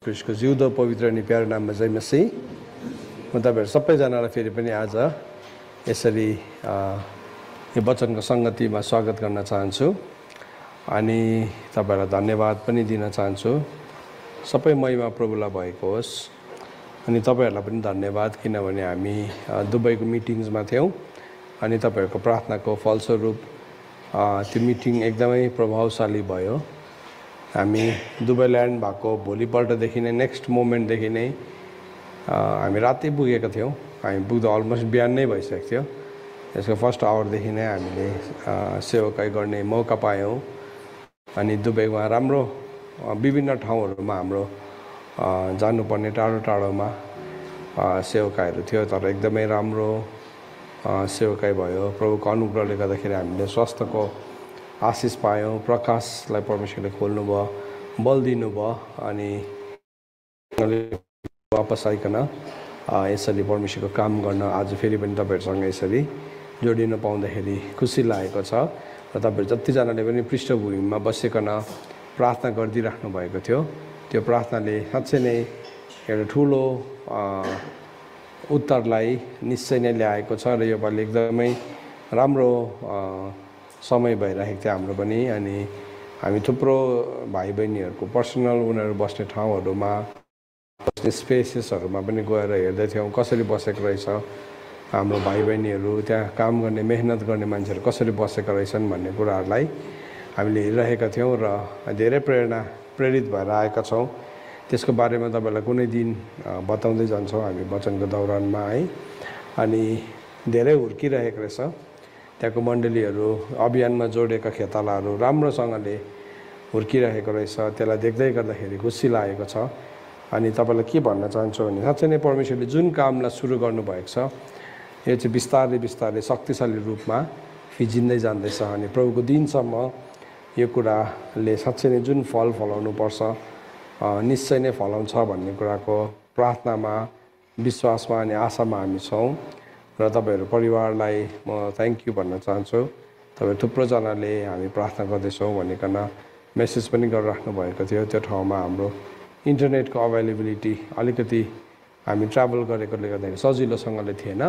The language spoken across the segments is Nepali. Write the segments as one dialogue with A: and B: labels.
A: क्रिस्टको जिउँदो पवित्र अनि प्यारो नाममा जय मसीह। म तपाईँहरू सबैजनालाई फेरि पनि आज यसरी यो वचनको सङ्गतिमा स्वागत गर्न चाहन्छु अनि तपाईँहरूलाई धन्यवाद पनि दिन चाहन्छु। सबै महिमा प्रभुलाई भएको होस्। अनि तपाईँहरूलाई पनि धन्यवाद, किनभने हामी दुबईको मिटिङ्समा थियौँ अनि तपाईँहरूको प्रार्थनाको फलस्वरूप त्यो मिटिङ एकदमै प्रभावशाली भयो। हामी दुबई ल्यान्ड भएको भोलिपल्टदेखि नै नेक्स्ट मोमेन्टदेखि नै हामी राति पुगेका थियौँ। हामी पुग्दा अलमोस्ट बिहान नै भइसकेको थियो। यसको फर्स्ट आवरदेखि नै हामीले सेवाकाई गर्ने मौका पायौँ अनि दुबईमा राम्रो विभिन्न ठाउँहरूमा हाम्रो जानुपर्ने टाढो टाढोमा सेवाकाईहरू थियो, तर एकदमै राम्रो सेवाकाई भयो। प्रभुको अनुग्रहले गर्दाखेरि हामीले स्वास्थ्यको आशिष पायौँ। प्रकाशलाई परमेश्वरले खोल्नुभयो, बल दिनुभयो अनि वापस आइकन यसरी परमेश्वरको काम गर्न आज फेरि पनि तपाईँहरूसँग यसरी जोडिन पाउँदाखेरि खुसी लागेको छ। र तपाईँहरू जतिजनाले पनि पृष्ठभूमिमा बसिकन प्रार्थना गरिदिइराख्नु भएको थियो, त्यो प्रार्थनाले साँच्चै नै एउटा ठुलो उत्तरलाई निश्चय नै ल्याएको छ। र योपालि एकदमै राम्रो समय भइरहेको थियो हाम्रो पनि। अनि हामी थुप्रो भाइ बहिनीहरूको पर्सनल उनीहरू बस्ने ठाउँहरूमा, बस्ने स्पेसेसहरूमा पनि गएर हेर्दै थियौँ कसरी बसेको रहेछ हाम्रो भाइ बहिनीहरू, त्यहाँ काम गर्ने मेहनत गर्ने मान्छेहरू कसरी बसेका रहेछन् भन्ने कुराहरूलाई हामीले हेरिरहेका थियौँ र धेरै प्रेरित भएर आएका छौँ। त्यसको बारेमा तपाईँलाई कुनै दिन बताउँदै जान्छौँ हामी वचनको दौरानमा है। अनि धेरै हुर्किरहेको रहेछ त्यहाँको मण्डलीहरू, अभियानमा जोडेका खेतालाहरू राम्रोसँगले हुर्किरहेको रहेछ। त्यसलाई देख्दै गर्दाखेरि खुसी लागेको छ। अनि तपाईँलाई के भन्न चाहन्छु भने साँच्चै नै परमेश्वरले जुन कामलाई सुरु गर्नुभएको छ यो चाहिँ बिस्तारै बिस्तारै शक्तिशाली रूपमा फिजिँदै जाँदैछ। अनि प्रभुको दिनसम्म यो कुराले साँच्चै नै जुन फल फलाउनु पर्छ निश्चय नै फलाउँछ भन्ने कुराको प्रार्थनामा, विश्वासमा अनि आशामा हामी छौँ। र तपाईँहरू परिवारलाई म थ्याङ्क यू भन्न चाहन्छु। तपाईँहरू थुप्रोजनाले हामी प्रार्थना गर्दैछौँ भनिकन मेसेज पनि गरिराख्नु भएको थियो। त्यो ठाउँमा हाम्रो इन्टरनेटको अभाइलेबिलिटी अलिकति हामी ट्राभल गरेकोले गर्दाखेरि सजिलोसँगले थिएन,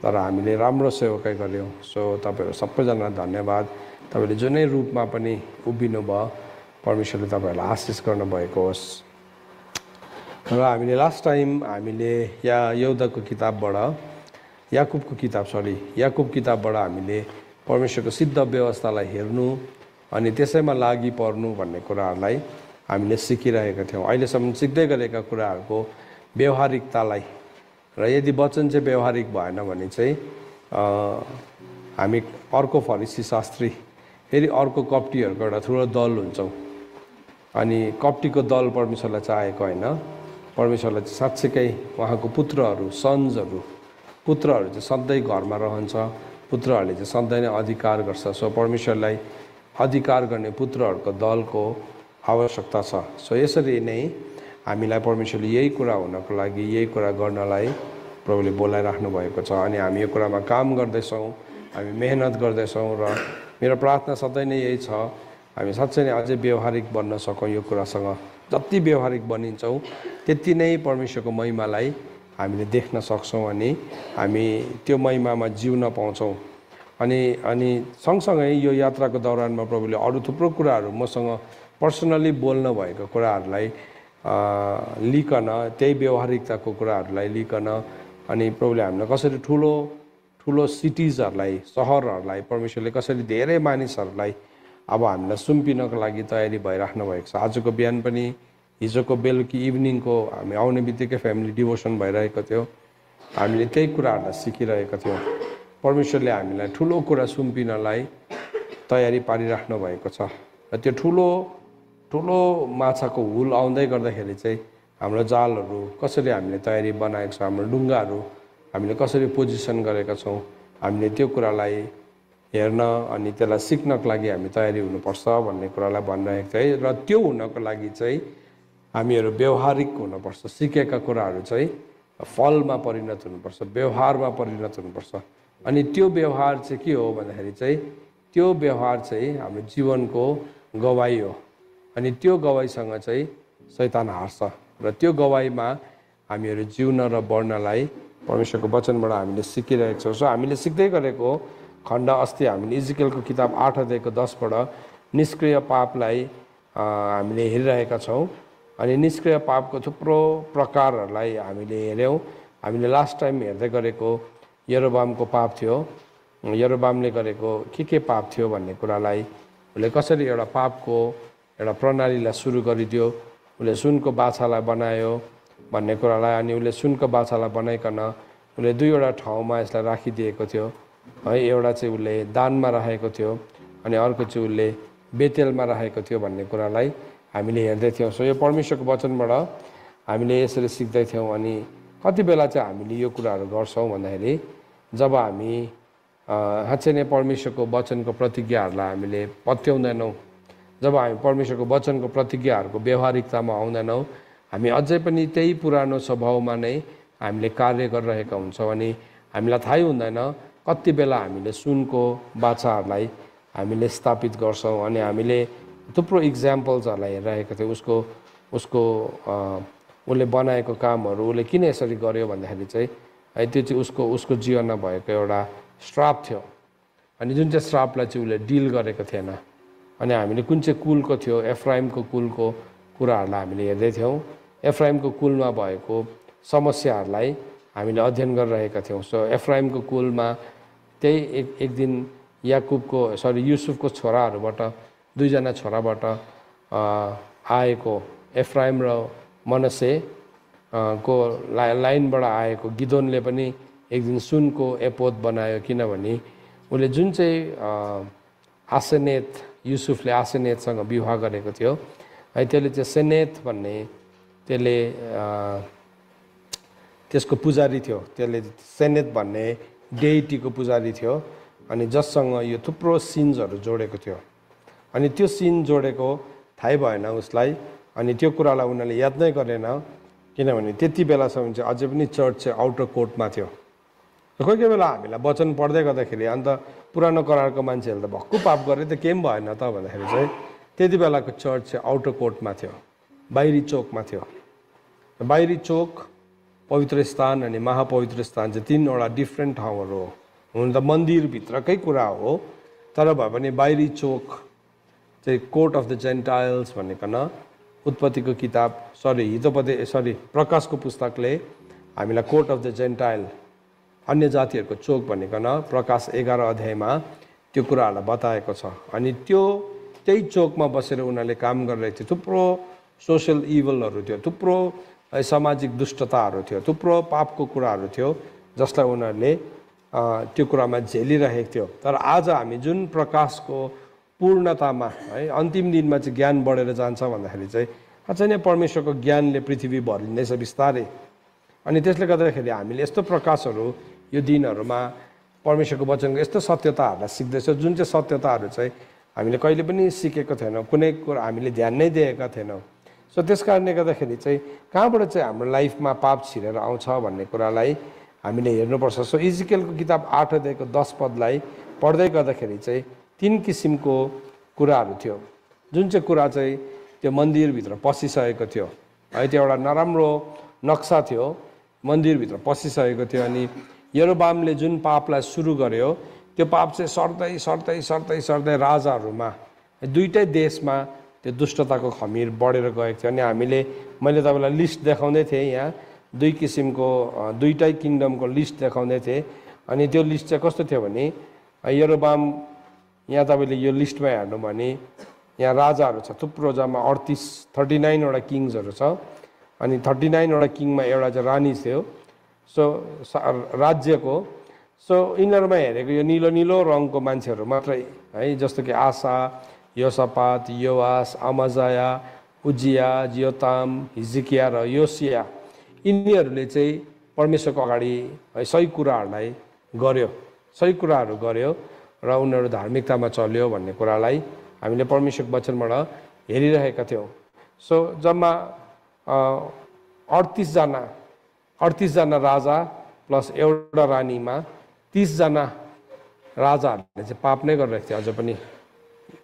A: तर हामीले राम्रो सेवाकाई गऱ्यौँ। सो तपाईँहरू सबैजनालाई धन्यवाद। तपाईँले जुनै रूपमा पनि उभिनु भयो, परमेश्वरले तपाईँहरूलाई आशिष गर्नुभएको होस्। र हामीले लास्ट टाइम हामीले यहुदाको किताबबाट याकुबको किताबबाट हामीले परमेश्वरको सिद्ध व्यवस्थालाई हेर्नु अनि त्यसैमा लागि पर्नु भन्ने कुराहरूलाई हामीले सिकिरहेका थियौँ। अहिलेसम्म सिक्दै गरेका कुराहरूको व्यवहारिकतालाई, र यदि वचन चाहिँ व्यवहारिक भएन भने चाहिँ हामी अर्को फरिसी शास्त्री फेरि अर्को कप्टीहरूको एउटा ठुलो दल हुन्छौँ। अनि कप्टीको दल परमेश्वरलाई चाहेको होइन। परमेश्वरलाई चाहिँ साँच्चीकै उहाँको पुत्रहरू चाहिँ सधैँ घरमा रहन्छ, पुत्रहरूले चाहिँ सधैँ नै अधिकार गर्छ। सो परमेश्वरलाई अधिकार गर्ने पुत्रहरूको दलको आवश्यकता छ। सो यसरी नै हामीलाई परमेश्वरले यही कुरा हुनको लागि, यही कुरा गर्नलाई प्रभुले बोलाइराख्नु भएको छ। अनि हामी यो कुरामा काम गर्दैछौँ, हामी मेहनत गर्दैछौँ। र मेरो प्रार्थना सधैँ नै यही छ, हामी साँच्चै नै अझै व्यवहारिक बन्न सकौँ। यो कुरासँग जति व्यवहारिक बनिन्छौँ त्यति नै परमेश्वरको महिमालाई हामीले देख्न सक्छौँ अनि हामी त्यो महिमामा जिउन पाउँछौँ। अनि सँगसँगै यो यात्राको दौरानमा प्रभुले अरू थुप्रो कुराहरू मसँग पर्सनली बोल्न भएको कुराहरूलाई लिकन, त्यही व्यवहारिकताको कुराहरूलाई लिकन अनि प्रभुले हामीलाई कसरी ठुलो सिटिजहरूलाई, सहरहरूलाई परमेश्वरले कसरी धेरै मानिसहरूलाई अब हामीलाई सुम्पिनको लागि तयारी भइराख्नु भएको छ। आजको बिहान पनि, हिजोको बेलुकी इभिनिङको हामी आउने बित्तिकै फ्यामिली डिभोसन भइरहेको थियो। हामीले त्यही कुराहरूलाई सिकिरहेका थियौँ। परमेश्वरले हामीलाई ठुलो कुरा सुम्पिनलाई तयारी पारिराख्नु भएको छ। र त्यो ठुलो माछाको हुल आउँदै गर्दाखेरि चाहिँ हाम्रो जालहरू कसरी हामीले तयारी बनाएको छ, हाम्रो डुङ्गाहरू हामीले कसरी पोजिसन गरेका छौँ, हामीले त्यो कुरालाई हेर्न अनि त्यसलाई सिक्नको लागि हामी तयारी हुनुपर्छ भन्ने कुरालाई भनिरहेको थिएँ। र त्यो हुनको लागि चाहिँ हामीहरू व्यवहारिक हुनुपर्छ। सिकेका कुराहरू चाहिँ फलमा परिणत हुनुपर्छ, व्यवहारमा परिणत हुनुपर्छ। अनि त्यो व्यवहार चाहिँ के हो भन्दाखेरि चाहिँ त्यो व्यवहार चाहिँ हाम्रो जीवनको गवाही हो। अनि त्यो गवाहीसँग चाहिँ शैतान हार्छ। र त्यो गवाईमा हामीहरू जिउन र बढ्नलाई परमेश्वरको वचनबाट हामीले सिकिरहेका छौँ। सो हामीले सिक्दै गरेको खण्ड अस्ति हामीले इजिकेलको किताब 8 अध्यायको 10बाट निष्क्रिय पापलाई हामीले हेरिरहेका छौँ। अनि निष्क्रिय पापको थुप्रो प्रकारहरूलाई हामीले हेऱ्यौँ। हामीले लास्ट टाइम हेर्दै गरेको यरोबामको पाप थियो, यरोबामले गरेको के पाप थियो भन्ने कुरालाई, उसले कसरी एउटा पापको एउटा प्रणालीलाई सुरु गरिदियो, उसले सुनको बाछालाई बनायो भन्ने कुरालाई। अनि उसले सुनको बाछालाई बनाइकन उसले दुईवटा ठाउँमा यसलाई राखिदिएको थियो है। एउटा चाहिँ उसले दानमा राखेको थियो अनि अर्को चाहिँ उसले बेतेलमा राखेको थियो भन्ने कुरालाई हामीले हेर्दै थियौँ। सो यो परमेश्वरको वचनबाट हामीले यसरी सिक्दै थियौँ। अनि कति बेला चाहिँ हामीले यो कुराहरू गर्छौँ भन्दाखेरि जब हामी साँच्चै नै परमेश्वरको वचनको प्रतिज्ञाहरूलाई हामीले पत्याउँदैनौँ, जब हामी परमेश्वरको वचनको प्रतिज्ञाहरूको व्यवहारिकतामा आउँदैनौँ, हामी अझै पनि त्यही पुरानो स्वभावमा नै हामीले कार्य गरिरहेका हुन्छौँ। अनि हामीलाई थाहै हुँदैन कति बेला हामीले सुनको बाछाहरूलाई हामीले स्थापित गर्छौँ। अनि हामीले थुप्रो इक्जाम्पल्सहरूलाई हेरिरहेको थियौँ। उसको उसले बनाएको कामहरू उसले किन यसरी गर्यो भन्दाखेरि चाहिँ है त्यो चाहिँ उसको जीवनमा भएको एउटा श्राप थियो। अनि जुन चाहिँ श्रापलाई चाहिँ उसले डिल गरेको थिएन। अनि हामीले कुन चाहिँ कुलको थियो, एफ्राइमको कुलको कुराहरूलाई हामीले हेर्दै थियौँ। एफ्राइमको कुलमा भएको समस्याहरूलाई हामीले अध्ययन गरिरहेका थियौँ। सो एफ्राइमको कुलमा त्यही एक दिन युसुफको छोराहरूबाट दुईजना छोराबाट आएको एफ्राइम र मनसे को लाइनबाट आएको गिदोनले पनि एक दिन सुनको एपोद बनायो। किनभने उसले जुन चाहिँ आसेनेत, युसुफले आसेनेतसँग विवाह गरेको थियो है, त्यसले चाहिँ सेनेत भन्ने त्यसले त्यसको पुजारी थियो। त्यसले सेनेत भन्ने डेइटीको पुजारी थियो अनि जससँग यो थुप्रो सिन्सहरू जोडेको थियो। अनि त्यो सिन जोडेको थाहै भएन उसलाई। अनि त्यो कुरालाई उनीहरूले याद नै गरेन, किनभने त्यति बेलासम्म चाहिँ अझै पनि चर्च चाहिँ आउटर कोर्टमा थियो। कोही कोही बेला हामीलाई वचन पढ्दै गर्दाखेरि अन्त पुरानो करारको मान्छेहरूले त भक्कु पाप गरे त केही पनि भएन त भन्दाखेरि चाहिँ त्यति बेलाको चर्च चाहिँ आउटर कोर्टमा थियो, बाहिरी चोकमा थियो। बाहिरी चोक, पवित्र स्थान अनि महापवित्र स्थान चाहिँ तीनवटा डिफ्रेन्ट ठाउँहरू हो। हुन त मन्दिरभित्रकै कुरा हो, तर भए पनि बाहिरी चोक चाहिँ कोर्ट अफ द जेन्टाइल्स भनिकन उत्पत्तिको किताब प्रकाशको पुस्तकले हामीलाई कोर्ट अफ द जेन्टाइल, अन्य जातिहरूको चोक भनिकन प्रकाश 11 अध्यायमा त्यो कुराहरूलाई बताएको छ। अनि त्यही चोकमा बसेर उनीहरूले काम गरिरहेको थियो। थुप्रो सोसल इभलहरू थियो, थुप्रो सामाजिक दुष्टताहरू थियो, थुप्रो पापको कुराहरू थियो जसलाई उनीहरूले त्यो कुरामा झेलिरहेको थियो। तर आज हामी जुन प्रकाशको पूर्णतामा है अन्तिम दिनमा चाहिँ ज्ञान बढेर जान्छ भन्दाखेरि चाहिँ अझै नै परमेश्वरको ज्ञानले पृथ्वी भरिँदैछ बिस्तारै। अनि त्यसले गर्दाखेरि हामीले यस्तो प्रकाशहरू यो दिनहरूमा परमेश्वरको वचनको यस्तो सत्यताहरूलाई सिक्दैछौँ जुन चाहिँ सत्यताहरू चाहिँ हामीले कहिले पनि सिकेको थिएनौँ, कुनै कुरा हामीले ध्यान नै दिएका थिएनौँ। सो त्यस कारणले गर्दाखेरि चाहिँ कहाँबाट चाहिँ हाम्रो लाइफमा पाप छिरेर आउँछ भन्ने कुरालाई हामीले हेर्नुपर्छ। सो इजिकेलको किताब 8 अध्यायको 10 पदलाई पढ्दै गर्दाखेरि चाहिँ 3 किसिमको कुराहरू थियो। जुन चाहिँ कुरा चाहिँ त्यो मन्दिरभित्र पसिसकेको थियो है, त्यो एउटा नराम्रो नक्सा थियो, मन्दिरभित्र पसिसकेको थियो। अनि यरोबामले जुन पापलाई सुरु गर्यो त्यो पाप चाहिँ सर्दै सर्दै सर्दै सर्दै राजाहरूमा, दुईटै देशमा त्यो दुष्टताको खमीर बढेर गएको थियो। अनि मैले तपाईँलाई लिस्ट देखाउँदै थिएँ, यहाँ 2 किसिमको दुईटै किङडमको लिस्ट देखाउँदै थिएँ। अनि त्यो लिस्ट चाहिँ कस्तो थियो भने यरोबाम, यहाँ तपाईँले यो लिस्टमा हेर्नु भने यहाँ राजाहरू छ थुप्रो, जम्मा 39 वटा किङ्सहरू छ। अनि 39 वटा किङमा एउटा चाहिँ रानी थियो सो राज्यको। सो यिनीहरूमा हेरेको यो निलो निलो रङको मान्छेहरू मात्रै है, जस्तो कि आसा, योसापात, योआस, अमजाया, उजिया, जियोताम, हिजकिया र योसिया, यिनीहरूले चाहिँ परमेश्वरको अगाडि सही कुराहरूलाई गर्यो, सही कुराहरू गर्यो र उनीहरू धार्मिकतामा चल्यो भन्ने कुरालाई हामीले परमेश्वरको वचनबाट हेरिरहेका थियौँ। सो जम्मा 38 जना राजा प्लस एउटा रानीमा 30 जना राजाहरूले चाहिँ पाप नै गरिरहेको थियो, अझ पनि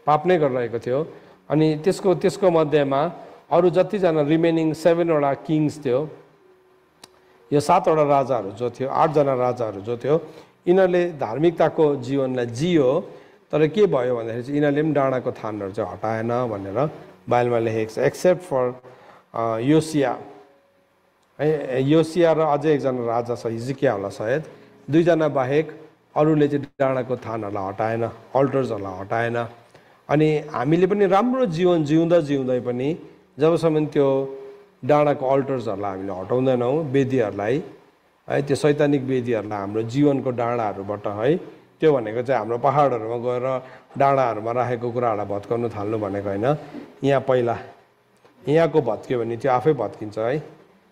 A: पाप नै गरिरहेको थियो। अनि त्यसको मध्येमा अरू जतिजना रिमेनिङ 7 वटा किङ्स थियो, यो 7 वटा राजाहरू जो थियो, 8 जना राजाहरू जो थियो, यिनीहरूले धार्मिकताको जीवनलाई जियो, तर के भयो भन्दाखेरि चाहिँ यिनीहरूले पनि डाँडाको थानहरू चाहिँ हटाएन भनेर बाइबलमा लेखेको छ। एक्सेप्ट फर योसिया है, योसिया र अझै एकजना राजा छ हिजकिया होला सायद, 2 जना बाहेक अरूले चाहिँ डाँडाको थानहरूलाई हटाएन, अल्टर्सहरूलाई हटाएन। अनि हामीले पनि राम्रो जीवन जिउँदा जिउँदै पनि जबसम्म त्यो डाँडाको अल्टर्सहरूलाई हामीले हटाउँदैनौँ, वेदीहरूलाई है, त्यो शैतानिक वेदीहरूलाई हाम्रो जीवनको डाँडाहरूबाट है, त्यो भनेको चाहिँ हाम्रो पहाडहरूमा गएर डाँडाहरूमा राखेको कुराहरूलाई भत्काउनु थाल्नु भनेको होइन। यहाँ पहिला यहाँको भत्क्यो भने त्यो आफै भत्किन्छ है।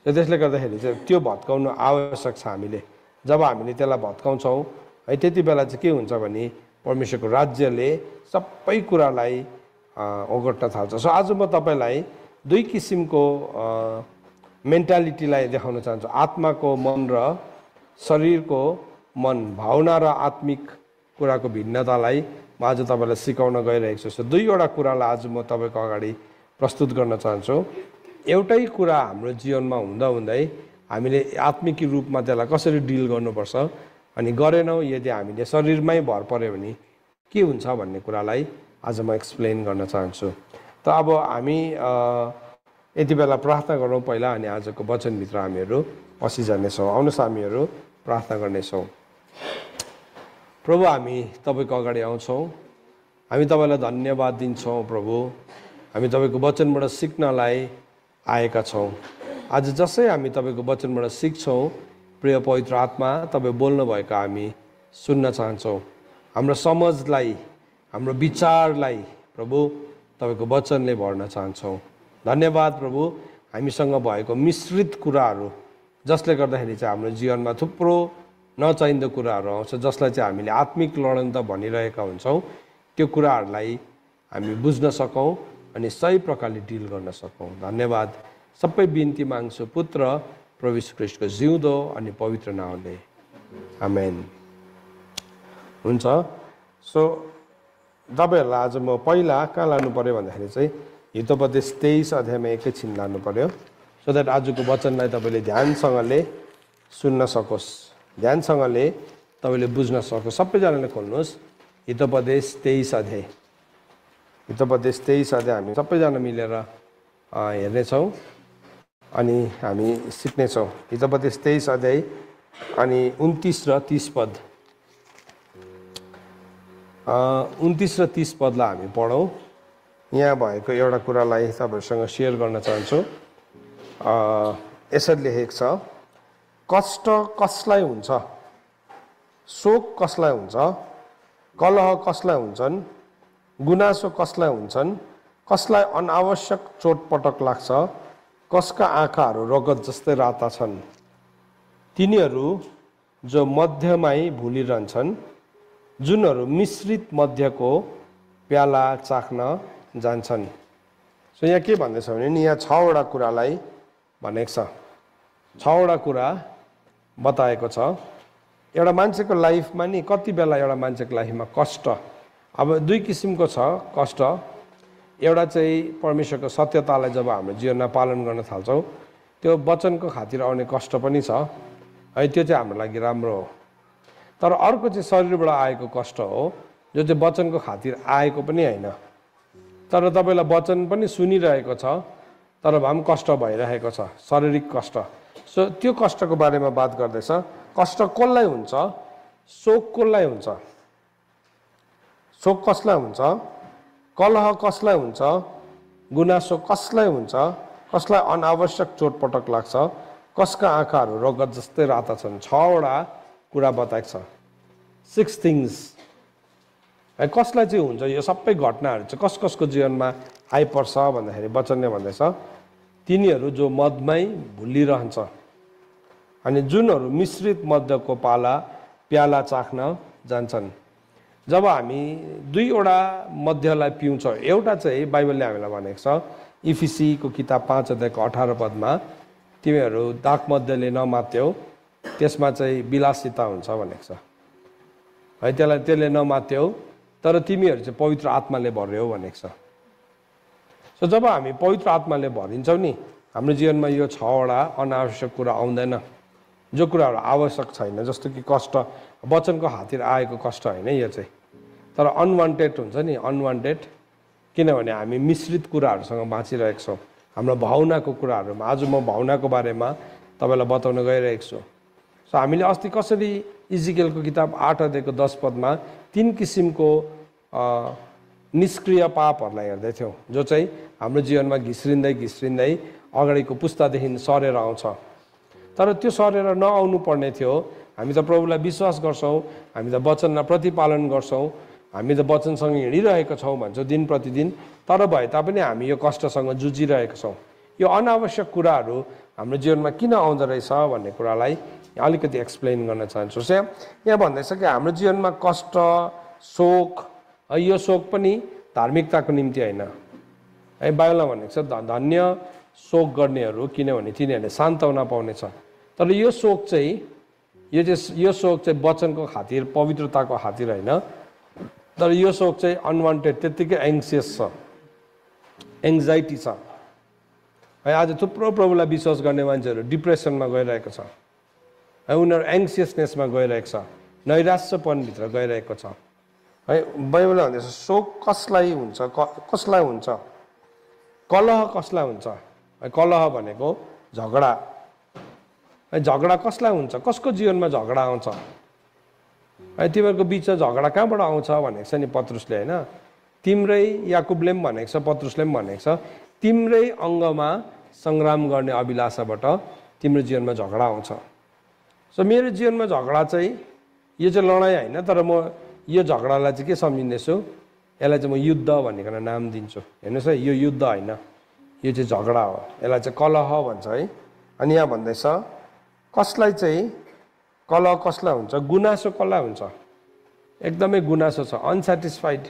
A: त्यसले गर्दाखेरि चाहिँ त्यो भत्काउनु आवश्यक छ हामीले। जब हामीले त्यसलाई भत्काउँछौँ है, त्यति बेला चाहिँ के हुन्छ भने परमेश्वरको राज्यले सबै कुरालाई ओगट्न थाल्छ। सो आज म तपाईँलाई 2 किसिमको मेन्टालिटीलाई देखाउन चाहन्छु। आत्माको मन र शरीरको मन, भावना र आत्मिक कुराको भिन्नतालाई म आज तपाईँलाई सिकाउन गइरहेको छु। सो 2 वटा कुरालाई आज म तपाईँको अगाडि प्रस्तुत गर्न चाहन्छु। एउटै कुरा हाम्रो जीवनमा हुँदाहुँदै हामीले आत्मिक रूपमा त्यसलाई कसरी डिल गर्नुपर्छ अनि गरेनौँ, यदि हामीले शरीरमै भर पर्यो भने के हुन्छ भन्ने कुरालाई आज म एक्सप्लेन गर्न चाहन्छु। त अब हामी यति बेला प्रार्थना गरौँ पहिला, अनि आजको वचनभित्र हामीहरू पसिजानेछौँ। आउनुहोस् हामीहरू प्रार्थना गर्नेछौँ। प्रभु, हामी तपाईँको अगाडि आउँछौँ, हामी तपाईँलाई धन्यवाद दिन्छौँ। प्रभु, हामी तपाईँको वचनबाट सिक्नलाई आएका छौँ। आज जसै हामी तपाईँको वचनबाट सिक्छौँ, प्रिय पवित्र आत्मा, तपाईँ बोल्नुभएको हामी सुन्न चाहन्छौँ। हाम्रो समझलाई, हाम्रो विचारलाई प्रभु तपाईँको वचनले भर्न चाहन्छौँ। धन्यवाद प्रभु, हामीसँग भएको मिश्रित कुराहरू जसले गर्दाखेरि चाहिँ हाम्रो जीवनमा थुप्रो नचाहिँदो कुराहरू आउँछ, जसलाई चाहिँ हामीले आत्मिक लडन त भनिरहेका हुन्छौँ, त्यो कुराहरूलाई हामी बुझ्न सकौँ अनि सही प्रकारले डिल गर्न सकौँ। धन्यवाद। सबै बिन्ती माग्छु पुत्र प्रभु यीशु ख्रीष्टको जिउँदो अनि पवित्र नामले, आमेन। हुन्छ। सो तपाईँहरूलाई आज म पहिला कहाँ लानु पऱ्यो भन्दाखेरि चाहिँ हितोपदेश 23 अध्यायमा एकैछिन लानु पऱ्यो, सो द्याट आजको वचनलाई तपाईँले ध्यानसँगले सुन्न सकोस्, ध्यानसँगले तपाईँले बुझ्न सकोस्। सबैजनाले खोल्नुहोस् हितोपदेश 23 अध्याय। हितोपदेश 23 अध्याय हामी सबैजना मिलेर हेर्नेछौँ अनि हामी सिक्नेछौँ। हितोपदेश 23 अध्याय अनि 29 र 30 पद। 29 र 30 पदलाई हामी पढौँ। यहाँ भएको एउटा कुरालाई तपाईँहरूसँग सेयर गर्न चाहन्छु। यसरी लेखेको छ, कष्ट कसलाई हुन्छ, शोक कसलाई हुन्छ, कलह कसलाई हुन्छन्, गुनासो कसलाई हुन्छन्, कसलाई अनावश्यक चोटपटक लाग्छ, कसका आँखाहरू रगत जस्तै राता छन्, तिनीहरू जो मध्यमै भुलिरहन्छन्, जुनहरू मिश्रित मध्यको प्याला चाख्न जान्छन्। सो यहाँ के भन्दैछ भने नि यहाँ 6 वटा कुरालाई भनेको छ, 6 वटा कुरा बताएको छ। एउटा मान्छेको लाइफमा नि कति बेला एउटा मान्छेको लाइफमा कष्ट, अब 2 किसिमको छ कष्ट। एउटा चाहिँ परमेश्वरको सत्यतालाई जब हाम्रो जीवनमा पालन गर्न थाल्छौँ, त्यो वचनको खातिर आउने कष्ट पनि छ है, त्यो चाहिँ हाम्रो लागि राम्रो हो। तर अर्को चाहिँ शरीरबाट आएको कष्ट हो, जो चाहिँ वचनको खातिर आएको पनि होइन, तर तपाईँलाई वचन पनि सुनिरहेको छ, तर भए पनि कष्ट भइरहेको छ, शारीरिक कष्ट। सो त्यो कष्टको बारेमा बात गर्दैछ। कष्ट कसलाई हुन्छ, शोक कसलाई हुन्छ, शोक कसलाई हुन्छ, कलह कसलाई हुन्छ, गुनासो कसलाई हुन्छ, कसलाई अनावश्यक चोटपटक लाग्छ, कसका आँखाहरू रगत जस्तै राता छन्। 6 वटा कुरा बताएको छ, 6 थिङ्स। कसलाई चाहिँ हुन्छ यो सबै घटनाहरू चाहिँ कस कसको जीवनमा आइपर्छ भन्दाखेरि वचनले भन्दैछ, तिनीहरू जो मदमै भुलिरहन्छ अनि जुनहरू मिश्रित मध्यको प्याला चाख्न जान्छन्। जब हामी 2 वटा मध्यलाई पिउँछौँ, एउटा चाहिँ बाइबलले हामीलाई भनेको छ इफिसीको किताब 5 अध्यायको 18 पदमा, तिमीहरू दाग मध्यले नमात्यौ, त्यसमा चाहिँ विलासिता हुन्छ भनेको छ है, त्यसले नमात्यौ, तर तिमीहरू चाहिँ पवित्र आत्माले भर्यौ भनेको छ। सो जब हामी पवित्र आत्माले भरिन्छौँ नि हाम्रो जीवनमा यो 6वटा अनावश्यक कुरा आउँदैन, जो कुराहरू आवश्यक छैन, जस्तो कि कष्ट, वचनको खातिर आएको कष्ट होइन यो चाहिँ, तर अनवान्टेड हुन्छ नि, अनवान्टेड, किनभने हामी मिश्रित कुराहरूसँग बाँचिरहेको छौँ हाम्रो भावनाको कुराहरूमा। आज म भावनाको बारेमा तपाईँलाई बताउन गइरहेको छु। सो हामीले अस्ति कसरी इजिकेलको किताब 8 अध्यायको 10 पदमा 3 किसिमको निष्क्रिय पापहरूलाई हेर्दै थियौँ, जो चाहिँ हाम्रो जीवनमा घिस्रिँदै घिस्रिँदै अगाडिको पुस्तादेखि सरेर आउँछ। तर त्यो सरेर नआउनु पर्ने थियो। हामी त प्रभुलाई विश्वास गर्छौँ, हामी त वचनलाई प्रतिपालन गर्छौँ, हामी त वचनसँग हिँडिरहेका छौँ भन्छौँ दिन प्रतिदिन, तर भए तापनि हामी यो कष्टसँग जुझिरहेका छौँ। यो अनावश्यक कुराहरू हाम्रो जीवनमा किन आउँदो रहेछ भन्ने कुरालाई अलिकति एक्सप्लेन गर्न चाहन्छु। यहाँ भन्दैछ कि हाम्रो जीवनमा कष्ट, शोक, यो शोक पनि धार्मिकताको निम्ति होइन है। बाइबलमा भनेको छ धन्य शोक गर्नेहरू, किनभने तिनीहरूले सान्त्वना पाउनेछ। तर यो शोक चाहिँ यो शोक चाहिँ वचनको खातिर, पवित्रताको खातिर होइन, तर यो शोक चाहिँ अनवान्टेड, त्यत्तिकै एङ्सियस छ, एङ्जाइटी छ है। आज थुप्रो प्रभुलाई विश्वास गर्ने मान्छेहरू डिप्रेसनमा गइरहेको छ है, उनीहरू एङ्सियसनेसमा गइरहेको छ, नैराश्यपनभित्र गइरहेको छ है। बाइबलले भन्दैछ शोक कसलाई हुन्छ, कसलाई हुन्छ, कलह कसलाई हुन्छ है। कलह भनेको झगडा है। झगडा कसलाई हुन्छ, कसको जीवनमा झगडा आउँछ है। तिमीहरूको बिचमा झगडा कहाँबाट आउँछ भनेको छ नि पत्रुसले होइन। तिम्रै, याकुबले पनि भनेको छ, पत्रुसले पनि भनेको छ, तिम्रै अङ्गमा सङ्ग्राम गर्ने अभिलाषाबाट तिम्रो जीवनमा झगडा आउँछ। सो मेरो जीवनमा झगडा चाहिँ यो चाहिँ लडाइँ होइन, तर म यो झगडालाई चाहिँ के सम्झिँदैछु, यसलाई चाहिँ म युद्ध भनेर नाम दिन्छु। हेर्नुहोस् है, यो युद्ध होइन, यो चाहिँ झगडा हो, यसलाई चाहिँ कलह भन्छ है। अनि यहाँ भन्दैछ कसलाई चाहिँ कलह कसलाई हुन्छ, गुनासो कसलाई हुन्छ, एकदमै गुनासो छ, अनसेटिस्फाइड।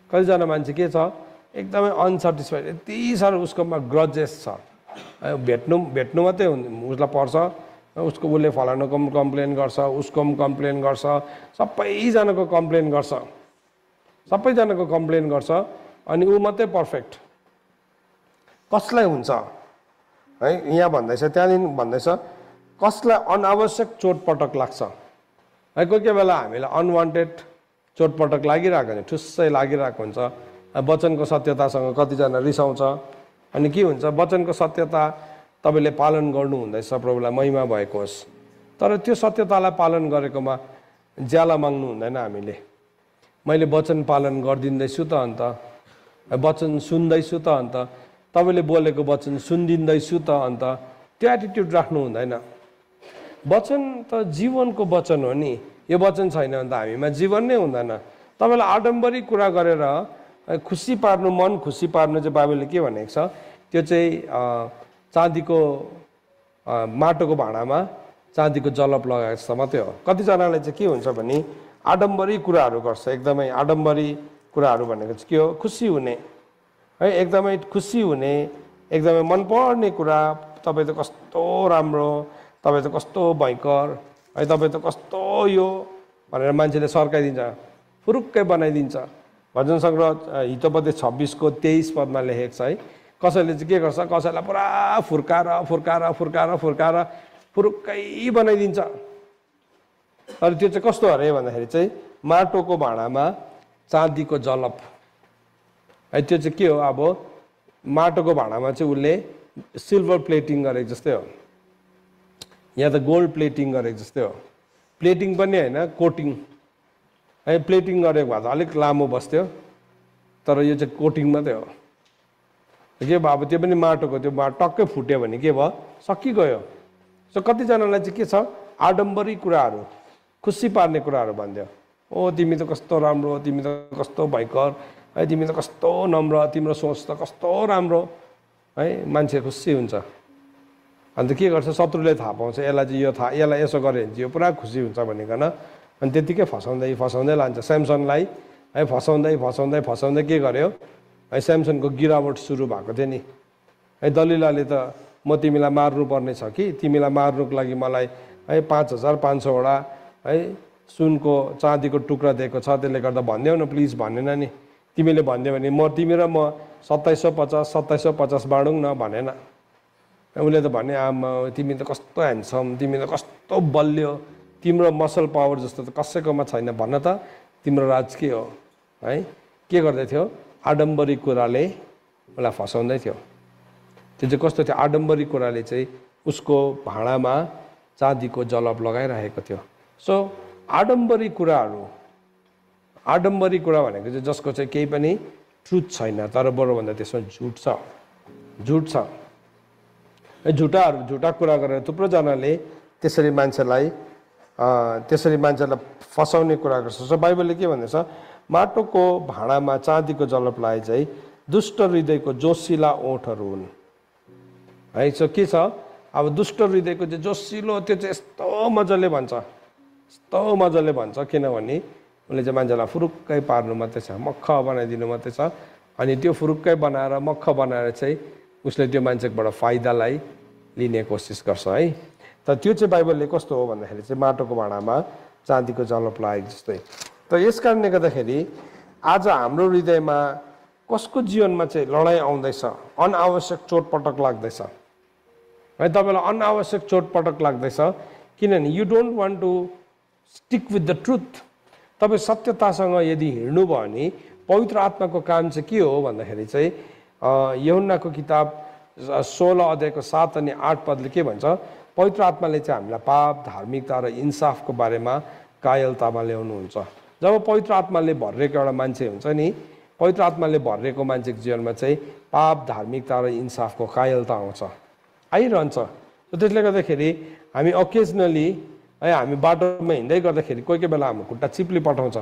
A: कतिजना मान्छे के छ, एकदमै अनसेटिस्फाइड, यति साह्रो उसकोमा ग्रजेस छ, भेट्नु मात्रै उसलाई पर्छ, उसको उसले फलानुको पनि कम्प्लेन गर्छ, उसको पनि कम्प्लेन गर्छ, सबैजनाको कम्प्लेन गर्छ, सबैजनाको कम्प्लेन गर्छ, अनि ऊ मात्रै पर्फेक्ट। कसलाई हुन्छ है। यहाँ भन्दैछ, त्यहाँदेखि भन्दैछ कसलाई अनावश्यक चोटपटक लाग्छ है। कोही कोही बेला हामीलाई अनवान्टेड चोटपटक लागिरहेको हुन्छ, ठुस्सै लागिरहेको हुन्छ। वचनको सत्यतासँग कतिजना रिसाउँछ, अनि के हुन्छ, वचनको सत्यता तपाईँले पालन गर्नु हुँदैछ, प्रभुलाई महिमा भएको होस्, तर त्यो सत्यतालाई पालन गरेकोमा ज्याला माग्नु हुँदैन हामीले। मैले वचन पालन गरिदिँदैछु त, अन्त वचन सुन्दैछु त, अन्त तपाईँले बोलेको वचन सुनिदिँदैछु त, अन्त त्यो एटिट्युड राख्नु हुँदैन। वचन त जीवनको वचन हो नि, यो वचन छैन भने त हामीमा जीवन नै हुँदैन। तपाईँलाई आडम्बरी कुरा गरेर खुसी पार्नु, मन खुसी पार्नु चाहिँ बाइबलले के भनेको छ, त्यो चाहिँ चाँदीको माटोको भाँडामा चाँदीको जलप लगाएको जस्तो मात्रै हो। कतिजनाले चाहिँ के हुन्छ भने आडम्बरी कुराहरू गर्छ, एकदमै आडम्बरी कुराहरू भनेको चाहिँ के हो, खुसी हुने है, एकदमै खुसी हुने, एकदमै मनपर्ने कुरा, तपाईँ त कस्तो राम्रो, तपाईँ त कस्तो भयङ्कर है, तपाईँ त कस्तो यो भनेर मान्छेले सर्काइदिन्छ, फुरुक्कै बनाइदिन्छ। भजन सङ्ग्रह हितोपदेश 26को 23 पदमा लेखेको छ है। कसैले चाहिँ के गर्छ, कसैलाई पुरा फुर्काएर फुर्काएर फुर्काएर फुर्काएर फुरुक्कै बनाइदिन्छ। तर त्यो चाहिँ कस्तो अरे भन्दाखेरि चाहिँ माटोको भाँडामा चाँदीको जलप है। त्यो चाहिँ के हो, अब माटोको भाँडामा चाहिँ उसले सिल्भर प्लेटिङ गरेको जस्तै हो, यहाँ त गोल्ड प्लेटिङ गरेको जस्तै हो। प्लेटिङ पनि होइन, कोटिङ है। प्लेटिङ गरेको भए त अलिक लामो बस्थ्यो, तर यो चाहिँ कोटिङ मात्रै हो। के भयो, अब त्यो पनि माटोको, त्यो टक्कै फुट्यो भने के भयो, सकिगयो। सो कतिजनालाई चाहिँ के छ, आडम्बरी कुराहरू, खुसी पार्ने कुराहरू भनिदियो। ओ तिमी त कस्तो राम्रो, तिमी त कस्तो भयङ्कर है, तिमी त कस्तो नम्र, तिम्रो सोच त कस्तो राम्रो है, मान्छे खुसी हुन्छ। अन्त के गर्छ, शत्रुले थाहा पाउँछ, यसलाई चाहिँ यो थाहा, यसलाई यसो गऱ्यो भने चाहिँ यो पुरा खुसी हुन्छ भनिकन, अनि त्यतिकै फसाउँदै फसाउँदै लान्छ। स्यामसनलाई है फसाउँदै फसाउँदै फसाउँदै के गर्यो है, स्यामसनको गिरावट सुरु भएको थियो नि है। दलिलाले त म तिमीलाई मार्नुपर्ने छ कि, तिमीलाई मार्नुको लागि मलाई है 5500 वटा है सुनको चाँदीको टुक्रा दिएको छ, त्यसले गर्दा भनिदेऊ न प्लिज भनेन नि, तिमीले भन्दियो भने तिमी र म 2750 2750 बाँडौँ न भनेन। उसले त भने आमा तिमी त कस्तो ह्यान्डसम, तिमी त कस्तो बलियो, तिम्रो मसल पावर जस्तो त कसैकोमा छैन, भन्न त तिम्रो राज के हो है। के गर्दै थियो? आडम्बरी कुराले उसलाई फसाउँदै थियो। त्यो चाहिँ कस्तो थियो? आडम्बरी कुराले चाहिँ उसको भाँडामा चाँदीको जलप लगाइरहेको थियो। सो आडम्बरी कुराहरू, आडम्बरी कुरा भनेको चाहिँ जसको चाहिँ केही पनि ट्रुथ छैन, तर बरुभन्दा त्यसमा झुट छ, झुट छ। झुटा कुरा गरेर थुप्रोजनाले त्यसरी मान्छेलाई फसाउने कुरा गर्छ। सो बाइबलले के भन्दैछ? माटोको भाँडामा चाँदीको जलप लाए चाहिँ दुष्ट हृदयको जोसिला ओठहरू हुन् है। सो के छ? अब दुष्ट हृदयको चाहिँ जोसिलो, त्यो चाहिँ यस्तो मजाले भन्छ, यस्तो मजाले भन्छ, किनभने उसले चाहिँ मान्छेलाई फुरुक्कै पार्नु मात्रै छ, मक्ख बनाइदिनु मात्रै छ। अनि त्यो फुरुक्कै बनाएर मक्ख बनाएर चाहिँ उसले त्यो मान्छेबाट फाइदालाई लिने कोसिस गर्छ है। तर त्यो चाहिँ बाइबलले कस्तो हो भन्दाखेरि चाहिँ माटोको भाँडामा चाँदीको जलप लागेको जस्तै। त यस कारणले गर्दाखेरि आज हाम्रो हृदयमा कसको जीवनमा चाहिँ लडाइँ आउँदैछ, अनावश्यक चोटपटक लाग्दैछ है। तपाईँलाई अनावश्यक चोटपटक लाग्दैछ किनभने you don't want to stick with the truth. तपाईँ सत्यतासँग यदि हिँड्नु भयो भने पवित्र आत्माको काम चाहिँ के हो भन्दाखेरि चाहिँ यूहन्नाको किताब 16 अध्यायको 7 अनि 8 पदले के भन्छ? पवित्र आत्माले चाहिँ हामीलाई पाप, धार्मिकता र इन्साफको बारेमा कायलतामा ल्याउनुहुन्छ। जब पवित्र आत्माले भरिएको एउटा मान्छे हुन्छ नि, पवित्र आत्माले भरिएको मान्छेको जीवनमा चाहिँ पाप, धार्मिकता र इन्साफको कायलता आउँछ, आइरहन्छ। त्यसले गर्दाखेरि हामी अकेजनली है, हामी बाटोमा हिँड्दै गर्दाखेरि कोही कोही बेला हाम्रो खुट्टा चिप्ली पठाउँछ,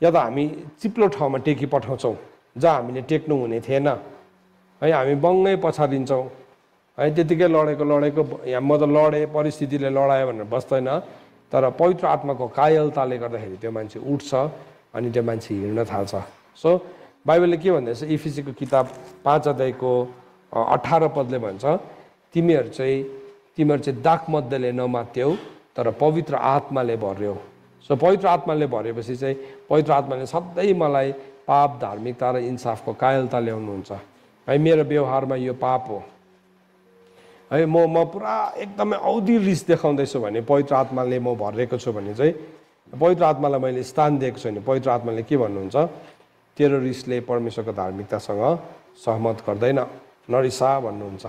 A: या त हामी चिप्लो ठाउँमा टेकी पठाउँछौँ जहाँ हामीले टेक्नु हुने थिएन है। हामी बङ्गै पछाडिन्छौँ है। त्यतिकै लडेको यहाँ म त लडेँ, परिस्थितिले लडायो भनेर बस्दैन, तर पवित्र आत्माको कायलताले गर्दाखेरि त्यो मान्छे उठ्छ अनि त्यो मान्छे हिँड्न थाल्छ। सो बाइबलले के भन्दैछ? इफिसीको किताब 5 अध्यायको 18 पदले भन्छ, तिमीहरू चाहिँ दाग मध्यले नमात्यौ, तर पवित्र आत्माले भर्यो। सो पवित्र आत्माले भरेपछि चाहिँ पवित्र आत्माले सधैँ मलाई पाप, धार्मिकता र इन्साफको कायलता ल्याउनुहुन्छ है। मेरो व्यवहारमा यो पाप हो है, म पुरा एकदमै औधी रिस देखाउँदैछु भने पवित्र आत्माले म भरेको छु भने चाहिँ पवित्र आत्मालाई मैले स्थान दिएको छु भने पवित्र आत्माले के भन्नुहुन्छ? तेरो रिसले परमेश्वरको धार्मिकतासँग सहमत गर्दैन, नरिसा भन्नुहुन्छ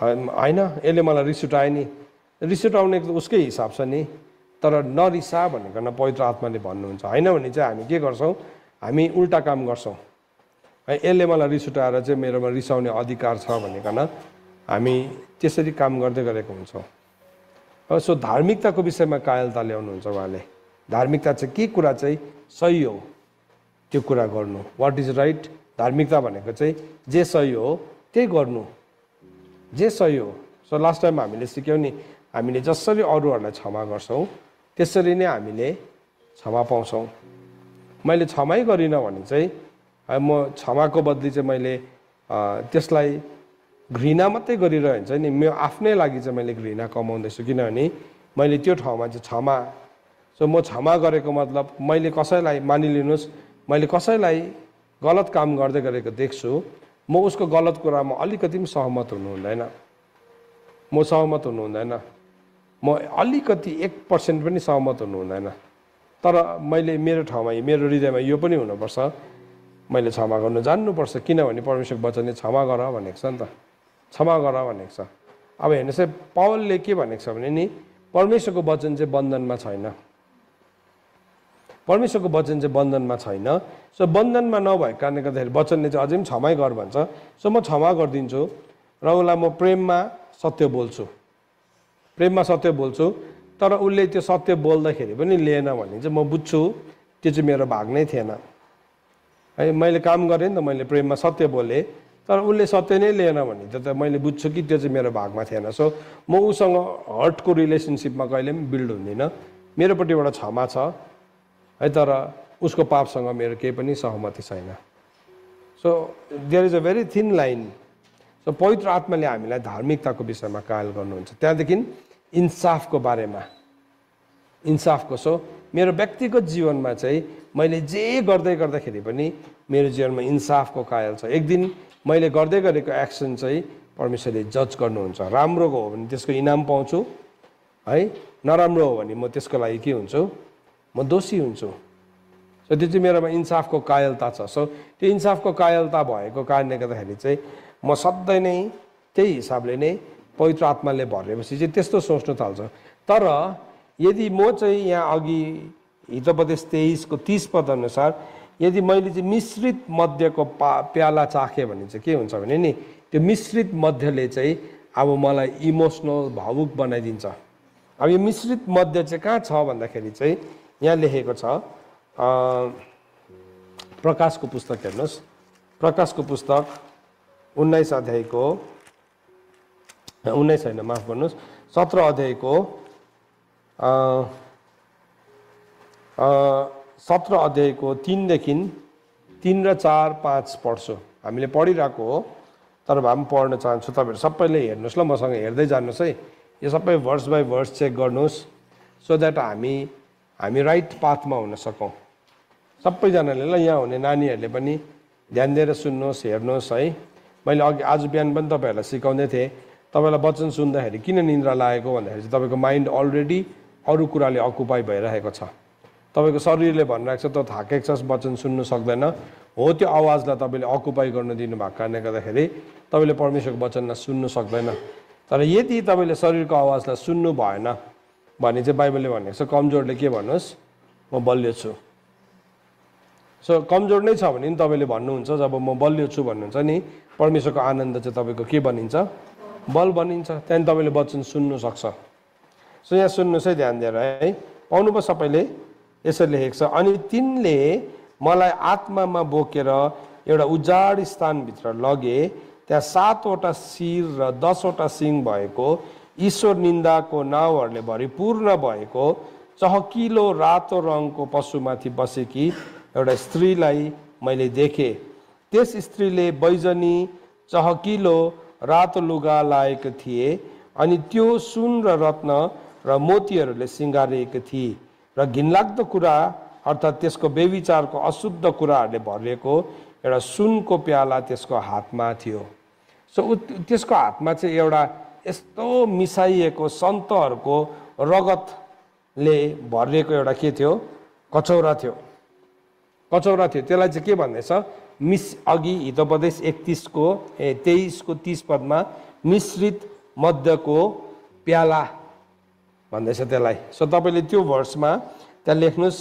A: होइन। यसले मलाई रिस उठायो नि, रिस उठाउने उसकै हिसाब छ नि, तर नरिसा भनेको न पवित्र आत्माले भन्नुहुन्छ। होइन भने चाहिँ हामी के गर्छौँ? हामी उल्टा काम गर्छौँ है। यसले मलाई रिस उठाएर चाहिँ मेरोमा रिसाउने अधिकार छ भनेकन हामी त्यसरी काम गर्दै गरेको हुन्छौँ। सो धार्मिकताको विषयमा कायलता ल्याउनुहुन्छ उहाँले। धार्मिकता चाहिँ के कुरा चाहिँ सही हो त्यो कुरा गर्नु, वाट इज राइट। धार्मिकता भनेको चाहिँ जे सही हो त्यही गर्नु, जे सही हो। सो लास्ट टाइम हामीले सिक्यौँ नि, हामीले जसरी अरूहरूलाई क्षमा गर्छौँ त्यसरी नै हामीले क्षमा पाउँछौँ। मैले क्षमै गरिनँ भने चाहिँ म क्षमाको बदली चाहिँ मैले त्यसलाई घृणा मात्रै गरिरहे हुन्छ नि, मेरो आफ्नै लागि चाहिँ मैले घृणा कमाउँदैछु, किनभने मैले त्यो ठाउँमा चाहिँ क्षमा। सो म क्षमा गरेको मतलब मैले कसैलाई, मानिलिनुहोस् मैले कसैलाई गलत काम गर्दै गरेको देख्छु, म उसको गलत कुरामा अलिकति पनि सहमत हुनु हुँदैन, म सहमत हुनु हुँदैन, म अलिकति 1% पनि सहमत हुनु हुँदैन। तर मैले मेरो ठाउँमा, मेरो हृदयमा यो पनि हुनुपर्छ, मैले क्षमा गर्नु जान्नुपर्छ, किनभने परमेश्वरको वचनले क्षमा गर भनेको छ नि त, क्षमा गर भनेको छ। अब हेर्नुहोस् है, पावलले के भनेको छ भने नि परमेश्वरको वचन चाहिँ बन्धनमा छैन, परमेश्वरको वचन चाहिँ बन्धनमा छैन। सो बन्धनमा नभएको कारणले गर्दाखेरि वचनले चाहिँ अझै पनि क्षमै गर भन्छ। सो म क्षमा गरिदिन्छु र उसलाई म प्रेममा सत्य बोल्छु, प्रेममा सत्य बोल्छु। तर उसले त्यो सत्य बोल्दाखेरि पनि लिएन भने चाहिँ म बुझ्छु त्यो चाहिँ मेरो भाग नै थिएन है। मैले काम गरेँ नि त, मैले प्रेममा सत्य बोलेँ, तर उसले सत्य नै लिएन भने त मैले बुझ्छु कि त्यो चाहिँ मेरो भागमा थिएन। सो म उसँग हर्टको रिलेसनसिपमा कहिले पनि बिल्ड हुँदिनँ। मेरोपट्टिबाट क्षमा छ है, तर उसको पापसँग मेरो केही पनि सहमति छैन। So there is a very thin line. So पवित्र आत्माले हामीलाई धार्मिकताको विषयमा कायल गर्नुहुन्छ। त्यहाँदेखि इन्साफको बारेमा, इन्साफको। सो मेरो व्यक्तिगत जीवनमा चाहिँ मैले जे गर्दाखेरि पनि मेरो जीवनमा इन्साफको कायल छ। एक दिन मैले गर्दै गरेको एक्सन चाहिँ परमेश्वरले जज गर्नुहुन्छ। राम्रो हो भने त्यसको इनाम पाउँछु है, नराम्रो हो भने म त्यसको लागि के हुन्छु, म दोषी हुन्छु। सो त्यो चाहिँ मेरोमा इन्साफको कायलता छ। सो त्यो इन्साफको कायलता भएको कारणले गर्दाखेरि चाहिँ म सधैँ नै त्यही हिसाबले नै पवित्र आत्माले भरेपछि चाहिँ त्यस्तो सोच्नु थाल्छ। तर यदि म चाहिँ यहाँ अघि हितोपदेश 23 को 30 पद अनुसार यदि मैले चाहिँ मिश्रित मध्यको प्याला चाखेँ भने चाहिँ के हुन्छ भने नि त्यो मिश्रित मध्यले चाहिँ अब मलाई इमोसनल भावुक बनाइदिन्छ। अब यो मिश्रित मध्य चाहिँ कहाँ छ भन्दाखेरि चाहिँ यहाँ लेखेको छ प्रकाशको पुस्तक हेर्नुहोस्, प्रकाशको पुस्तक 19 अध्यायको 19 होइन माफ गर्नुहोस् 17 अध्यायको 17 अध्यायको 3 देखि 3 र 4 5 पढ्छु। हामीले पढिरहेको हो तर भए पनि पढ्न चाहन्छु। तपाईँहरू सबैले हेर्नुहोस् ल, मसँग हेर्दै जानुहोस् है। यो सबै वर्स बाई वर्स चेक गर्नुहोस् सो द्याट हामी राइट पाथमा हुन सकौँ। सबैजनाले ल, यहाँ हुने नानीहरूले पनि ध्यान दिएर सुन्नुहोस्, हेर्नुहोस् है। मैले अघि आज बिहान पनि तपाईँहरूलाई सिकाउँदै थिएँ, तपाईँलाई वचन सुन्दाखेरि किन निन्द्रा लागेको भन्दाखेरि चाहिँ तपाईँको माइन्ड अलरेडी अरू कुराले अकुपाई भइरहेको छ। तपाईँको शरीरले भनिरहेको छ त थाकेको छ, वचन सुन्नु सक्दैन। हो, त्यो आवाजलाई तपाईँले अकुपाई गर्न दिनुभएको कारणले गर्दाखेरि तपाईँले परमेश्वरको वचनलाई सुन्नु सक्दैन। तर यदि तपाईँले शरीरको आवाजलाई सुन्नु भएन भने चाहिँ बाइबलले भनेको छ कमजोरले के भन्नुहोस्, म बलियो छु। सो कमजोर नै छ भने नि तपाईँले भन्नुहुन्छ जब म बलियो छु भन्नुहुन्छ नि, परमेश्वरको आनन्द चाहिँ तपाईँको के बनिन्छ, बल बनिन्छ। त्यहाँदेखि तपाईँले वचन सुन्नु सक्छ। सो यहाँ सुन्नुहोस् है ध्यान दिएर है, पाउनुभयो सबैले। यसरी लेखेको छ, अनि तिनले मलाई आत्मामा बोकेर एउटा उजाड स्थानभित्र लगे। त्यहाँ 7वटा शिर र 10वटा सिङ भएको ईश्वर निन्दाको नाउँहरूले भरिपूर्ण भएको चहकिलो रातो रङको पशुमाथि बसेकी एउटा स्त्रीलाई मैले देखेँ। त्यस स्त्रीले बैजनी चहकिलो रातो लुगा लाएको थिए अनि त्यो सुन र रत्न र मोतीहरूले सिँगारिएको थिए र घिनलाग्दो कुरा अर्थात् त्यसको व्यभिचारको अशुद्ध कुराहरूले भरिएको एउटा सुनको प्याला त्यसको हातमा थियो। सो त्यसको हातमा चाहिँ एउटा यस्तो मिसाइएको सन्तहरूको रगतले भरिएको एउटा के थियो, कचौरा थियो। कचौरा थियो। त्यसलाई चाहिँ के भन्दैछ, अघि हितोपदेश 23 को 30 पदमा मिश्रित मध्यको प्याला भन्दैछ त्यसलाई। सो तपाईँले त्यो भर्समा त्यहाँ लेख्नुहोस्,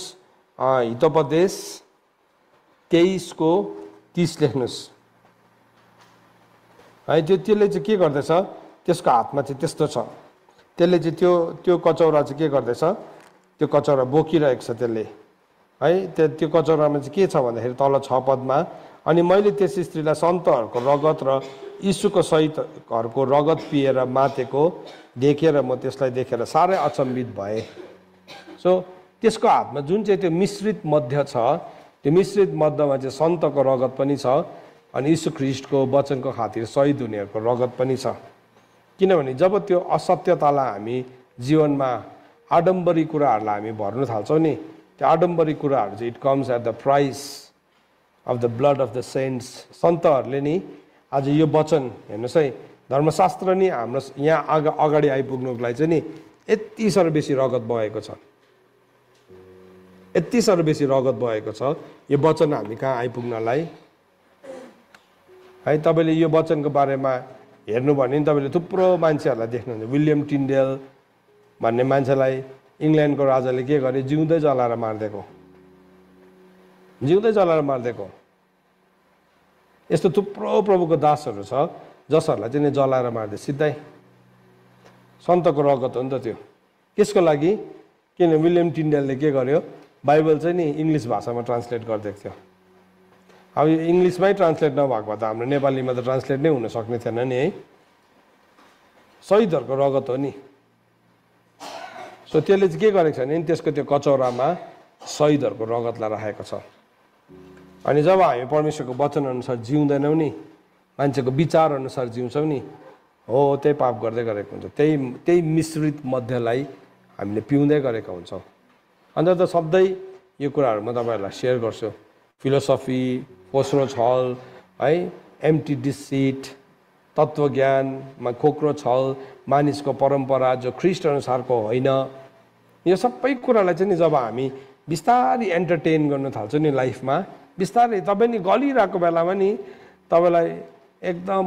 A: हितोपदेश 23 को 30 लेख्नुहोस् है। त्यसले चाहिँ के गर्दैछ, त्यसको हातमा चाहिँ त्यस्तो छ। त्यसले चाहिँ त्यो कचौरा चाहिँ के गर्दैछ, त्यो कचौरा बोकिरहेको छ त्यसले है। त्यो कचौरामा चाहिँ के छ भन्दाखेरि तल 6 पदमा, अनि मैले त्यस स्त्रीलाई सन्तहरूको रगत र यीशुको सहितहरूको रगत पिएर मातेको देखेर म त्यसलाई देखेर साह्रै अचम्बित भएँ। सो त्यसको हातमा जुन चाहिँ त्यो मिश्रित मध्य छ, त्यो मिश्रित मध्यमा चाहिँ सन्तको रगत पनि छ अनि यीशु ख्रीष्टको वचनको खातिर शहीद हुनेहरूको रगत पनि छ। किनभने जब त्यो असत्यतालाई हामी जीवनमा आडम्बरी कुराहरूलाई हामी भर्न थाल्छौँ नि, त्यो आडम्बरी कुराहरू चाहिँ it comes at the price of the blood of the saints. सन्तहरूले नि आज यो वचन हेर्नुहोस् है, धर्मशास्त्र नि हाम्रो यहाँ अगाडि आइपुग्नुको लागि चाहिँ नि यति साह्रो बेसी रगत बगेको छ, यति साह्रो बेसी रगत बगेको छ यो वचन हामी कहाँ आइपुग्नलाई है। तपाईँले यो वचनको बारेमा हेर्नु भने नि तपाईँले थुप्रो मान्छेहरूलाई देख्नुहुन्छ। विलियम टिन्डेल भन्ने मान्छेलाई इङ्ल्यान्डको राजाले के गरे, जिउँदै जलाएर मारिदिएको, जिउँदै जलाएर मारिदिएको। यस्तो थुप्रो प्रभुको दासहरू छ जसहरूलाई चाहिँ जलाएर मारिदियो सिधै। सन्तको रगत हो नि त त्यो। त्यसको लागि किन विलियम टिन्डेलले के गर्यो, बाइबल चाहिँ नि इङ्ग्लिस भाषामा ट्रान्सलेट गरिदिएको थियो। अब यो इङ्ग्लिसमै ट्रान्सलेट नभएको भए त हाम्रो नेपालीमा त ट्रान्सलेट नै हुन सक्ने थिएन नि है। शहीदहरूको रगत हो नि। सो त्यसले चाहिँ के गरेको छ भने त्यसको त्यो कचौरामा शहीदहरूको रगतलाई राखेको छ। अनि जब हामी परमेश्वरको वचन अनुसार जिउँदैनौँ नि, मान्छेको विचार अनुसार जिउँछौँ नि, हो त्यही पाप गर्दै गरेको हुन्छ। त्यही मिश्रित मध्यलाई हामीले पिउँदै गरेका हुन्छौँ। अन्त त सधैँ यो कुराहरू म तपाईँहरूलाई सेयर गर्छु। फिलोसफी, पोस्रो छल है, एम्प्टी डिसिट, तत्त्वज्ञानमा खोक्रो छल, मानिसको परम्परा जो ख्रिस्ट अनुसारको होइन, यो सबै कुरालाई चाहिँ नि जब हामी बिस्तारै एन्टरटेन गर्न थाल्छौँ नि लाइफमा, बिस्तारै तपाईँ नि गलिरहेको बेलामा नि तपाईँलाई एकदम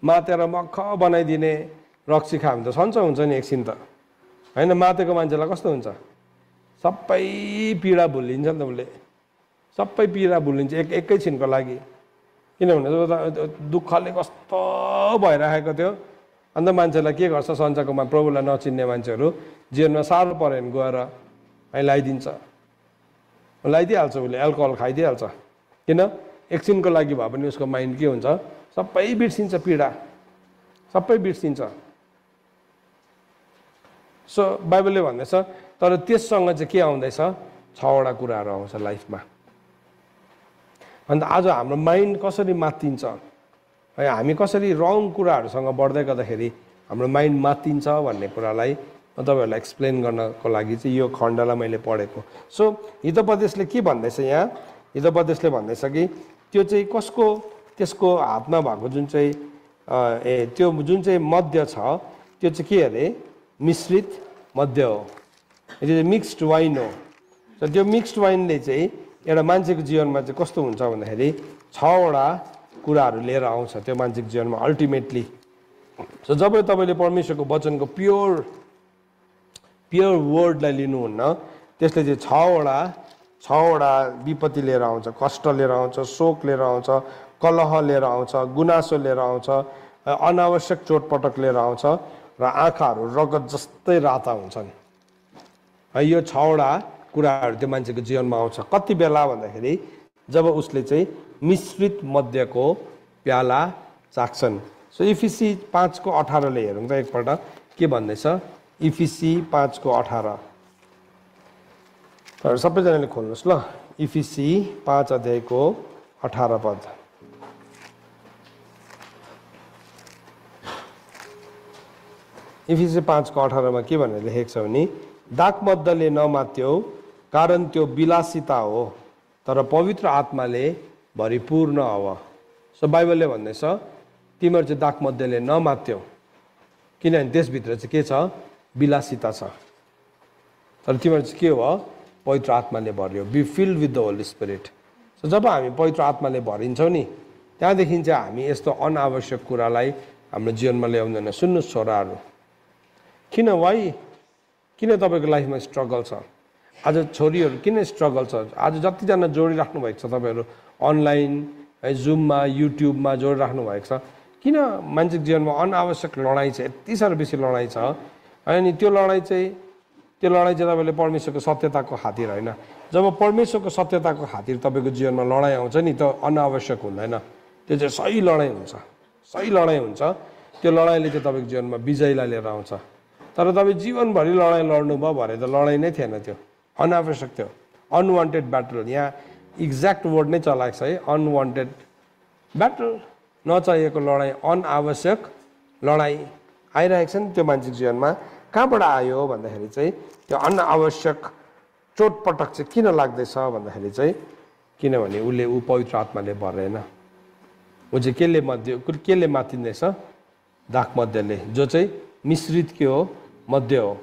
A: मातेर मख बनाइदिने रक्सी खायो भने त सन्चो हुन्छ नि एकछिन त होइन। मातेको मान्छेलाई कस्तो हुन्छ, सबै पीडा भुलिन्छ नि त उसले, सबै पीडा भुलिन्छ एकैछिनको लागि। किनभने दुःखले कस्तो भइरहेको थियो। अन्त मान्छेलाई के गर्छ, सन्चकोमा प्रभुलाई नचिन्ने मान्छेहरू जीवनमा साह्रो पऱ्यो भने गएर लगाइदिन्छ, लगाइदिइहाल्छ, उसले एल्कोहल खाइदिइहाल्छ। किन? एकछिनको लागि भए पनि उसको माइन्ड के हुन्छ, सबै बिर्सिन्छ, पीडा सबै बिर्सिन्छ। सो बाइबलले भन्दैछ, तर त्यससँग चाहिँ के आउँदैछ, 6वटा कुराहरू आउँछ लाइफमा। अन्त आज हाम्रो माइन्ड कसरी मात्तिन्छ है, हामी कसरी रङ कुराहरूसँग बढ्दै गर्दाखेरि हाम्रो माइन्ड मात्तिन्छ भन्ने कुरालाई म तपाईँहरूलाई एक्सप्लेन गर्नको लागि चाहिँ यो खण्डलाई मैले पढेको। सो हितोपदेशले के भन्दैछ यहाँ, हितोपदेशले भन्दैछ कि त्यो चाहिँ कसको, त्यसको हातमा भएको जुन चाहिँ त्यो जुन चाहिँ मद्य छ त्यो चाहिँ के अरे, मिश्रित मद्य हो, त्यो चाहिँ मिक्स्ड वाइन हो। र त्यो मिक्स्ड वाइनले चाहिँ एउटा मान्छेको जीवनमा चाहिँ कस्तो हुन्छ भन्दाखेरि 6वटा कुराहरू लिएर आउँछ त्यो मान्छेको जीवनमा अल्टिमेटली। सो जब तपाईँले परमेश्वरको वचनको प्योर वर्डलाई लिनुहुन्न, त्यसले चाहिँ 6वटा विपत्ति लिएर आउँछ, कष्ट लिएर आउँछ, शोक लिएर आउँछ, कलह लिएर आउँछ, गुनासो लिएर आउँछ, अनावश्यक चोटपटक लिएर आउँछ र आँखाहरू रगत जस्तै राता हुन्छन् है। यो 6वटा कुराहरू त्यो मान्छेको जीवनमा आउँछ। कति बेला भन्दाखेरि जब उसले चाहिँ मिश्रित मद्यको प्याला चाख्छन्। सो इफिसी 5:18ले हेरौँ त एकपल्ट के भन्दैछ, इफिसी 5:18। तर सबैजनाले खोल्नुहोस् ल, इफिसी 5:18 पद। इफिसी 5:18 के भनेर लेखेको छ भने, दागमद्यले नमात्यो कारण त्यो विलासिता हो, तर पवित्र आत्माले भरिपूर्ण हो। सो बाइबलले भन्दैछ तिमीहरू चाहिँ दागमद्यले नमात्यो, किनभने त्यसभित्र चाहिँ के छ, विलासिता छ। तर तिमीहरू चाहिँ के हो, पवित्र आत्माले भर्यो, be filled with the holy spirit. So जब हामी पवित्र आत्माले भरिन्छौँ नि, त्यहाँदेखि चाहिँ हामी यस्तो अनावश्यक कुरालाई हाम्रो जीवनमा ल्याउँदैन। सुन्नुहोस् छोराहरू, किन तपाईँको लाइफमा स्ट्रगल छ, आज छोरीहरू किन स्ट्रगल छ, आज जतिजना जोडिराख्नु भएको छ तपाईँहरू अनलाइन है, जुममा, युट्युबमा जोडिराख्नु भएको छ, किन मान्छेको जीवनमा अनावश्यक लडाइँ छ, यति साह्रो बेसी लडाइँ छ। अनि त्यो लडाइँ चाहिँ तपाईँले परमेश्वरको सत्यताको खातिर होइन। जब परमेश्वरको सत्यताको खातिर तपाईँको जीवनमा लडाइँ आउँछ नि, त अनावश्यक हुँदैन, त्यो चाहिँ सही लडाइँ हुन्छ, सही लडाइँ हुन्छ। त्यो लडाइँले चाहिँ तपाईँको जीवनमा विजयलाई लिएर आउँछ। तर तपाईँ जीवनभरि लडाइँ लड्नुभयो भने त लडाइँ नै थिएन, त्यो अनावश्यक थियो, अनवान्टेड ब्याटल। यहाँ एक्ज्याक्ट वर्ड नै चलाएको छ है, अनवान्टेड ब्याटल, नचाहिएको लडाइँ, अनावश्यक लडाइँ आइरहेको छ नि त्यो मान्छेको जीवनमा। कहाँबाट आयो भन्दाखेरि चाहिँ त्यो अनावश्यक चोटपटक चाहिँ किन लाग्दैछ भन्दाखेरि चाहिँ किनभने ऊ पवित्र आत्माले भरेन। ऊ चाहिँ केले मातिँदैछ, दागमद्यले, जो चाहिँ मिश्रित के हो, मध्य हो,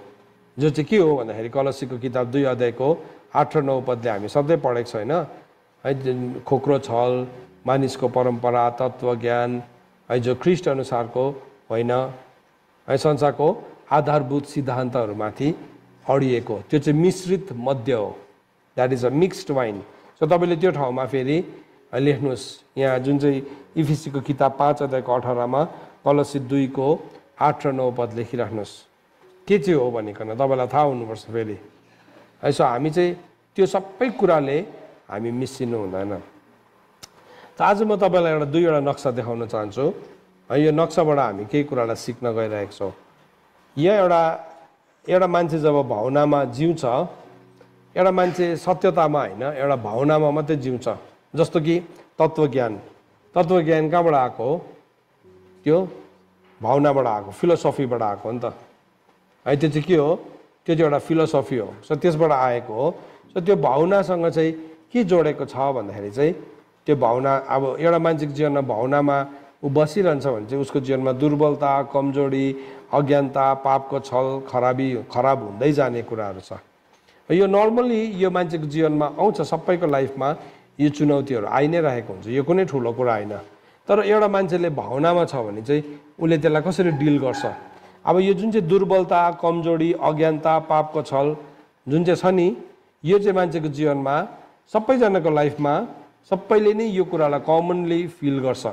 A: जो चाहिँ के हो भन्दाखेरि कलसीको किताब 2:8-9 पदले हामी सधैँ पढेको छ होइन है। खोक्रो छल, मानिसको परम्परा, तत्त्वज्ञान है, जो ख्रिस्ट अनुसारको होइन है, संसारको आधारभूत सिद्धान्तहरूमाथि अडिएको, त्यो चाहिँ मिश्रित मद्य हो, that is a mixed wine. So तपाईँले त्यो ठाउँमा फेरि लेख्नुहोस्, यहाँ जुन चाहिँ इफिसीको किताब 5:18 कलसी 2:8-9 पद लेखिराख्नुहोस्, के चाहिँ हो भनिकन तपाईँलाई थाहा हुनुपर्छ फेरि है। सो हामी चाहिँ त्यो सबै कुराले हामी मिसिनु हुँदैन। त आज म तपाईँलाई दुईवटा नक्सा देखाउन चाहन्छु है। यो नक्साबाट हामी केही कुरालाई सिक्न गइरहेको छौँ। यहाँ एउटा मान्छे जब भावनामा जिउँछ, एउटा मान्छे सत्यतामा होइन, एउटा भावनामा मात्रै जिउँछ। जस्तो कि तत्त्वज्ञान कहाँबाट आएको हो, त्यो भावनाबाट आएको, फिलोसफीबाट आएको हो नि त है। त्यो चाहिँ के हो, त्यो चाहिँ एउटा फिलोसफी हो। सो त्यसबाट आएको हो। सो त्यो भावनासँग चाहिँ के जोडेको छ भन्दाखेरि चाहिँ त्यो भावना अब एउटा मान्छेको जीवनमा भावनामा ऊ बसिरहन्छ भने चाहिँ उसको जीवनमा दुर्बलता, कमजोरी, अज्ञानता, पापको छल खराब हुँदै जाने कुराहरू छ। यो नर्मली यो मान्छेको जीवनमा आउँछ, सबैको लाइफमा यो चुनौतीहरू आइ नै रहेको हुन्छ, यो कुनै ठुलो कुरा होइन। तर एउटा मान्छेले भावनामा छ भने चाहिँ उसले त्यसलाई कसरी डिल गर्छ। अब यो जुन चाहिँ दुर्बलता, कमजोरी, अज्ञानता, पापको छल जुन चाहिँ छ नि, यो चाहिँ मान्छेको जीवनमा सबैजनाको लाइफमा सबैले नै यो कुरालाई कमनली फिल गर्छ।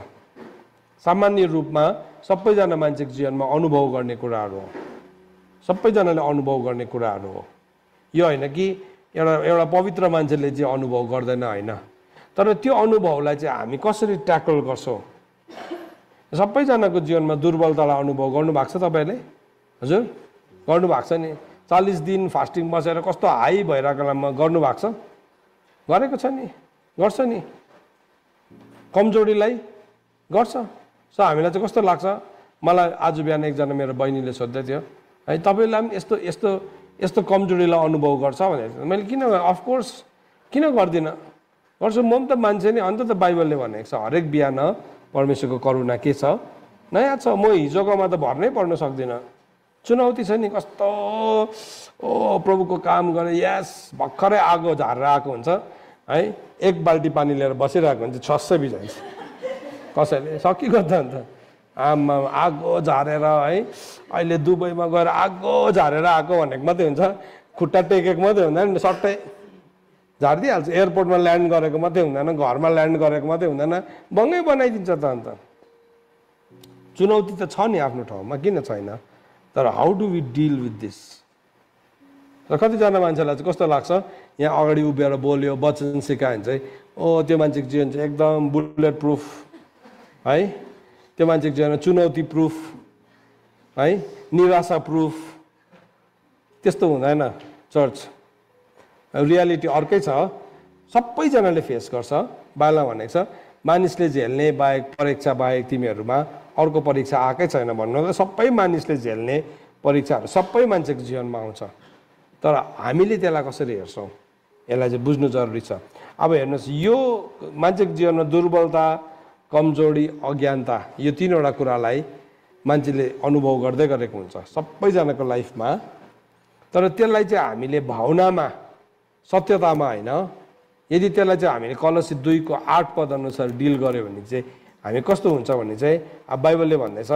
A: सामान्य रूपमा सबैजना मान्छेको जीवनमा अनुभव गर्ने कुराहरू हो, सबैजनाले अनुभव गर्ने कुराहरू हो। यो होइन कि एउटा पवित्र मान्छेले चाहिँ अनुभव गर्दैन, होइन। तर त्यो अनुभवलाई चाहिँ हामी कसरी ट्याकल गर्छौँ। सबैजनाको जीवनमा दुर्बलतालाई अनुभव गर्नुभएको छ तपाईँहरूले? हजुर गर्नुभएको छ नि। 40 दिन फास्टिङ बसेर कस्तो हाई भइरहेको बेलामा गर्नुभएको छ? गरेको छ नि, गर्छ नि। कमजोरीलाई गर्छ। सो हामीलाई चाहिँ कस्तो लाग्छ, मलाई आज बिहान एकजना मेरो बहिनीले सोध्दै थियो, है तपाईँलाई पनि यस्तो यस्तो यस्तो कमजोरीलाई अनुभव गर्छ भनेर। मैले किन, अफकोर्स किन गर्दिनँ, गर्छु। म पनि त मान्छे नै, अन्त त बाइबलले भनेको छ हरेक बिहान परमेश्वरको करुणा के छ, नयाँ छ। म हिजोकोमा त भर्नै पर्न सक्दिनँ। चुनौती छ नि, कस्तो ओ प्रभुको काम गरेँ, यस भर्खरै आगो झारेर आएको हुन्छ है, एक बाल्टी पानी लिएर बसिरहेको हुन्छ, छस्सै बिजाइन्छ कसैले, सकिगयो त अन्त। आमा आगो झारेर है, अहिले दुबईमा गएर आगो झारेर आएको भनेको मात्रै हुन्छ, खुट्टा टेकेको मात्रै हुँदैन, सट्टै झारिदिइहाल्छ। एयरपोर्टमा ल्यान्ड गरेको मात्रै हुँदैन, घरमा ल्यान्ड गरेको मात्रै हुँदैन, बङ्गै बनाइदिन्छ त अन्त। चुनौती त छ नि आफ्नो ठाउँमा, किन छैन। तर how do we deal with this. र कतिजना मान्छेलाई चाहिँ कस्तो लाग्छ, यहाँ अगाडि उभिएर बोल्यो, वचन सिकायो भने चाहिँ ओ त्यो मान्छेको जीवन चाहिँ एकदम बुलेट प्रुफ है, त्यो मान्छेको जीवनमा चुनौती प्रुफ है, निराशा प्रुफ। त्यस्तो हुँदैन चर्च। रियालिटी अर्कै छ, सबैजनाले फेस गर्छ। बाइबलमा भनेको छ मानिसले झेल्ने बाहेक, परीक्षा बाहेक तिमीहरूमा अर्को परीक्षा आएकै छैन भन्नु। सबै मानिसले झेल्ने परीक्षाहरू सबै मान्छेको जीवनमा आउँछ। तर हामीले त्यसलाई कसरी हेर्छौँ, यसलाई चाहिँ बुझ्नु जरुरी छ। अब हेर्नुहोस्, यो मान्छेको जीवनमा दुर्बलता, कमजोरी, अज्ञानता, यो तीनवटा कुरालाई मान्छेले अनुभव गर्दै गरेको हुन्छ सबैजनाको लाइफमा। तर त्यसलाई चाहिँ हामीले भावनामा, सत्यतामा होइन, यदि त्यसलाई चाहिँ हामीले कलसी 2:8 अनुसार डिल गर्यो भने चाहिँ हामी कस्तो हुन्छ भने चाहिँ, अब बाइबलले भन्दैछ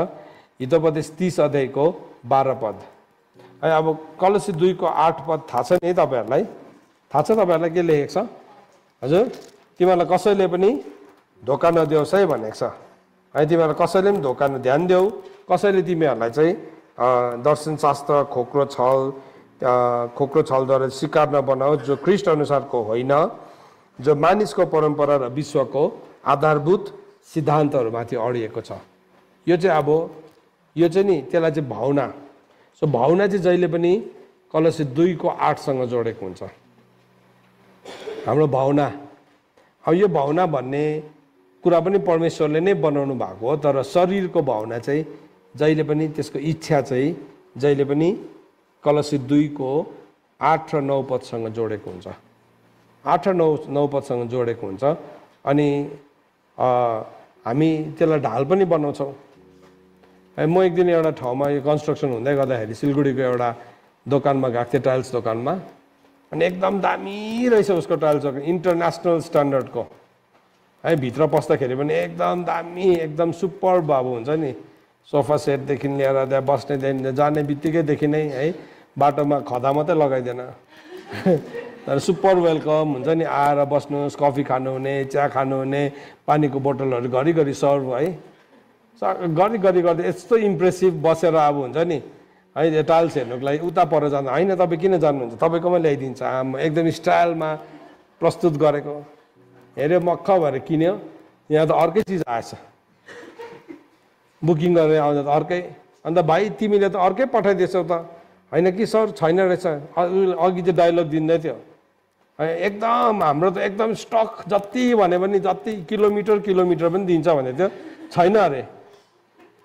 A: हितोपदेश 30 अध्यायको 12 है। अब कलसी 2:8 थाहा छ नि तपाईँहरूलाई? थाहा छ तपाईँहरूलाई के लेखेको छ? हजुर, तिमीहरूलाई कसैले पनि धोका नदेओस् है भनेको छ है। तिमीहरूलाई कसैले पनि धोका ध्यान देऊ, कसैले तिमीहरूलाई चाहिँ दर्शनशास्त्र, खोक्रो छलद्वारा शिकार नबनाओस्, जो ख्रीष्ट अनुसारको होइन, जो मानिसको परम्परा र विश्वको आधारभूत सिद्धान्तहरूमाथि अडिएको छ। यो चाहिँ अब यो चाहिँ नि त्यसलाई चाहिँ भावना। सो भावना चाहिँ जहिले पनि कलसी 2:8 जोडेको हुन्छ हाम्रो भावना। अब यो भावना भन्ने कुरा पनि परमेश्वरले नै बनाउनु भएको हो, तर शरीरको भावना चाहिँ जहिले पनि, त्यसको इच्छा चाहिँ जहिले पनि कलसी 2:8 र 9 जोडेको हुन्छ। 8 र 9 जोडेको हुन्छ। अनि हामी त्यसलाई ढाल पनि बनाउँछौँ। म एक दिन एउटा ठाउँमा यो कन्स्ट्रक्सन हुँदै गर्दाखेरि सिलगढीको एउटा दोकानमा गएको थिएँ, टाइल्स दोकानमा। अनि एकदम दामी रहेछ उसको टाइल्स दोकान, इन्टरनेसनल स्ट्यान्डर्डको है। भित्र पस्दाखेरि पनि एकदम दामी, एकदम सुपर बाबु हुन्छ नि, सोफा सेटदेखि लिएर त्यहाँ बस्नेदेखि जाने बित्तिकैदेखि नै है, बाटोमा खदा मात्रै लगाइदिएन तर सुपर वेलकम हुन्छ नि, आएर बस्नुहोस्, कफी खानुहुने, चिया खानुहुने, पानीको बोतलहरू घरिघरि सर्भ है, घरिघरि गर्दै यस्तो इम्प्रेसिभ बसेर अब हुन्छ नि है, टाइल्स हेर्नुको लागि उता पर जानु होइन, तपाईँ किन जानुहुन्छ, तपाईँकोमा ल्याइदिन्छ। एकदम स्टाइलमा प्रस्तुत गरेको हेऱ्यो, मक्ख भएर किन्यो। यहाँ त अर्कै चिज आएछ, बुकिङ गरेर आउँदा त अर्कै। अन्त भाइ तिमीले त अर्कै पठाइदिएछौ त, होइन कि सर छैन रहेछ। अघि चाहिँ डायलग दिँदै थियो, एकदम हाम्रो त एकदम स्टक जति भने पनि, जति किलोमिटर पनि दिन्छ भनेको थियो, छैन अरे।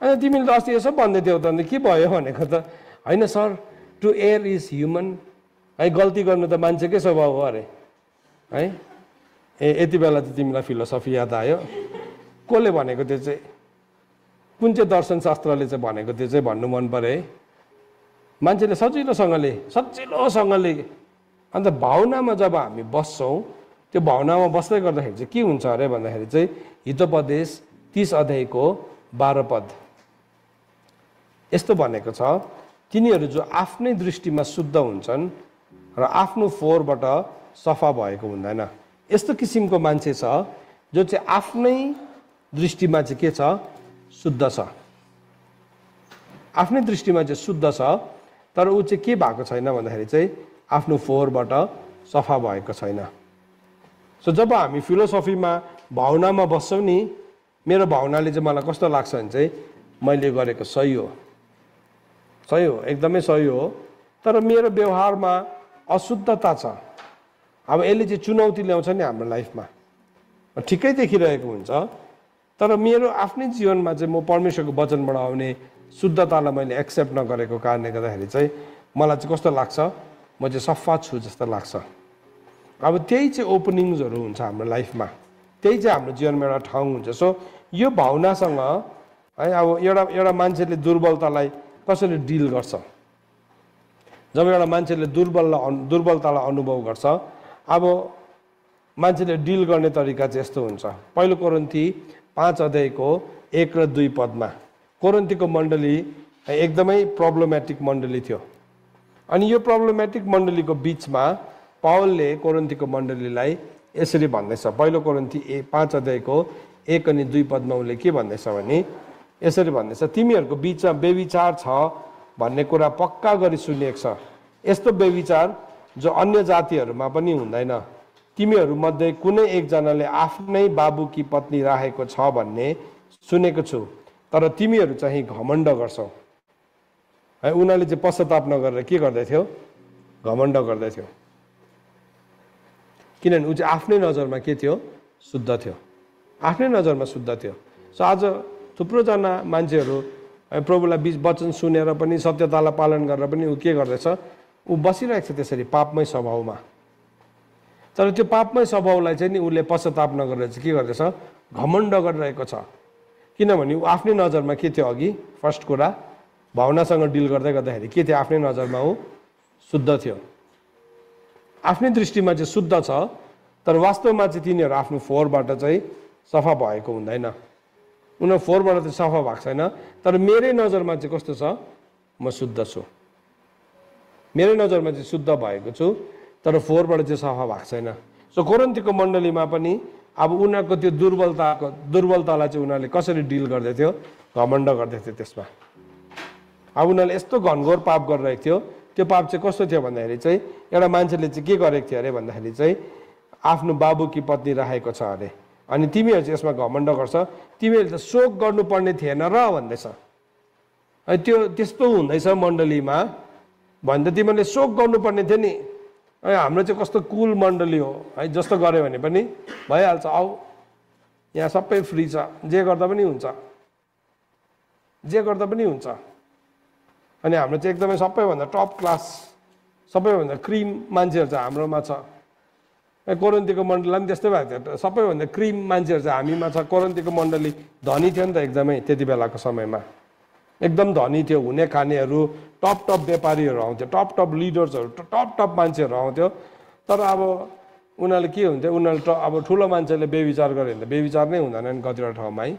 A: अनि तिमीले त अस्ति यसो भन्दै थियौ त, अन्त के भयो भनेको त, होइन sir to err is human है, गल्ती गर्नु त मान्छेकै स्वभाव हो अरे है। यति बेला त तिमीलाई फिलोसफी याद आयो। कसले भनेको त्यो चाहिँ, कुन चाहिँ दर्शन शास्त्रले चाहिँ भनेको त्यो चाहिँ भन्नु मन पऱ्यो है। मान्छेले सजिलोसँगले अन्त भावनामा जब हामी बस्छौँ, त्यो भावनामा बस्दै गर्दाखेरि चाहिँ के हुन्छ अरे भन्दाखेरि चाहिँ हितोपदेश 30 अध्यायको 12 पद यस्तो भनेको छ, तिनीहरू जो आफ्नै दृष्टिमा शुद्ध हुन्छन् र आफ्नो फोहोरबाट सफा भएको हुँदैन। यस्तो किसिमको मान्छे छ जो चाहिँ आफ्नै दृष्टिमा चाहिँ के छ, शुद्ध छ। आफ्नै दृष्टिमा चाहिँ शुद्ध छ, तर ऊ चाहिँ के भएको छैन भन्दाखेरि चाहिँ आफ्नो फोहोरबाट सफा भएको छैन। सो जब हामी फिलोसफीमा भावनामा बस्छौँ नि, मेरो भावनाले चाहिँ मलाई कस्तो लाग्छ भने चाहिँ मैले गरेको सही हो, एकदमै सही हो, तर मेरो व्यवहारमा अशुद्धता छ। अब यसले चाहिँ चुनौती ल्याउँछ नि हाम्रो लाइफमा, ठिकै देखिरहेको हुन्छ, तर मेरो आफ्नै जीवनमा चाहिँ म परमेश्वरको वचनबाट आउने शुद्धतालाई मैले एक्सेप्ट नगरेको कारणले गर्दाखेरि चाहिँ मलाई चाहिँ कस्तो लाग्छ, म चाहिँ सफा छु जस्तो लाग्छ। अब त्यही चाहिँ ओपनिङ्सहरू हुन्छ हाम्रो लाइफमा, त्यही चाहिँ हाम्रो जीवनमा एउटा ठाउँ हुन्छ। सो यो भावनासँग है, अब एउटा मान्छेले दुर्बलतालाई कसरी डिल गर्छ, जब एउटा मान्छेले दुर्बलतालाई अनुभव गर्छ, अब मान्छेले डिल गर्ने तरिका चाहिँ यस्तो हुन्छ। पहिलो कोरिन्थी 5 अध्यायको 1 र 2 पदमा कोरिन्थीको मण्डली एकदमै प्रब्लमेटिक मण्डली थियो, अनि यो प्रब्लमेटिक मण्डलीको बिचमा पावलले कोरिन्थीको मण्डलीलाई यसरी भन्दैछ। पहिलो कोरिन्थी 5 अध्यायको 1 अनि 2 पदमा उनले के भन्दैछ भने यसरी भन्दैछ, तिमीहरूको बिचमा व्यभिचार छ भन्ने कुरा पक्का गरी सुनिएको छ। यस्तो व्यभिचार जो अन्य जातिहरूमा पनि हुँदैन। तिमीहरूमध्ये कुनै एकजनाले आफ्नै बाबुकी पत्नी राखेको छ भन्ने सुनेको छु, तर तिमीहरू चाहिँ घमण्ड गर्छौ है। उनीहरूले चाहिँ पश्चाताप नगरेर के गर्दै थियो, घमण्ड गर्दै थियो, किनभने ऊ चाहिँ आफ्नै नजरमा के थियो, शुद्ध थियो, आफ्नै नजरमा शुद्ध थियो। सो आज थुप्रोजना मान्छेहरू प्रभुलाई वचन सुनेर पनि सत्यतालाई पालन गरेर पनि ऊ के गर्दैछ, ऊ बसिरहेको छ त्यसरी पापमै स्वभावमा। तर त्यो पापमै स्वभावलाई चाहिँ नि उसले पश्चाताप नगरेर चाहिँ के गर्दैछ, घमण्ड गरिरहेको छ। किनभने ऊ आफ्नै नजरमा के थियो, अघि फर्स्ट कुरा भावनासँग डिल गर्दै गर्दाखेरि के थियो, आफ्नै नजरमा ऊ शुद्ध थियो, आफ्नै दृष्टिमा चाहिँ शुद्ध छ, तर वास्तवमा चाहिँ तिनीहरू आफ्नो फोहोरबाट चाहिँ सफा भएको हुँदैन। उनीहरू फोहोरबाट चाहिँ सफा भएको छैन, तर मेरै नजरमा चाहिँ कस्तो छ, म शुद्ध छु, मेरै नजरमा चाहिँ शुद्ध भएको छु, तर फोहोरबाट चाहिँ सफा भएको छैन। सो कोरिन्थीको मण्डलीमा पनि अब उनीहरूको त्यो दुर्बलतालाई चाहिँ उनीहरूले कसरी डिल गर्दै थियो, घमण्ड गर्दै थियो त्यसमा। अब उनीहरूले यस्तो घनघोर पाप गरिरहेको थियो, त्यो पाप चाहिँ कस्तो थियो भन्दाखेरि चाहिँ एउटा मान्छेले चाहिँ के गरेको थियो अरे भन्दाखेरि चाहिँ आफ्नो बाबुकी पत्नी राखेको छ अरे, अनि तिमीहरू चाहिँ यसमा घमण्ड गर्छ, तिमीहरूले त शोक गर्नुपर्ने थिएन र भन्दैछ। त्यो त्यस्तो हुँदैछ मण्डलीमा भने त तिमीहरूले शोक गर्नुपर्ने थियो नि। हाम्रो चाहिँ कस्तो कुल मण्डली हो है, जस्तो गऱ्यो भने पनि भइहाल्छ, आऊ यहाँ सबै फ्री छ, जे गर्दा पनि हुन्छ, जे गर्दा पनि हुन्छ। अनि हाम्रो चाहिँ एकदमै सबैभन्दा टप क्लास, सबैभन्दा क्रिम मान्छेहरू चाहिँ हाम्रोमा छ। कोरिन्थीको मण्डलीलाई पनि त्यस्तै भएको थियो, सबैभन्दा क्रिम मान्छेहरू चाहिँ हामीमा छ। कोरिन्थीको मण्डली धनी थियो नि त एकदमै, त्यति बेलाको समयमा एकदम धनी थियो, हुने खानेहरू टप व्यापारीहरू आउँथ्यो, टप लिडर्सहरू, टप मान्छेहरू आउँथ्यो। तर अब उनीहरूले के हुन्थ्यो, उनीहरूले अब ठुलो मान्छेले व्यभिचार गर्यो भने त व्यभिचार नै हुँदैन नि कतिवटा ठाउँमा है,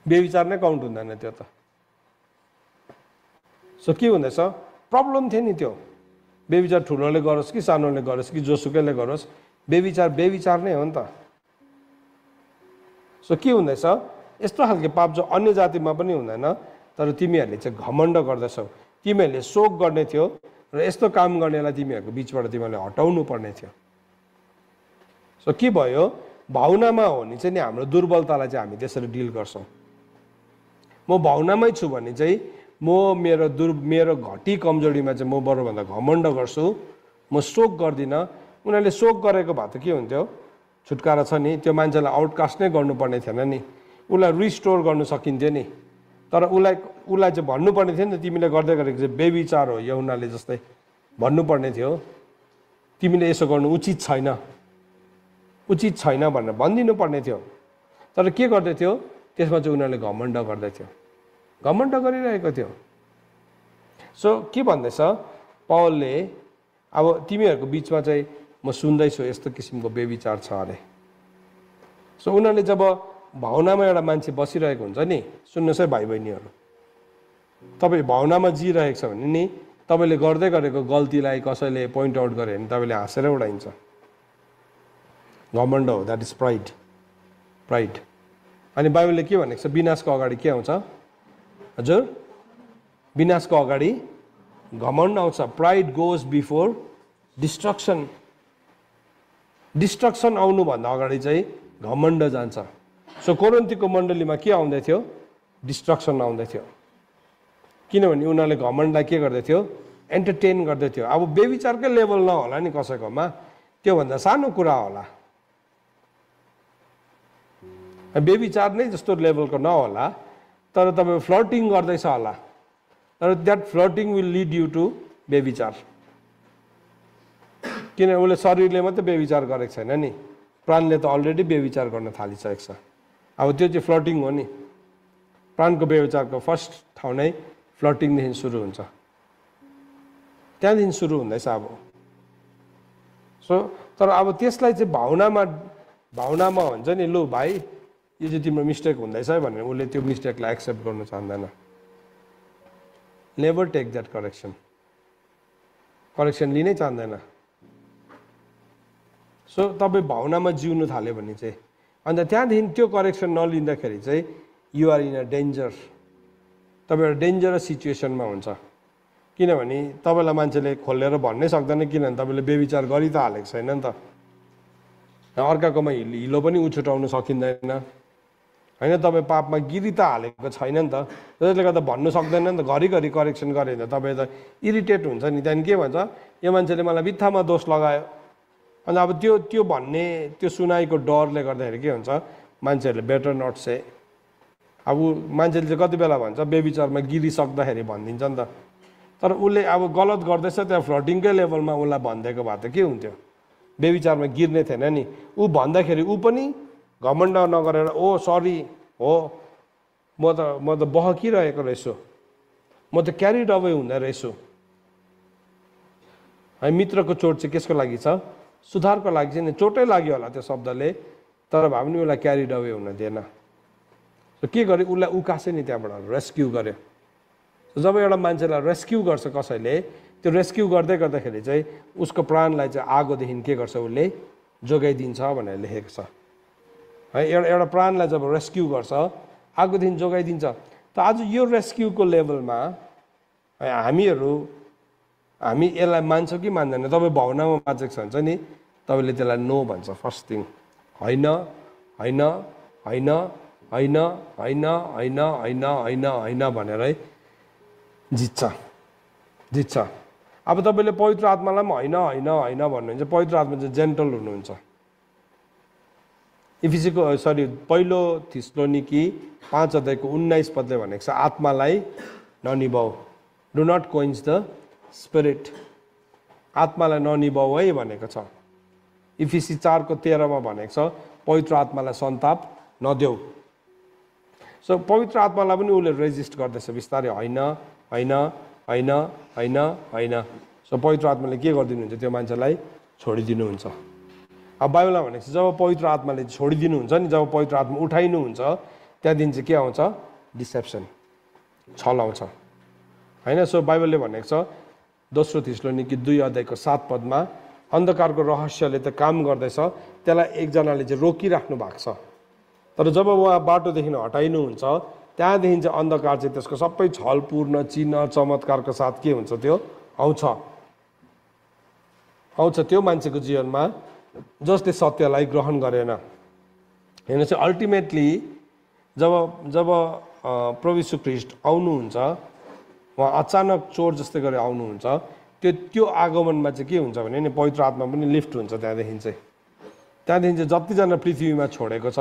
A: व्यभिचार नै काउन्ट हुँदैन त्यो त। सो के हुँदैछ, प्रब्लम थियो नि त्यो। व्यभिचार ठुलोले गरोस् कि सानोले गरोस् कि जोसुकैले गरोस्, व्यभिचार नै हो नि त। सो के हुँदैछ, यस्तो खालको पाप जो अन्य जातिमा पनि हुँदैन, तर तिमीहरूले चाहिँ घमण्ड गर्दैछौ। तिमीहरूले शोक गर्ने थियो र यस्तो काम गर्नेलाई तिमीहरूको बिचबाट तिमीहरूले हटाउनु पर्ने थियो। सो के भयो, भावनामा हो भने चाहिँ नि हाम्रो दुर्बलतालाई चाहिँ हामी त्यसरी डिल गर्छौँ। म भावनामै छु भने चाहिँ म मेरो घटी कमजोरीमा चाहिँ म बरुभन्दा घमण्ड गर्छु, म शोक गर्दिनँ। उनीहरूले शोक गरेको भए त के हुन्थ्यो, छुटकारा छ नि, त्यो मान्छेलाई आउटकास्ट नै गर्नुपर्ने थिएन नि, उसलाई रिस्टोर गर्नु सकिन्थ्यो नि। तर उसलाई चाहिँ भन्नुपर्ने थियो नि त, तिमीले गर्दै गरेको चाहिँ बेविचार हो यहुनाले जस्तै भन्नुपर्ने थियो, तिमीले यसो गर्नु उचित छैन भनेर भनिदिनु पर्ने थियो। तर के गर्दै थियो त्यसमा चाहिँ उनीहरूले घमण्ड गर्दै थियो, घमण्ड गरिरहेको थियो। सो के भन्दैछ पौलले, अब तिमीहरूको बिचमा चाहिँ म सुन्दैछु यस्तो किसिमको बेविचार छ अरे। सो उनीहरूले जब भावनामा एउटा मान्छे बसिरहेको हुन्छ नि, सुन्नुहोस् है भाइ बहिनीहरू, तपाईँ भावनामा जिरहेको छ भने नि तपाईँले गर्दै गरेको गल्तीलाई कसैले पोइन्ट आउट गऱ्यो भने तपाईँले हाँसेर उडाइन्छ। घमण्ड हो, द्याट इज प्राइड, प्राइड। अनि बाइबलले के भनेको छ, विनाशको अगाडि के आउँछ हजुर, विनाशको अगाडि घमण्ड आउँछ। Pride goes before destruction, destruction आउनुभन्दा अगाडि चाहिँ घमण्ड जान्छ। सो कोरिन्थीको मण्डलीमा के आउँदै थियो, डिस्ट्रक्सन आउँदै थियो, किनभने उनीहरूले घमण्डलाई के गर्दै थियो, एन्टरटेन गर्दै थियो। अब बेविचारकै लेभल नहोला नि कसैकोमा, त्योभन्दा सानो कुरा होला, बेविचार नै जस्तो लेभलको नहोला, तर तपाईँ फ्लर्टिङ गर्दैछ होला, तर that flirting will lead you to बेविचार। किनभने उसले शरीरले मात्रै बेविचार गरेको छैन नि, प्राणले त अलरेडी बेविचार गर्न थालिसकेको छ। अब त्यो चाहिँ फ्लर्टिङ हो नि, प्राणको बेविचारको फर्स्ट ठाउँ नै फ्लर्टिङदेखि सुरु हुन्छ, त्यहाँदेखि सुरु हुँदैछ अब। सो तर अब त्यसलाई चाहिँ भावनामा हुन्छ नि, लु भाइ यो चाहिँ तिम्रो मिस्टेक हुँदैछ भनेर उसले त्यो मिस्टेकलाई एक्सेप्ट गर्नु चाहँदैन। नेभर टेक द्याट करेक्सन लिनै चाहँदैन। सो तपाईँ भावनामा जिउनु थाल्यो भने चाहिँ, अन्त त्यहाँदेखि त्यो करेक्सन नलिँदाखेरि चाहिँ युआर इन अ डेन्जर, तपाईँ एउटा डेन्जरस सिचुएसनमा हुन्छ। किनभने तपाईँलाई मान्छेले खोलेर भन्नै सक्दैन, किनभने तपाईँले बेविचार गरि त हालेको छैन नि त, अर्काकोमा हिलो पनि उछुटाउनु सकिँदैन होइन, तपाईँ पापमा गिरी त हालेको छैन नि त, त्यसले गर्दा भन्नु सक्दैन नि त। घरिघरि करेक्सन गऱ्यो भने तपाईँ त इरिटेट हुन्छ नि, त्यहाँदेखि के भन्छ, यो मान्छेले मलाई बित्थामा दोष लगायो। अनि अब त्यो भन्ने त्यो सुनाइको डरले गर्दाखेरि के हुन्छ, मान्छेहरूले बेटर नट से। अब मान्छेले चाहिँ कति बेला भन्छ बेविचारमा गिरिसक्दाखेरि भनिदिन्छ नि त, तर उसले अब गलत गर्दैछ त्यहाँ फ्लर्टिङकै लेभलमा उसलाई भनिदिएको भए त के हुन्थ्यो, बेविचारमा गिर्ने थिएन नि। ऊ भन्दाखेरि ऊ पनि घमण्ड नगरेर ओ सरी हो, म त बहकिरहेको रहेछु, म त क्यारिड अवे हुँदै रहेछु। है मित्रको चोट चाहिँ केसको लागि छ, सुधारको लागि चाहिँ चोटै लाग्यो होला त्यो शब्दले, तर भए पनि उसलाई क्यारिड अवे हुन दिएन। के गर्यो, उसलाई उकास्यो नि, त्यहाँबाट रेस्क्यु गर्यो। जब एउटा मान्छेलाई रेस्क्यु गर्छ कसैले, त्यो रेस्क्यु गर्दाखेरि चाहिँ उसको प्राणलाई चाहिँ आगोदेखि के गर्छ, उसले जोगाइदिन्छ भनेर लेखेको छ है। एउटा प्राणलाई जब रेस्क्यु गर्छ आगोदेखि जोगाइदिन्छ। त आज यो रेस्क्युको लेभलमा हामी यसलाई मान्छौँ कि मान्दैन। तपाईँ भावनामा बाँचेको छ भने नि तपाईँले त्यसलाई नो भन्छ, फर्स्ट थिङ, होइन होइन होइन होइन होइन होइन होइन होइन होइन भनेरै जित्छ। अब तपाईँले पवित्र आत्मालाई पनि होइन होइन होइन भन्नुहुन्छ, पवित्र आत्मा चाहिँ जेन्टल हुनुहुन्छ। पहिलो थिस्सलोनिकी 5:19 भनेको छ, आत्मालाई ननिभाऊ, डु नट क्वेन्च द स्पिरिट, आत्मालाई ननिभाऊ है भनेको छ। इफिसी 4:13 भनेको छ, पवित्र आत्मालाई सन्ताप नदेऊ। सो पवित्र आत्मालाई पनि उसले रेजिस्ट गर्दैछ बिस्तारै, होइन होइन होइन होइन होइन। सो पवित्र आत्माले के गरिदिनुहुन्छ, त्यो मान्छेलाई छोडिदिनुहुन्छ। अब बाइबलमा भनेको छ जब पवित्र आत्माले छोडिदिनुहुन्छ नि, जब पवित्र आत्मा उठाइनुहुन्छ त्यहाँदेखि चाहिँ के आउँछ, डिसेप्सन, छल आउँछ होइन। सो बाइबलले भनेको छ दोस्रो थिस्सलोनिकी 2:7 अन्धकारको रहस्यले त काम गर्दैछ, त्यसलाई एकजनाले चाहिँ रोकिराख्नु भएको छ, तर जब उहाँ बाटोदेखि हटाइनुहुन्छ त्यहाँदेखि चाहिँ अन्धकार चाहिँ त्यसको सबै छलपूर्ण चिन्ह चमत्कारको साथ के हुन्छ, त्यो आउँछ त्यो मान्छेको जीवनमा जसले सत्यलाई ग्रहण गरेन। हेर्नुहोस् अल्टिमेटली जब प्रभु यीशु ख्रीष्ट आउनुहुन्छ, उहाँ अचानक चोर जस्तै गरी आउनुहुन्छ, त्यो आगमनमा चाहिँ के हुन्छ भने नि पवित्र आत्मा पनि लिफ्ट हुन्छ। त्यहाँदेखि चाहिँ जतिजना पृथ्वीमा छोडेको छ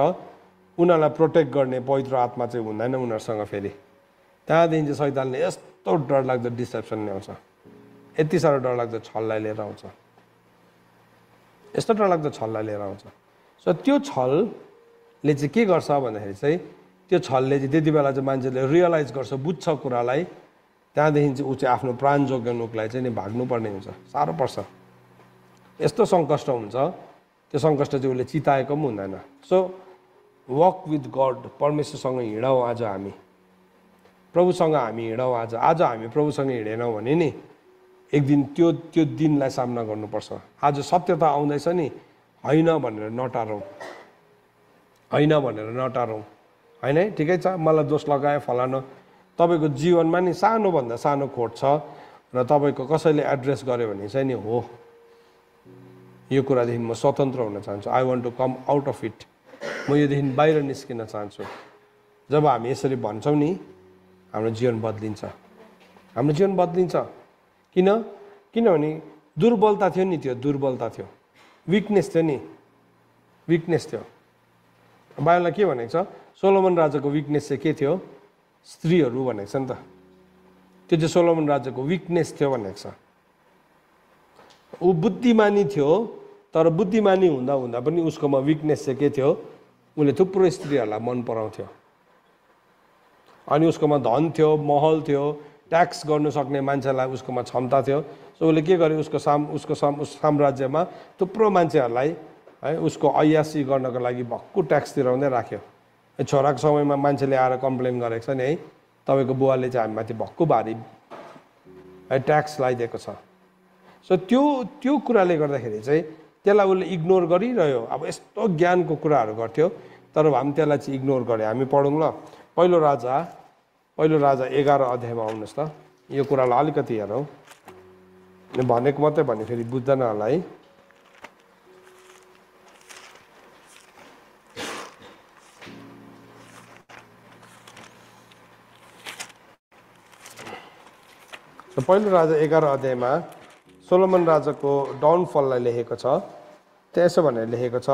A: उनीहरूलाई प्रोटेक्ट गर्ने पवित्र आत्मा चाहिँ हुँदैन उनीहरूसँग फेरि। त्यहाँदेखि चाहिँ शैतानले यस्तो डरलाग्दो डिसेप्सन ल्याउँछ, यति साह्रो डरलाग्दो छललाई लिएर आउँछ, यस्तो डरलाग्दो छललाई लिएर आउँछ। सो त्यो छलले चाहिँ के गर्छ भन्दाखेरि चाहिँ त्यो छलले चाहिँ त्यति बेला चाहिँ मान्छेले रियलाइज गर्छ, बुझ्छ कुरालाई, त्यहाँदेखि चाहिँ ऊ चाहिँ आफ्नो प्राण जोगाउनुको लागि चाहिँ नि भाग्नुपर्ने हुन्छ, साह्रो पर्छ, यस्तो सङ्कष्ट हुन्छ। त्यो सङ्कष्ट चाहिँ उसले चिताएको पनि हुँदैन। सो वक विथ गड, परमेश्वरसँग हिँडौँ आज हामी, प्रभुसँग हामी हिँडौँ आज हामी प्रभुसँग हिँडेनौँ भने नि एक दिन त्यो दिनलाई सामना गर्नुपर्छ। आज सत्यता आउँदैछ नि, होइन भनेर नटारौँ, होइन भनेर नटारौँ, होइन है ठिकै छ मलाई दोष लगायो फलानु, तपाईँको जीवनमा नि सानोभन्दा सानो खोट छ र तपाईँको कसैले एड्रेस गर्यो भने चाहिँ नि हो यो कुरादेखि म स्वतन्त्र हुन चाहन्छु, I want to come out of it, म योदेखि बाहिर निस्किन चाहन्छु। जब हामी यसरी भन्छौँ नि हाम्रो जीवन बदलिन्छ, हाम्रो जीवन बदलिन्छ। किनभने दुर्बलता थियो नि, त्यो दुर्बलता थियो, विकनेस थियो नि, विकनेस थियो। बाइबलमा के भनेको छ, सोलोमन राजाको विकनेस चाहिँ के थियो, स्त्रीहरू भनेको छ नि त, त्यो चाहिँ सोलोमन राजाको विकनेस थियो भनेको छ। ऊ बुद्धिमानी थियो, तर बुद्धिमानी हुँदा हुँदा पनि उसकोमा विकनेस चाहिँ के थियो, उसले थुप्रो स्त्रीहरूलाई मन पराउँथ्यो, अनि उसकोमा धन थियो, महल थियो, ट्याक्स गर्नु सक्ने मान्छेलाई उसकोमा क्षमता थियो। सो उसले के गर्यो, उसको साम्राज्यमा थुप्रो मान्छेहरूलाई है उसको ऐयासी गर्नको लागि भक्कु ट्याक्स तिराउँदै राख्यो। छोराको समयमा मान्छेले आएर कम्प्लेन गरेको छ नि है, तपाईँको बुवाले चाहिँ हामीमाथि भक्कु भारी है ट्याक्स लगाइदिएको छ। सो त्यो कुराले गर्दाखेरि चाहिँ त्यसलाई उसले इग्नोर गरिरह्यो। अब यस्तो ज्ञानको कुराहरू गर्थ्यो तर हामी त्यसलाई चाहिँ इग्नोर गऱ्यो। हामी पढौँ ल, पहिलो राजा 11 अध्यायमा आउनुहोस् त, यो कुरालाई अलिकति हेरौँ, भनेको मात्रै भने फेरि बुझ्दैन होला है। पहिलो राजा 11 अध्यायमा सोलोमन राजाको डाउनफललाई लेखेको छ। त्यहाँ यसो भनेर लेखेको छ,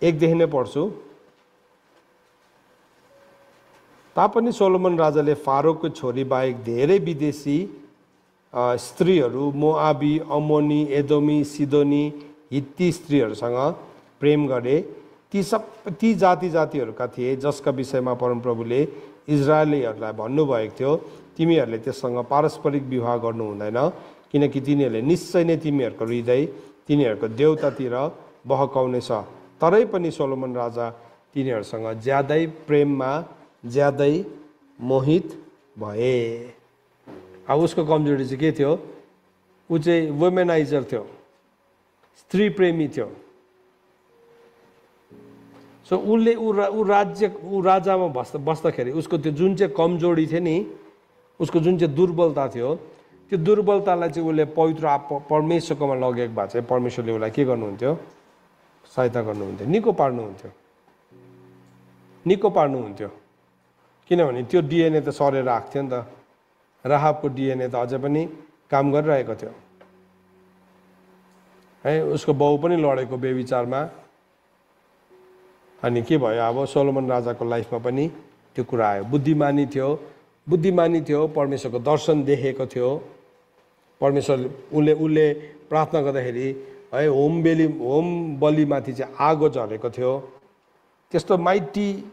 A: एकदेखि नै पढ्छु। तापनि सोलोमन राजाले फारोको छोरी बाहेक धेरै विदेशी स्त्रीहरू, मोआबी, अमोनी, एदोमी, सिदोनी, हित्ती स्त्रीहरूसँग प्रेम गरे। ती जातिहरूका थिए जसका विषयमा परमप्रभुले इजरायलीहरूलाई भन्नुभएको थियो, तिमीहरूले त्यससँग पारस्परिक विवाह गर्नु हुँदैन, किनकि तिनीहरूले निश्चय नै तिमीहरूको हृदय तिनीहरूको देवतातिर बहकाउनेछ। तरै पनि सोलोमन राजा तिनीहरूसँग ज्यादै प्रेममा ज्यादै मोहित भए। अब उसको कमजोरी चाहिँ के थियो, ऊ चाहिँ वुमेनाइजर थियो, स्त्री प्रेमी थियो। सो ऊ राजामा बस्दाखेरि उसको त्यो जुन चाहिँ कमजोरी थियो नि, उसको जुन चाहिँ दुर्बलता थियो, त्यो दुर्बलतालाई चाहिँ उसले पवित्र परमेश्वरकोमा लगेको भए चाहिँ परमेश्वरले उसलाई के गर्नुहुन्थ्यो, सहायता गर्नुहुन्थ्यो, निको पार्नुहुन्थ्यो। किनभने त्यो डिएनए त सरेर आएको थियो नि त, राहाबको डिएनए त अझै पनि काम गरिरहेको थियो है। उसको बाउ पनि लडेको बेविचारमा, अनि के भयो, अब सोलोमन राजाको लाइफमा पनि त्यो कुरा आयो। बुद्धिमानी थियो, परमेश्वरको दर्शन देखेको थियो। परमेश्वर उसले प्रार्थना गर्दाखेरि है होम बलिमाथि चाहिँ आगो झरेको थियो। त्यस्तो माइटी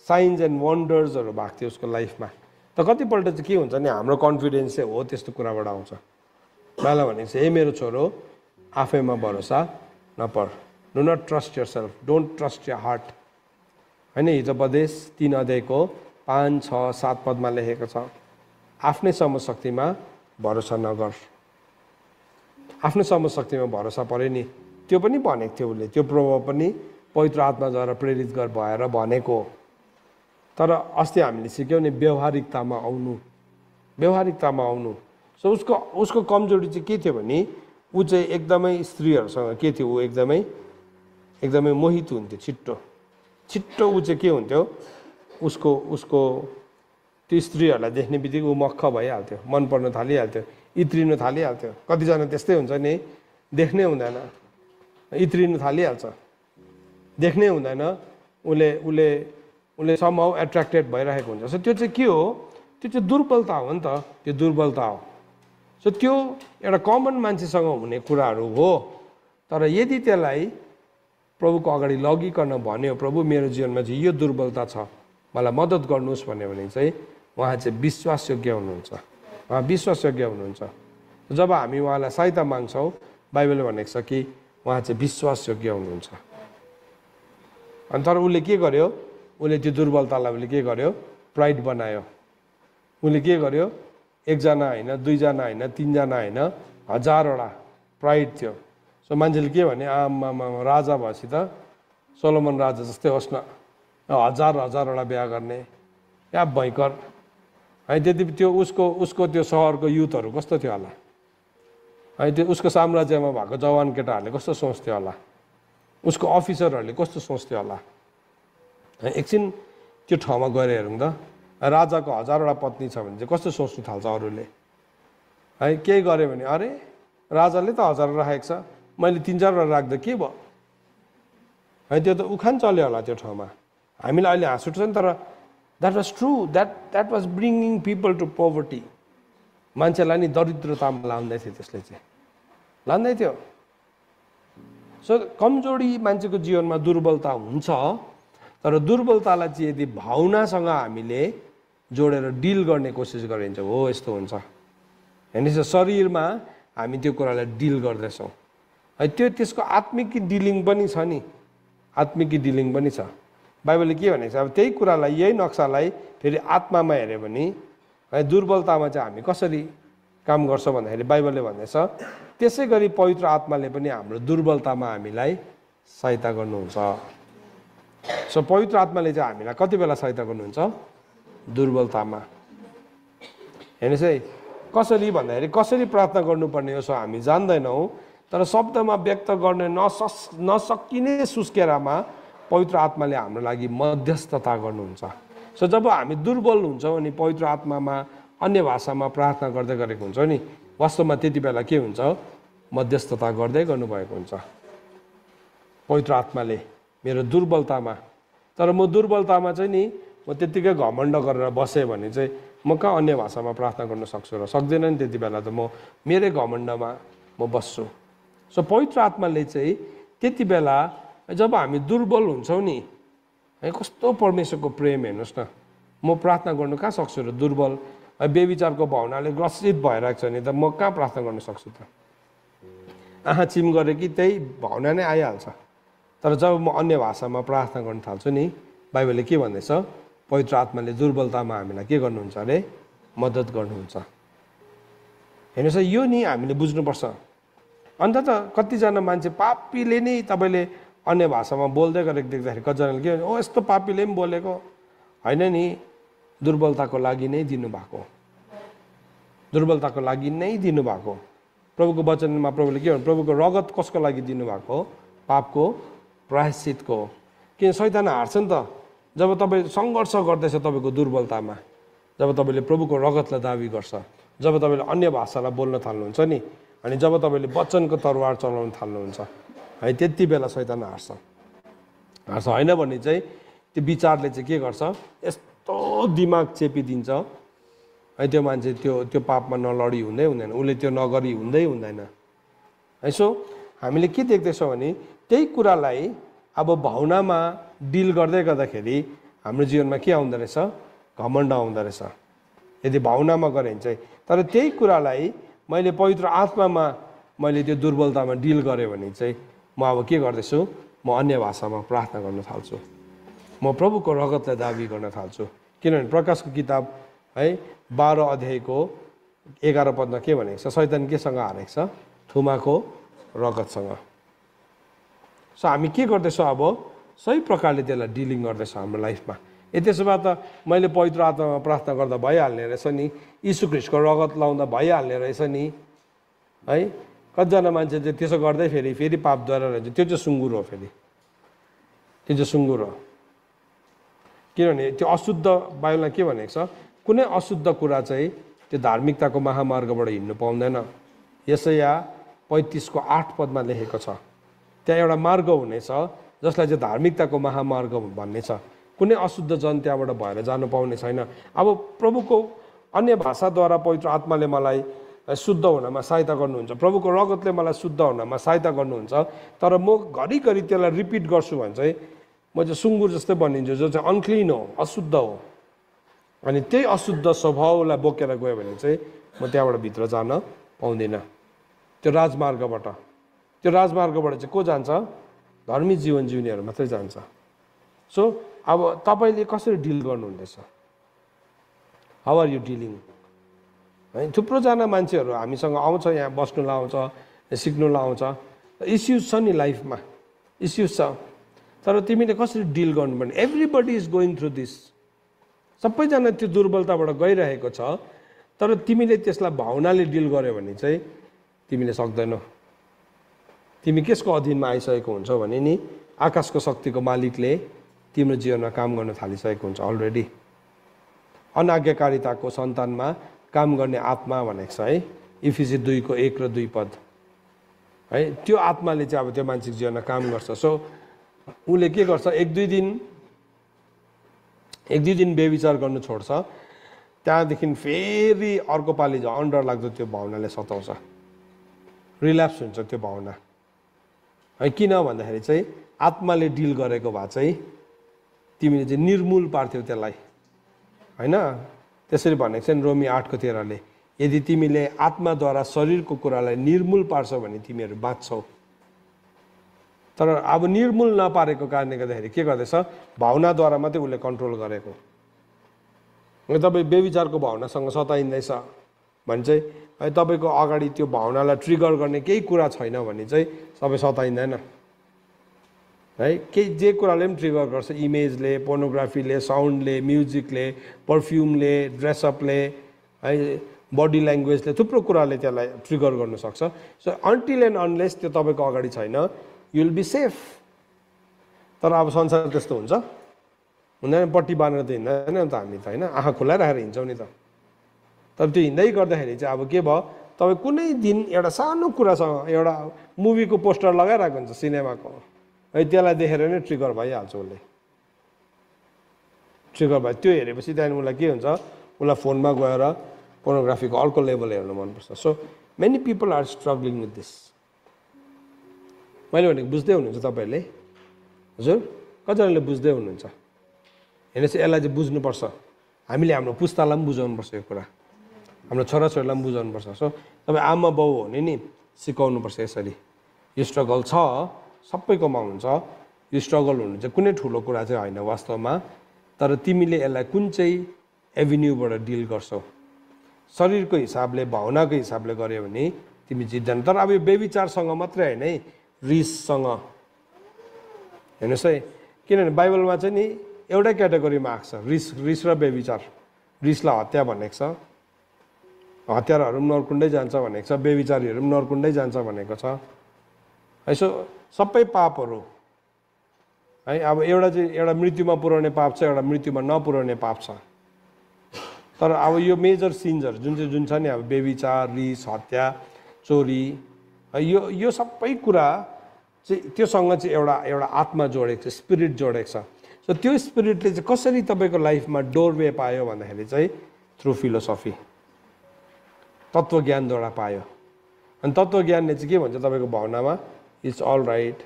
A: साइन्स एन्ड वन्डर्सहरू भएको थियो उसको लाइफमा। त कतिपल्ट चाहिँ के हुन्छ नि, हाम्रो कन्फिडेन्स चाहिँ हो त्यस्तो कुराबाट आउँछ। मलाई भनेको चाहिँ, ए मेरो छोरो आफैमा भरोसा नपर, do not trust yourself, don't trust your heart, होइन। हिजोपदेश 3 अध्यायको 5, 6, 7 पदमा लेखेको छ, आफ्नै समशक्तिमा भरोसा नगर। आफ्नो समशक्तिमा भरोसा पऱ्यो नि, त्यो पनि भनेको थियो उसले, त्यो प्रभाव पनि पवित्र आत्माद्वारा प्रेरित भएर भनेको। तर अस्ति हामीले सिक्यौँ नि व्यवहारिकतामा आउनु। सो उसको कमजोरी चाहिँ के थियो भने, ऊ चाहिँ एकदमै स्त्रीहरूसँग के थियो, ऊ एकदमै मोहित हुन्थ्यो छिट्टो। ऊ चाहिँ के हुन्थ्यो, उसको त्यो स्त्रीहरूलाई देख्ने बित्तिकै ऊ मक्ख भइहाल्थ्यो, मन पर्न थालिहाल्थ्यो, इत्रिनु थालिहाल्थ्यो। कतिजना त्यस्तै हुन्छ नि, देख्नै हुँदैन, इत्रिनु थालिहाल्छ। देख्नै हुँदैन, उसले उसले उसले समहाउ एट्र्याक्टेड भइरहेको हुन्छ। सो त्यो चाहिँ के हो? त्यो चाहिँ दुर्बलता हो नि त, त्यो दुर्बलता हो। सो त्यो एउटा कमन मान्छेसँग हुने कुराहरू हो। तर यदि त्यसलाई प्रभुको अगाडि लगिकन भन्यो, प्रभु मेरो जीवनमा चाहिँ यो दुर्बलता छ, मलाई मद्दत गर्नुहोस् भन्यो भने चाहिँ उहाँ चाहिँ विश्वासयोग्य हुनुहुन्छ, उहाँ विश्वासयोग्य हुनुहुन्छ। जब हामी उहाँलाई सहायता माग्छौँ, बाइबलले भनेको छ कि उहाँ चाहिँ विश्वासयोग्य हुनुहुन्छ। अनि तर उसले के गर्यो? उसले त्यो दुर्बलतालाई उसले के गर्यो? प्राइड बनायो। उसले के गर्यो? एकजना होइन, दुईजना होइन, तीनजना होइन, हजारवटा प्राइड थियो। सो मान्छेले के भने, आमा राजा भएपछि त सोलोमन राजा जस्तै होस् न, हजारवटा बिहा गर्ने, क्या भयङ्कर है। त्यति त्यो उसको त्यो सहरको युथहरू कस्तो थियो होला है, त्यो उसको साम्राज्यमा भएको जवान केटाहरूले कस्तो सोच्थ्यो होला, उसको अफिसरहरूले कस्तो सोच्थ्यो होला। एकछिन त्यो ठाउँमा गएर हेरौँ त, राजाको हजारवटा पत्नी छ भने चाहिँ कस्तो सोच्नु थाल्छ अरूले है। केही गर्यो भने अरे राजाले त हजार राखेको छ, मैले 3-4वटा राख्दा के भयो है, त्यो त उखान चल्यो होला त्यो ठाउँमा। हामीलाई अहिले हाँस उठ्छ नि, तर that was true, that was bringing people to poverty. मान्छेलाई नि दरिद्रतामा लाँदै थियो, त्यसले चाहिँ लाँदै थियो। सो कमजोरी मान्छेको जीवनमा दुर्बलता हुन्छ, तर दुर्बलतालाई चाहिँ यदि भावनासँग हामीले जोडेर डिल गर्ने कोसिस गरिन्छ, हो यस्तो हुन्छ होइन। शरीरमा हामी त्यो कुरालाई डिल गर्दैछौँ है, त्यो त्यसको आत्मिक डिलिङ पनि छ नि, आत्मिक डिलिङ पनि छ। बाइबलले के भनेको छ? अब त्यही कुरालाई, यही नक्सालाई फेरि आत्मामा हेऱ्यो भने है, दुर्बलतामा चाहिँ हामी कसरी काम गर्छौँ भन्दाखेरि बाइबलले भन्दैछ त्यसै गरी पवित्र आत्माले पनि हाम्रो दुर्बलतामा हामीलाई सहायता गर्नुहुन्छ। सो पवित्र आत्माले चाहिँ हामीलाई कति बेला सहायता गर्नुहुन्छ? दुर्बलतामा। हेर्नुहोस् है, कसरी भन्दाखेरि कसरी प्रार्थना गर्नुपर्ने हो सो हामी जान्दैनौँ, तर शब्दमा व्यक्त गर्ने नसकिने सुस्केरामा पवित्र आत्माले हाम्रो लागि मध्यस्थता गर्नुहुन्छ। सो जब हामी दुर्बल हुन्छौँ अनि पवित्र आत्मामा अन्य भाषामा प्रार्थना गर्दै गरेको हुन्छौँ नि, वास्तवमा त्यति बेला के हुन्छ? मध्यस्थता गर्दै गर्नुभएको हुन्छ पवित्र आत्माले मेरो दुर्बलतामा। तर म दुर्बलतामा चाहिँ नि म त्यत्तिकै घमण्ड गरेर बसेँ भने चाहिँ म कहाँ अन्य भाषामा प्रार्थना गर्न सक्छु र? सक्दैन नि। त्यति बेला त म मेरै घमण्डमा म बस्छु। सो पवित्र आत्माले चाहिँ त्यति बेला जब हामी दुर्बल हुन्छौँ नि है, कस्तो परमेश्वरको प्रेम हेर्नुहोस् न। म प्रार्थना गर्नु कहाँ सक्छु र? दुर्बल बेविचारको भावनाले ग्रसित भइरहेको छ नि त म कहाँ प्रार्थना गर्न सक्छु त? आँखा चिम गरे कि त्यही भावना नै आइहाल्छ। तर जब म अन्य भाषामा प्रार्थना गर्न थाल्छु नि, बाइबलले के भन्दैछ? पवित्र आत्माले दुर्बलतामा हामीलाई के गर्नुहुन्छ अरे? मद्दत गर्नुहुन्छ। हेर्नुहोस्, यो नि हामीले बुझ्नुपर्छ। अन्त त कतिजना मान्छे पापीले नै तपाईँले अन्य भाषामा बोल्दै गरेको देख्दाखेरि कतिजनाले के भन्छ? ओ यस्तो पापीले पनि बोलेको होइन नि, दुर्बलताको लागि नै दिनुभएको, दुर्बलताको लागि नै दिनुभएको। प्रभुको वचनमा प्रभुले के भन्नु? प्रभुको रगत कसको लागि दिनुभएको? पापको प्रायश्चितको। किन शैतान हार्छ नि त जब तपाईँ सङ्घर्ष गर्दैछ तपाईँको दुर्बलतामा, जब तपाईँले प्रभुको रगतलाई दाबी गर्छ, जब तपाईँले अन्य भाषालाई बोल्न थाल्नुहुन्छ नि, अनि जब तपाईँले वचनको तरवार चलाउन थाल्नुहुन्छ है, त्यति बेला शैतान हार्छ। होइन भने चाहिँ त्यो विचारले चाहिँ के गर्छ? यस्तो दिमाग चेपिदिन्छ है, त्यो मान्छे त्यो पापमा नलडी हुँदै हुँदैन, उसले त्यो नगरी हुँदै हुँदैन है। सो हामीले के देख्दैछौँ भने त्यही कुरालाई अब भावनामा डिल गर्दै गर्दाखेरि हाम्रो जीवनमा के आउँदो रहेछ? घमण्ड आउँदो रहेछ यदि भावनामा गऱ्यो भने चाहिँ। तर त्यही कुरालाई मैले पवित्र आत्मामा मैले त्यो दुर्बलतामा डिल गरेँ भने चाहिँ म अब के गर्दैछु? म अन्य भाषामा प्रार्थना गर्न थाल्छु, म प्रभुको रगतलाई दाबी गर्न थाल्छु। किनभने प्रकाशको किताब है 12 अध्यायको 11 पदमा के भनेको छ? शैतान केसँग हारेको छ? थुमाको रगतसँग। सो हामी के गर्दैछौँ? अब सही प्रकारले त्यसलाई डिलिङ गर्दैछौँ हाम्रो लाइफमा। त्यसो भए त मैले पवित्र आत्मामा प्रार्थना गर्दा भइहाल्ने रहेछ नि, यीशु ख्रीष्टको रगत लाउँदा भइहाल्ने रहेछ नि है। कतिजना मान्छे चाहिँ त्यसो गर्दै फेरि पापद्वारा रहन्छ, त्यो चाहिँ सुँगुर हो। फेरि त्यो चाहिँ सुँगुर हो। किनभने त्यो अशुद्ध, बाइबलमा के भनेको छ? कुनै अशुद्ध कुरा चाहिँ त्यो धार्मिकताको महामार्गबाट हिँड्नु पाउँदैन। यसैया 35:8 पदमा लेखेको छ, त्यहाँ एउटा मार्ग हुनेछ जसलाई चाहिँ धार्मिकताको महामार्ग भन्ने छ। कुनै अशुद्ध जन त्यहाँबाट भएर जानु पाउने छैन। अब प्रभुको अन्य भाषाद्वारा पवित्र आत्माले मलाई शुद्ध हुनमा सहायता गर्नुहुन्छ, प्रभुको रगतले मलाई शुद्ध हुनमा सहायता गर्नुहुन्छ, तर म घरिघरि त्यसलाई रिपिट गर्छु भने चाहिँ म चाहिँ सुँगुर जस्तै बनिन्छु, जो चाहिँ अनक्लिन हो, अशुद्ध हो। अनि त्यही अशुद्ध स्वभावलाई बोकेर गयो भने चाहिँ म त्यहाँबाट भित्र जान पाउँदिनँ। त्यो राजमार्गबाट चाहिँ को जान्छ? धर्मी जीवन जिउनेहरू मात्रै जान्छ। सो अब तपाईँले कसरी डिल गर्नुहुँदैछ? How are you dealing? है, थुप्रोजना मान्छेहरू हामीसँग आउँछ, यहाँ बस्नुलाई आउँछ, सिक्नुलाई आउँछ, इस्युज छ नि लाइफमा, इस्युज छ, तर तिमीले कसरी डिल गर्नुपर्ने? Everybody is going through this. सबैजना त्यो दुर्बलताबाट गइरहेको छ, तर तिमीले त्यसलाई भावनाले डिल गर्यो भने चाहिँ तिमीले सक्दैनौ। तिमी कसको अधीनमा आइसकेको हुन्छौ भने नि आकाशको शक्तिको मालिकले तिम्रो जीवनमा काम गर्न थालिसकेको हुन्छ अलरेडी। अनाज्ञाकारिताको सन्तानमा काम गर्ने आत्मा भनेको छ है, इफिसी 2 1 र 2 पद है। त्यो आत्माले चाहिँ अब त्यो मान्छेको जीवनमा काम गर्छ। सो उसले के गर्छ? एक दुई दिन बेविचार गर्नु छोड्छ, त्यहाँदेखि फेरि अर्को पालि झन् डर लाग्दो त्यो भावनाले सताउँछ, रिल्याप्स हुन्छ त्यो भावना है। किन भन्दाखेरि चाहिँ आत्माले डिल गरेको भए चाहिँ तिमीले चाहिँ निर्मूल पार्थ्यौ त्यसलाई होइन। त्यसरी भनेको छ नि रोमी 8:13ले, यदि तिमीले आत्माद्वारा शरीरको कुरालाई निर्मूल पार्छौ भने तिमीहरू बाँच्छौ। तर अब निर्मूल नपारेको कारणले गर्दाखेरि के गर्दैछ? भावनाद्वारा मात्रै उसले कन्ट्रोल गरेको। तपाईँ बेविचारको भावनासँग सताइँदैछ भने चाहिँ है, तपाईँको अगाडि त्यो भावनालाई ट्रिगर गर्ने केही कुरा छैन भने चाहिँ सबै सताइँदैन है। केही जे कुराले पनि ट्रिगर गर्छ, इमेजले, पोर्नोग्राफीले, साउन्डले, म्युजिकले, पर्फ्युमले, ड्रेसअपले है, बडी ल्याङ्ग्वेजले, थुप्रो कुराले त्यसलाई ट्रिगर गर्नु सक्छ। सो अन्टिल एन्ड अनलेस त्यो तपाईँको अगाडि छैन, यु विल बी सेफ। तर अब संसार त्यस्तो हुन्छ हुँदैन, पट्टी बाँधेर त हिँड्दैन नि त हामी त होइन, आँखा खुलाइराखेर हिँड्छौँ नि त। तर त्यो हिँड्दै गर्दाखेरि चाहिँ अब के भयो? तपाईँ कुनै दिन एउटा सानो कुरासँग एउटा मुभीको पोस्टर लगाइरहेको हुन्छ सिनेमाको है, त्यसलाई देखेर नै ट्रिगर भइहाल्छ उसले। ट्रिगर भयो, त्यो हेरेपछि त्यहाँदेखि उसलाई के हुन्छ? उसलाई फोनमा गएर पोर्नोग्राफीको अर्को लेभल हेर्नु मनपर्छ। So many people are struggling with this. मैले भनेको बुझ्दै हुनुहुन्छ तपाईँहरूले? हजुर, कतिजनाले बुझ्दै हुनुहुन्छ? हेर्नुहोस्, यसलाई चाहिँ बुझ्नुपर्छ। हामीले हाम्रो पुस्तालाई पनि बुझाउनुपर्छ यो कुरा, हाम्रो छोराछोरीलाई पनि बुझाउनुपर्छ। सो तपाईँ आमा बाउ हो भने नि सिकाउनुपर्छ यसरी। यो स्ट्रगल छ, सबैकोमा हुन्छ। यो स्ट्रगल हुनु चाहिँ कुनै ठुलो कुरा चाहिँ होइन वास्तवमा, तर तिमीले यसलाई कुन चाहिँ एभिन्यूबाट डिल गर्छौ, शरीरको हिसाबले, भावनाको हिसाबले गऱ्यो भने तिमी जित्दैन। तर अब यो बेविचारसँग मात्रै होइन है, रिससँग हेर्नुहोस् है, किनभने बाइबलमा चाहिँ नि एउटै क्याटेगोरीमा आएको छ, रिस र बेविचार। रिसलाई हत्या भनेको छ, हत्याराहरू पनि नरकुण्डै जान्छ भनेको छ, बेविचारीहरू पनि नरकुण्डै जान्छ भनेको छ। यसो सबै पापहरू है, अब एउटा चाहिँ एउटा मृत्युमा पुर्याउने पाप छ, एउटा मृत्युमा नपुर्याउने पाप छ। तर अब यो मेजर सिन्सहरू जुन छ नि, अब बेविचार, रिस, हत्या, चोरी, यो सबै कुरा चाहिँ त्योसँग चाहिँ एउटा आत्मा जोडेको छ, स्पिरिट जोडेको छ। सो त्यो स्पिरिटले चाहिँ कसरी तपाईँको लाइफमा डोरवे पायो भन्दाखेरि चाहिँ थ्रु फिलोसफी, तत्त्वज्ञानद्वारा पायो। अनि तत्त्वज्ञानले चाहिँ के भन्छ तपाईँको भावनामा? It's all right,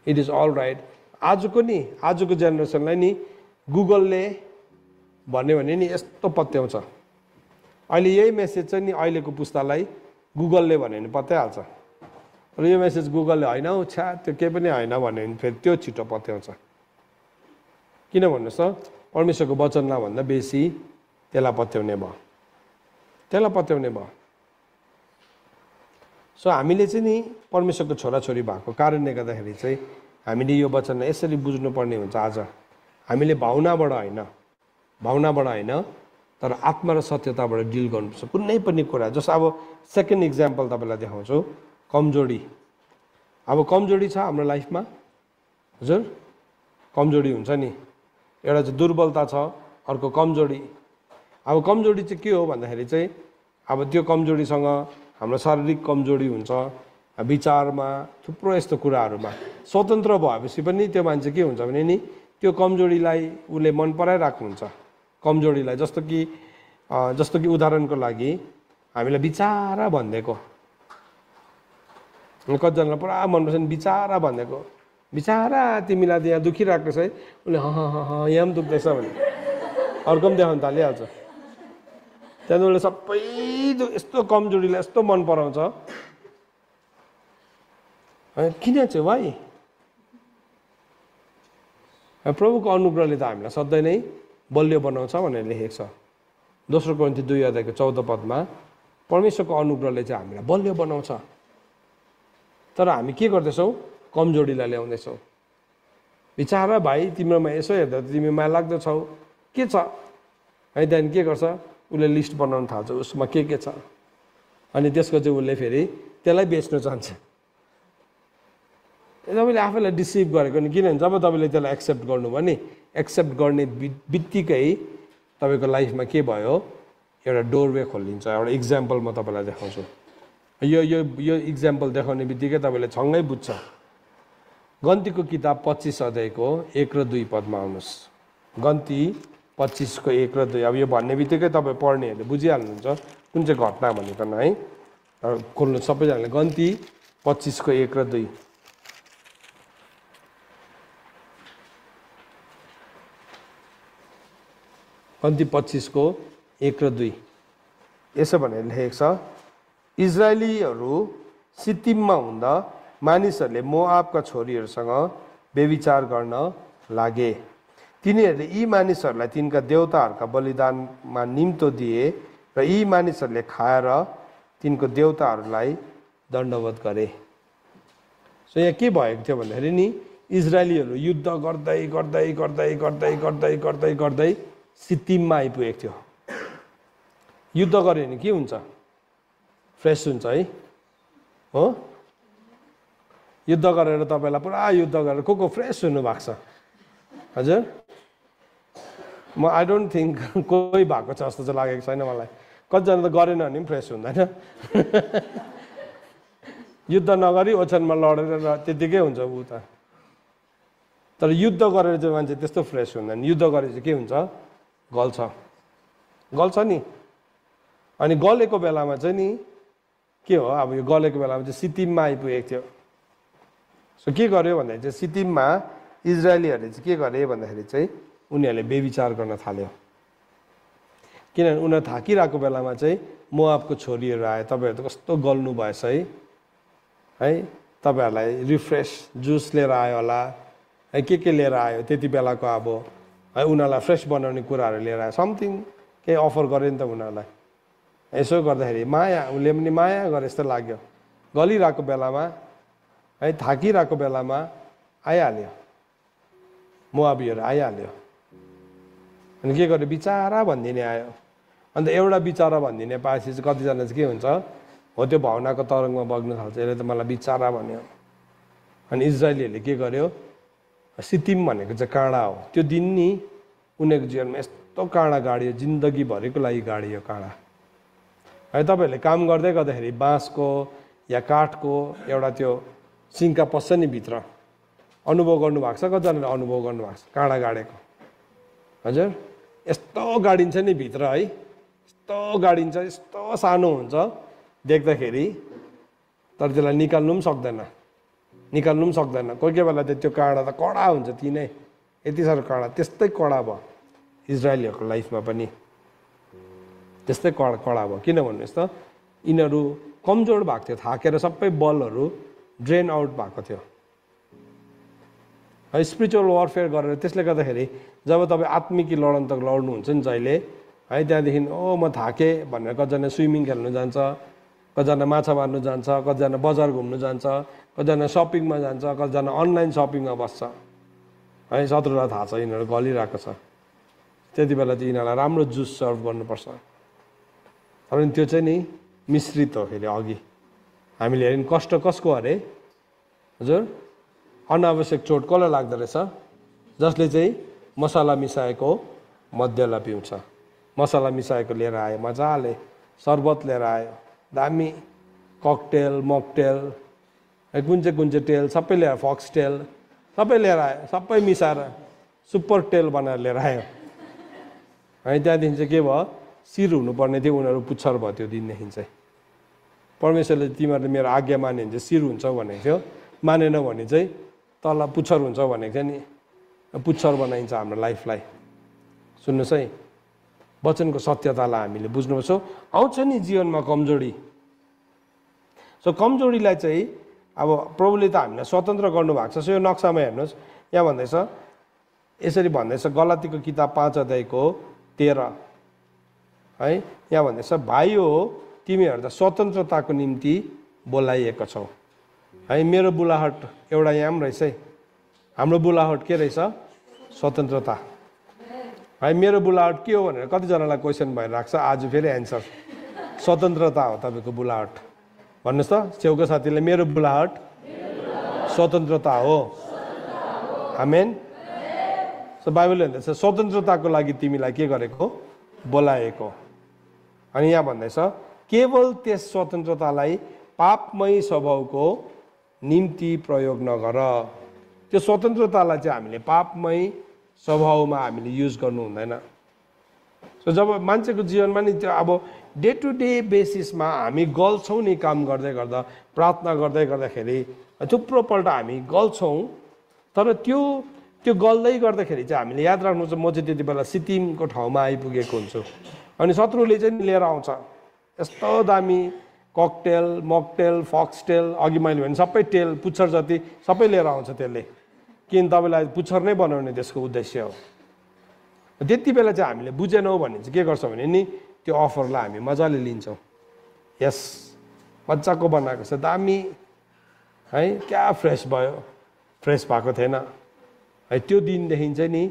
A: it is all right. आजको जेनेरेसनलाई नि गुगलले भन्यो भने नि यस्तो पत्याउँछ। अहिले यही मेसेज चाहिँ नि अहिलेको पुस्तालाई गुगलले भन्यो भने पत्याइहाल्छ, र यो मेसेज गुगलले होइन हौ छ्या त्यो केही पनि होइन भन्यो भने फेरि त्यो छिटो पत्याउँछ। किन भन्नुहोस् त? परमेश्वरको वचनलाई भन्दा बेसी त्यसलाई पत्याउने भयो। सो हामीले चाहिँ नि परमेश्वरको छोराछोरी भएको कारणले गर्दाखेरि चाहिँ हामीले यो वचनलाई यसरी बुझ्नुपर्ने हुन्छ। आज हामीले भावनाबाट होइन तर आत्मा र सत्यताबाट डिल गर्नुपर्छ कुनै पनि कुरा। जस्तो अब सेकेन्ड इक्जाम्पल तपाईँलाई देखाउँछु, कमजोरी। अब कमजोरी छ हाम्रो लाइफमा, हजुर कमजोरी हुन्छ नि, एउटा चाहिँ दुर्बलता छ, अर्को कमजोरी। अब कमजोरी चाहिँ के हो भन्दाखेरि चाहिँ अब त्यो कमजोरीसँग हाम्रो शारीरिक कमजोरी हुन्छ विचारमा थुप्रो यस्तो कुराहरूमा स्वतन्त्र भएपछि पनि त्यो मान्छे के हुन्छ भने नि त्यो कमजोरीलाई उसले मन पराइरहेको हुन्छ। कमजोरीलाई जस्तो कि उदाहरणको लागि हामीलाई बिचारा भनिदिएको, कतिजनालाई पुरा मनपर्छ नि बिचारा भनिदिएको, बिचारा तिमीलाई त यहाँ दुखिरहेको छ है, उसले यहाँ पनि दुख्दैछ भने अर्को पनि देखाउनु थालिहाल्छ। त्यहाँदेखि उसले सबै यस्तो कमजोरीलाई यस्तो मन पराउँछ, किन चाहिँ भाइ? प्रभुको अनुग्रहले त हामीलाई सधैँ नै बलियो बनाउँछ भनेर लेखेको छ। दोस्रो कोरिन्थी 2:14 परमेश्वरको अनुग्रहले चाहिँ हामीलाई बलियो बनाउँछ। तर हामी के गर्दैछौँ? कमजोरीलाई ल्याउँदैछौँ। बिचारा भाइ तिम्रोमा यसो हेर्दा तिमी माया लाग्दो छौ, के छ है? त्यहाँदेखि के गर्छ? उसले लिस्ट बनाउन थाल्छ उसमा के छ, अनि त्यसको चाहिँ उसले फेरि त्यसलाई बेच्न चाहन्छ। तपाईँले आफैलाई डिसिभ गरेको नि, किनभने जब तपाईँले त्यसलाई एक्सेप्ट गर्नुभयो नि, एक्सेप्ट गर्ने बित्तिकै तपाईँको लाइफमा के भयो? एउटा डोरवे खोलिन्छ। एउटा इक्जाम्पल म तपाईँलाई देखाउँछु। यो इक्जाम्पल देखाउने बित्तिकै तपाईँले छङ्गै बुझ्छ। गन्तीको किताब 25 अध्यायको 1 र 2 पदमा आउनुहोस्। गन्ती 25 को 1 र 2। अब यो भन्ने बित्तिकै तपाईँ पढ्नेहरूले बुझिहाल्नुहुन्छ कुन चाहिँ घटना भनेको है। खोल्नु सबैजनाले गन्ती 25 को 1 र 2। गन्ती 25 को 1 र 2 यसो भनेर लेखेको छ, इजरायलीहरू सित्तिममा हुँदा मानिसहरूले मोआबका छोरीहरूसँग व्यभिचार गर्न लागे। तिनीहरूले यी मानिसहरूलाई तिनका देवताहरूका बलिदानमा निम्तो दिए र यी मानिसहरूले खाएर तिनको देवताहरूलाई दण्डवत गरे। सो यहाँ के भएको थियो भन्दाखेरि नि, इजरायलीहरू युद्ध गर्दै गर्दै गर्दै गर्दै गर्दै गर्दै गर्दै सित्तिममा आइपुगेको थियो। युद्ध गऱ्यो भने के हुन्छ? फ्रेस हुन्छ है, हो? युद्ध गरेर तपाईँलाई पुरा युद्ध गरेर को फ्रेस हुनुभएको छ? हजुर, म आई डोन्ट थिङ्क कोही भएको छ जस्तो चाहिँ लागेको छैन मलाई। कतिजना त गरेन भने पनि फ्रेस हुँदैन। युद्ध नगरी ओछ्यानमा लडेर त्यतिकै हुन्छ ऊ त। तर युद्ध गरेर चाहिँ मान्छे त्यस्तो फ्रेस हुँदैन। युद्ध गरेर चाहिँ के हुन्छ? गल्छ नि। अनि गलेको बेलामा चाहिँ नि के हो? अब यो गलेको बेलामा चाहिँ सित्तिममा आइपुगेको थियो। सो के गर्यो भन्दाखेरि चाहिँ सित्तिममा इजरायलीहरूले चाहिँ के गरे भन्दाखेरि चाहिँ उनीहरूले व्यभिचार गर्न थाल्यो। किनभने उनीहरू थाकिरहेको बेलामा चाहिँ मोआबको छोरीहरू आए। तपाईँहरू त कस्तो गल्नु भएछ है, तपाईँहरूलाई रिफ्रेस जुस लिएर आयो होला है, के लिएर आयो त्यति बेलाको अब है, उनीहरूलाई फ्रेस बनाउने कुराहरू लिएर आयो। समथिङ केही अफर गऱ्यो नि त उनीहरूलाई। यसो गर्दाखेरि माया, उसले पनि माया गरे जस्तो लाग्यो। गलिरहेको बेलामा है, थाकिरहेको बेलामा आइहाल्यो, मोआबीहरू आइहाल्यो। अनि के गर्यो? बिचारा भनिदिने आयो। अन्त एउटा बिचारा भनिदिने पाएपछि चाहिँ कतिजना चाहिँ के हुन्छ? हो, त्यो भावनाको तरङ्गमा बग्न थाल्छ। यसले त मलाई बिचारा भन्यो। अनि इजरायलीहरूले के गर्यो? सित्तिम भनेको चाहिँ काँडा हो। त्यो दिन नि उनीहरूको जीवनमा यस्तो काँडा गाडियो, जिन्दगीभरिको लागि गाडियो काँडा है। तपाईँहरूले काम गर्दै गर्दाखेरि बाँसको या काठको एउटा त्यो सिङ्का पस्छ नि भित्र, अनुभव गर्नुभएको छ? कतिजनाले अनुभव गर्नुभएको छ काँडा गाडेको? हजुर, यस्तो गाडिन्छ नि भित्र है, यस्तो गाडिन्छ, यस्तो सानो हुन्छ देख्दाखेरि, तर त्यसलाई निकाल्नु पनि सक्दैन। कोही कोही बेला त त्यो काँडा त कडा हुन्छ, तिनै यति साह्रो काँडा। त्यस्तै कडा भयो इजरायलीहरूको लाइफमा पनि, त्यस्तै कडा भयो। किन भन्नुहोस् त? यिनीहरू कमजोर भएको थियो, थाकेर सबै बलहरू ड्रेन आउट भएको थियो है, स्पिरिचुअल वारफेयर गरेर। त्यसले गर्दाखेरि जब तपाईँ आत्मिकी लडन त लड्नुहुन्छ नि जहिले है, त्यहाँदेखि म थाकेँ भनेर कतिजना स्विमिङ खेल्नु जान्छ, कतिजना माछा मार्नु जान्छ, कतिजना बजार घुम्नु जान्छ, कतिजना सपिङमा जान्छ, कतिजना अनलाइन सपिङमा बस्छ है। शत्रुलाई थाहा छ यिनीहरू गलिरहेको छ, त्यति बेला चाहिँ यिनीहरूलाई राम्रो जुस सर्भ गर्नुपर्छ। तर त्यो चाहिँ नि मिश्रित हो। फेरि अघि हामीले हेऱ्यौँ कष्ट कसको अरे? हजुर, अनावश्यक चोट कसलाई लाग्दो रहेछ? जसले चाहिँ मसला मिसाएको मध्यलाई पिउँछ। मसला मिसाएको लिएर आयो, मजाले शरबत लिएर आयो, दामी ककटेल मकटेल कुन चाहिँ टेल सबै ल्याएर फक्स टेल सबै लिएर आयो, सबै मिसाएर सुपर टेल बनाएर लिएर आयो है। त्यहाँदेखि चाहिँ के भयो, शिर हुनुपर्ने थियो, उनीहरू पुच्छर भयो त्यो दिनदेखि चाहिँ। परमेश्वरले तिमीहरूले मेरो आज्ञा मान्यो भने चाहिँ शिर हुन्छ भनेको थियो, मानेन भने चाहिँ तल पुच्छर हुन्छ भनेको थियो नि। पुच्छर बनाइन्छ हाम्रो लाइफलाई। सुन्नुहोस् है, वचनको सत्यतालाई हामीले बुझ्नुपर्छ। आउँछ नि जीवनमा कमजोरी, सो कमजोरीलाई चाहिँ अब प्रभुले त हामीलाई स्वतन्त्र गर्नुभएको छ। सो यो नक्सामा हेर्नुहोस्, यहाँ भन्दैछ, यसरी भन्दैछ गलातीको किताब 5:13 है। यहाँ भन्दैछ भाइ हो तिमीहरू त स्वतन्त्रताको निम्ति बोलाइएको छौ है। मेरो बुलाहट एउटा यहाँ पनि रहेछ है, हाम्रो बुलाहट के रहेछ, स्वतन्त्रता है। मेरो बुलाहट के हो भनेर कतिजनालाई क्वेसन भइरहेको छ। आज फेरि एन्सर स्वतन्त्रता हो तपाईँको बुलाहट। भन्नुहोस् त छेउको साथीले, मेरो बुलाहट स्वतन्त्रता हो। आमेन। सो बाइबलले भन्दछ स्वतन्त्रताको लागि तिमीलाई के गरेको, बोलाएको। अनि यहाँ भन्दैछ केवल त्यस स्वतन्त्रतालाई पापमय स्वभावको निम्ति प्रयोग नगर। त्यो स्वतन्त्रतालाई चाहिँ हामीले पापमय स्वभावमा हामीले युज गर्नु हुँदैन। सो जब मान्छेको जीवनमा नि त्यो अब डे टु डे बेसिसमा हामी गल्छौँ नि, काम गर्दै गर्दा, प्रार्थना गर्दै गर्दाखेरि थुप्रोपल्ट हामी गल्छौँ। तर त्यो गल्दै गर्दाखेरि चाहिँ हामीले याद राख्नुपर्छ, म चाहिँ त्यति बेला सिक्किमको ठाउँमा आइपुगेको हुन्छु। अनि शत्रुले चाहिँ लिएर आउँछ यस्तो दामी ककटेल, मकटेल, फक्सटेल, अघि मैले भने सबै टेल पुच्छर जति सबै लिएर आउँछ त्यसले। किन तपाईँलाई पुच्छर नै बनाउने त्यसको उद्देश्य हो। त्यति बेला चाहिँ हामीले बुझेनौँ भने चाहिँ के गर्छौँ भने नि त्यो अफरलाई हामी मजाले लिन्छौँ। यस मजाको बनाएको छ, दामी है, क्या फ्रेस भयो, फ्रेस भएको थिएन है। त्यो दिनदेखि चाहिँ नि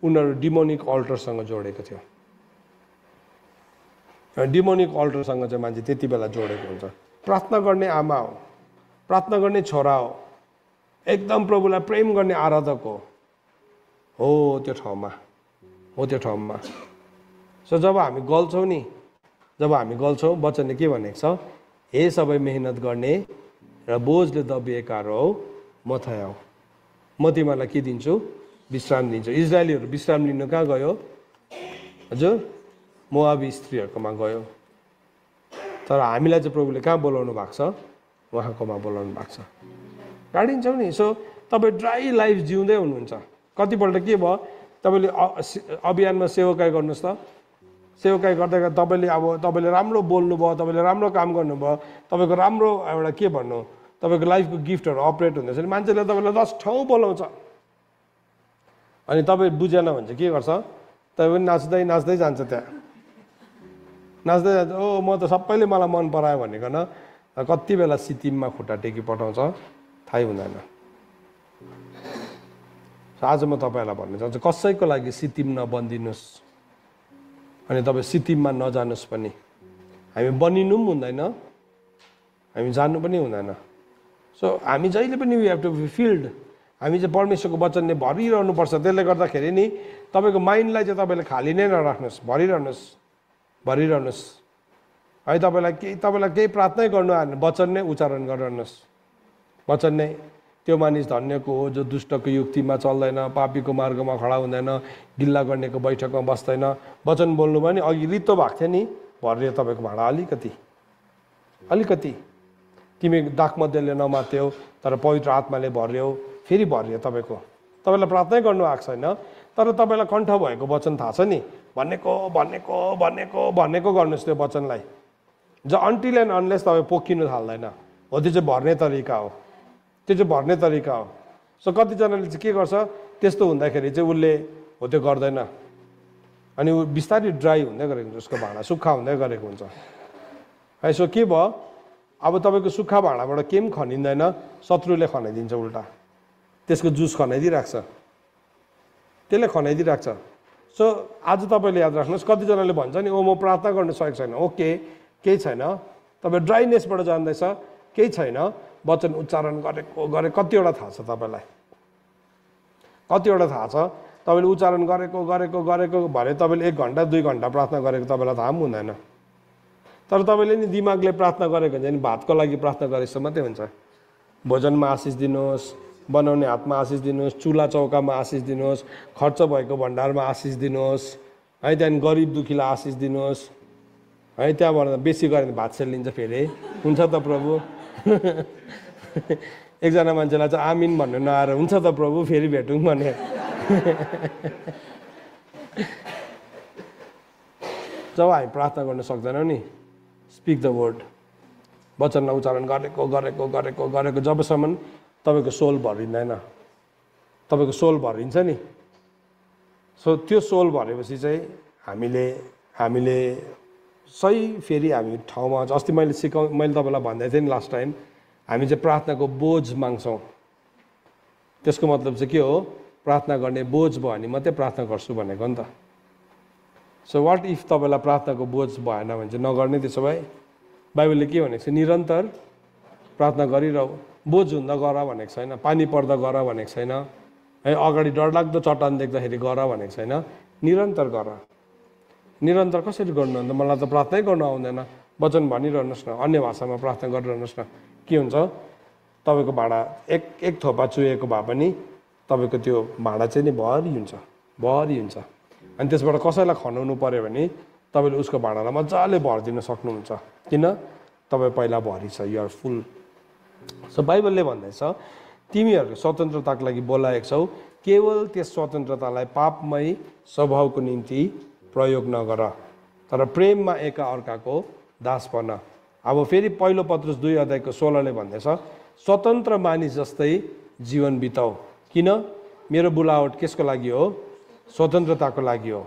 A: उनीहरू डिमोनिक अल्टरसँग जोडेको थियो। डिमोनिक अल्टरसँग चाहिँ मान्छे त्यति बेला जोडेको हुन्छ। प्रार्थना गर्ने आमा हो, प्रार्थना गर्ने छोरा हो, एकदम प्रभुलाई प्रेम गर्ने आराधक हो त्यो ठाउँमा, हो त्यो ठाउँमा। सो जब हामी गल्छौँ नि, जब हामी गल्छौँ, वचनले के भनेको छ, हे सबै मेहनत गर्ने र बोझले दबिएकाहरू हौ म थाहा, म तिमीहरूलाई के दिन्छु, विश्राम दिन्छु। इजरायलीहरू विश्राम लिनु कहाँ गयो हजुर, मोआबी स्त्रीहरूकोमा गयो। तर हामीलाई चाहिँ प्रभुले कहाँ बोलाउनु भएको छ, उहाँकोमा बोलाउनु भएको छ। गाडिन्छौँ नि। सो तपाईँ ड्राई लाइफ जिउँदै हुनुहुन्छ। कतिपल्ट के भयो, तपाईँले अभियानमा सेवकाई गर्नुहोस् त, सेवकाई गर्दा गर्दा तपाईँले राम्रो बोल्नुभयो, तपाईँले राम्रो काम गर्नुभयो, तपाईँको राम्रो एउटा के भन्नु, तपाईँको लाइफको गिफ्टहरू अपरेट हुँदैछ नि, मान्छेले तपाईँलाई 10 ठाउँ बोलाउँछ। अनि तपाईँ बुझेन भने चाहिँ के गर्छ, तपाईँ पनि नाच्दै नाच्दै जान्छ, त्यहाँ नाच्दै जान्छ। ओ म त सबैले मलाई मन परायो भनेकन कति बेला सिक्किममा खुट्टा टेकी पठाउँछ थाहै हुँदैन। आज म तपाईँलाई भन्न चाहन्छु, कसैको लागि सिक्किम नबनिदिनुहोस् अनि तपाईँ सिक्किममा नजानुहोस् पनि। हामी बनिनु पनि हुँदैन, हामी जानु पनि हुँदैन। सो हामी जहिले पनि we have to be filled. हामी चाहिँ परमेश्वरको वचनले भरिरहनुपर्छ। त्यसले गर्दाखेरि नि तपाईँको माइन्डलाई चाहिँ तपाईँले खाली नै नराख्नुहोस्, भरिरहनुहोस् है। तपाईँलाई केही प्रार्थनै गर्नु आएन, वचन नै उच्चारण गरिरहनुहोस्। वचन नै, त्यो मानिस धन्यको हो जो दुष्टको युक्तिमा चल्दैन, पापीको मार्गमा खडा हुँदैन, गिल्ला गर्नेको बैठकमा बस्दैन। वचन बोल्नु भने अघि रित्तो भएको थियो नि, भरियो तपाईँको भाँडा अलिकति। तिमी दाखमध्यले नमात्यौ तर पवित्र आत्माले भर्यौ, फेरि भरियो तपाईँलाई प्रार्थनै गर्नु आएको छैन। तर तपाईँलाई कण्ठ भएको वचन थाहा छ नि, भनेको गर्नुहोस् त्यो वचनलाई। अन्टिल एन्ड अनलेस तपाईँ पोखिनु थाल्दैन हो, त्यो चाहिँ भर्ने तरिका हो, त्यो चाहिँ भर्ने तरिका हो। सो कतिजनाले चाहिँ के गर्छ, त्यस्तो हुँदाखेरि चाहिँ उसले हो त्यो गर्दैन, अनि ऊ बिस्तारै ड्राई हुँदै गरेको हुन्छ, उसको भाँडा सुक्खा हुँदै गरेको हुन्छ है। सो के भयो, अब तपाईँको सुक्खा भाँडाबाट केही पनि खनिँदैन, शत्रुले खनाइदिन्छ, उल्टा त्यसको जुस खनाइदिइराख्छ, त्यसले खनाइदिइराख्छ। सो आज तपाईँले याद राख्नुहोस्, कतिजनाले भन्छ नि, ओ म प्रार्थना गर्न सकेको छैन। ओके, केही छैन, तपाईँ ड्राइनेसबाट जान्दैछ, केही छैन। वचन उच्चारण गरे कतिवटा थाहा छ तपाईँलाई, कतिवटा थाहा छ। तपाईँले उच्चारण गरेको भरे तपाईँले 1 घन्टा 2 घन्टा प्रार्थना गरेको तपाईँलाई थाहा पनि हुँदैन। तर तपाईँले नि दिमागले प्रार्थना गरेको हुन्छ नि, भातको लागि प्रार्थना गरेको मात्रै हुन्छ। भोजनमा आशिष दिनुहोस्, बनाउने हातमा आशिष दिनुहोस्, चुला चौकामा आशिष दिनुहोस्, खर्च भएको भण्डारमा आशिष दिनुहोस् है, त्यहाँदेखि गरिब दुखीलाई आशिष दिनुहोस् है। त्यहाँबाट बेसी गऱ्यो भने भात सेलिन्छ फेरि, हुन्छ त प्रभु। एकजना मान्छेलाई चाहिँ आमिन भन्नु नआएर हुन्छ त प्रभु फेरि भेटौँ भने। जब हामी प्रार्थना गर्न सक्दैनौँ नि, स्पिक द वर्ड, वचनलाई उच्चारण गरेको गरेको गरेको गरेको जबसम्म तपाईँको सोल भरिँदैन, तपाईँको सोल भरिन्छ नि। त्यो सोल भरेपछि चाहिँ हामीले सही फेरि हामी ठाउँमा, अस्ति मैले तपाईँलाई भन्दै थिएँ नि लास्ट टाइम, हामी चाहिँ प्रार्थनाको बोझ माग्छौँ। त्यसको मतलब चाहिँ के हो? प्रार्थना गर्ने बोझ भयो भने मात्रै प्रार्थना गर्छु भनेको नि त। सो वाट इफ तपाईँलाई प्रार्थनाको बोझ भएन भने चाहिँ नगर्ने। त्यसो भए बाइबलले के भनेको छ? निरन्तर प्रार्थना गरिरह, बोझ हुँदा गर भनेको छैन, पानी पर्दा गर भनेको छैन है, अगाडि डरलाग्दो चट्टान देख्दाखेरि गर भनेको छैन, निरन्तर गर। निरन्तर कसरी गर्नु अन्त? मलाई त प्रार्थनै गर्नु आउँदैन। वचन भनिरहनुहोस् न, अन्य भाषामा प्रार्थना गरिरहनुहोस् न। के हुन्छ? तपाईँको भाँडा एक थोपा चुहेको भए पनि तपाईँको त्यो भाँडा चाहिँ नि भरि हुन्छ, भरि हुन्छ। अनि त्यसबाट कसैलाई खनाउनु पऱ्यो भने तपाईँले उसको भाँडालाई मजाले भरिदिन सक्नुहुन्छ। किन? तपाईँ पहिला भरि छ, यु आर फुल। सो बाइबलले भन्दैछ तिमीहरूको स्वतन्त्रताको लागि बोलाएको छौ, केवल त्यस स्वतन्त्रतालाई पापमय स्वभावको निम्ति प्रयोग नगर, तर प्रेममा एका अर्काको दास बन। अब फेरि पहिलो पत्रुस 2:16 भन्दैछ स्वतन्त्र मानिस जस्तै जीवन बिताऊ। किन? मेरो बुलावट केसको लागि हो? स्वतन्त्रताको लागि हो।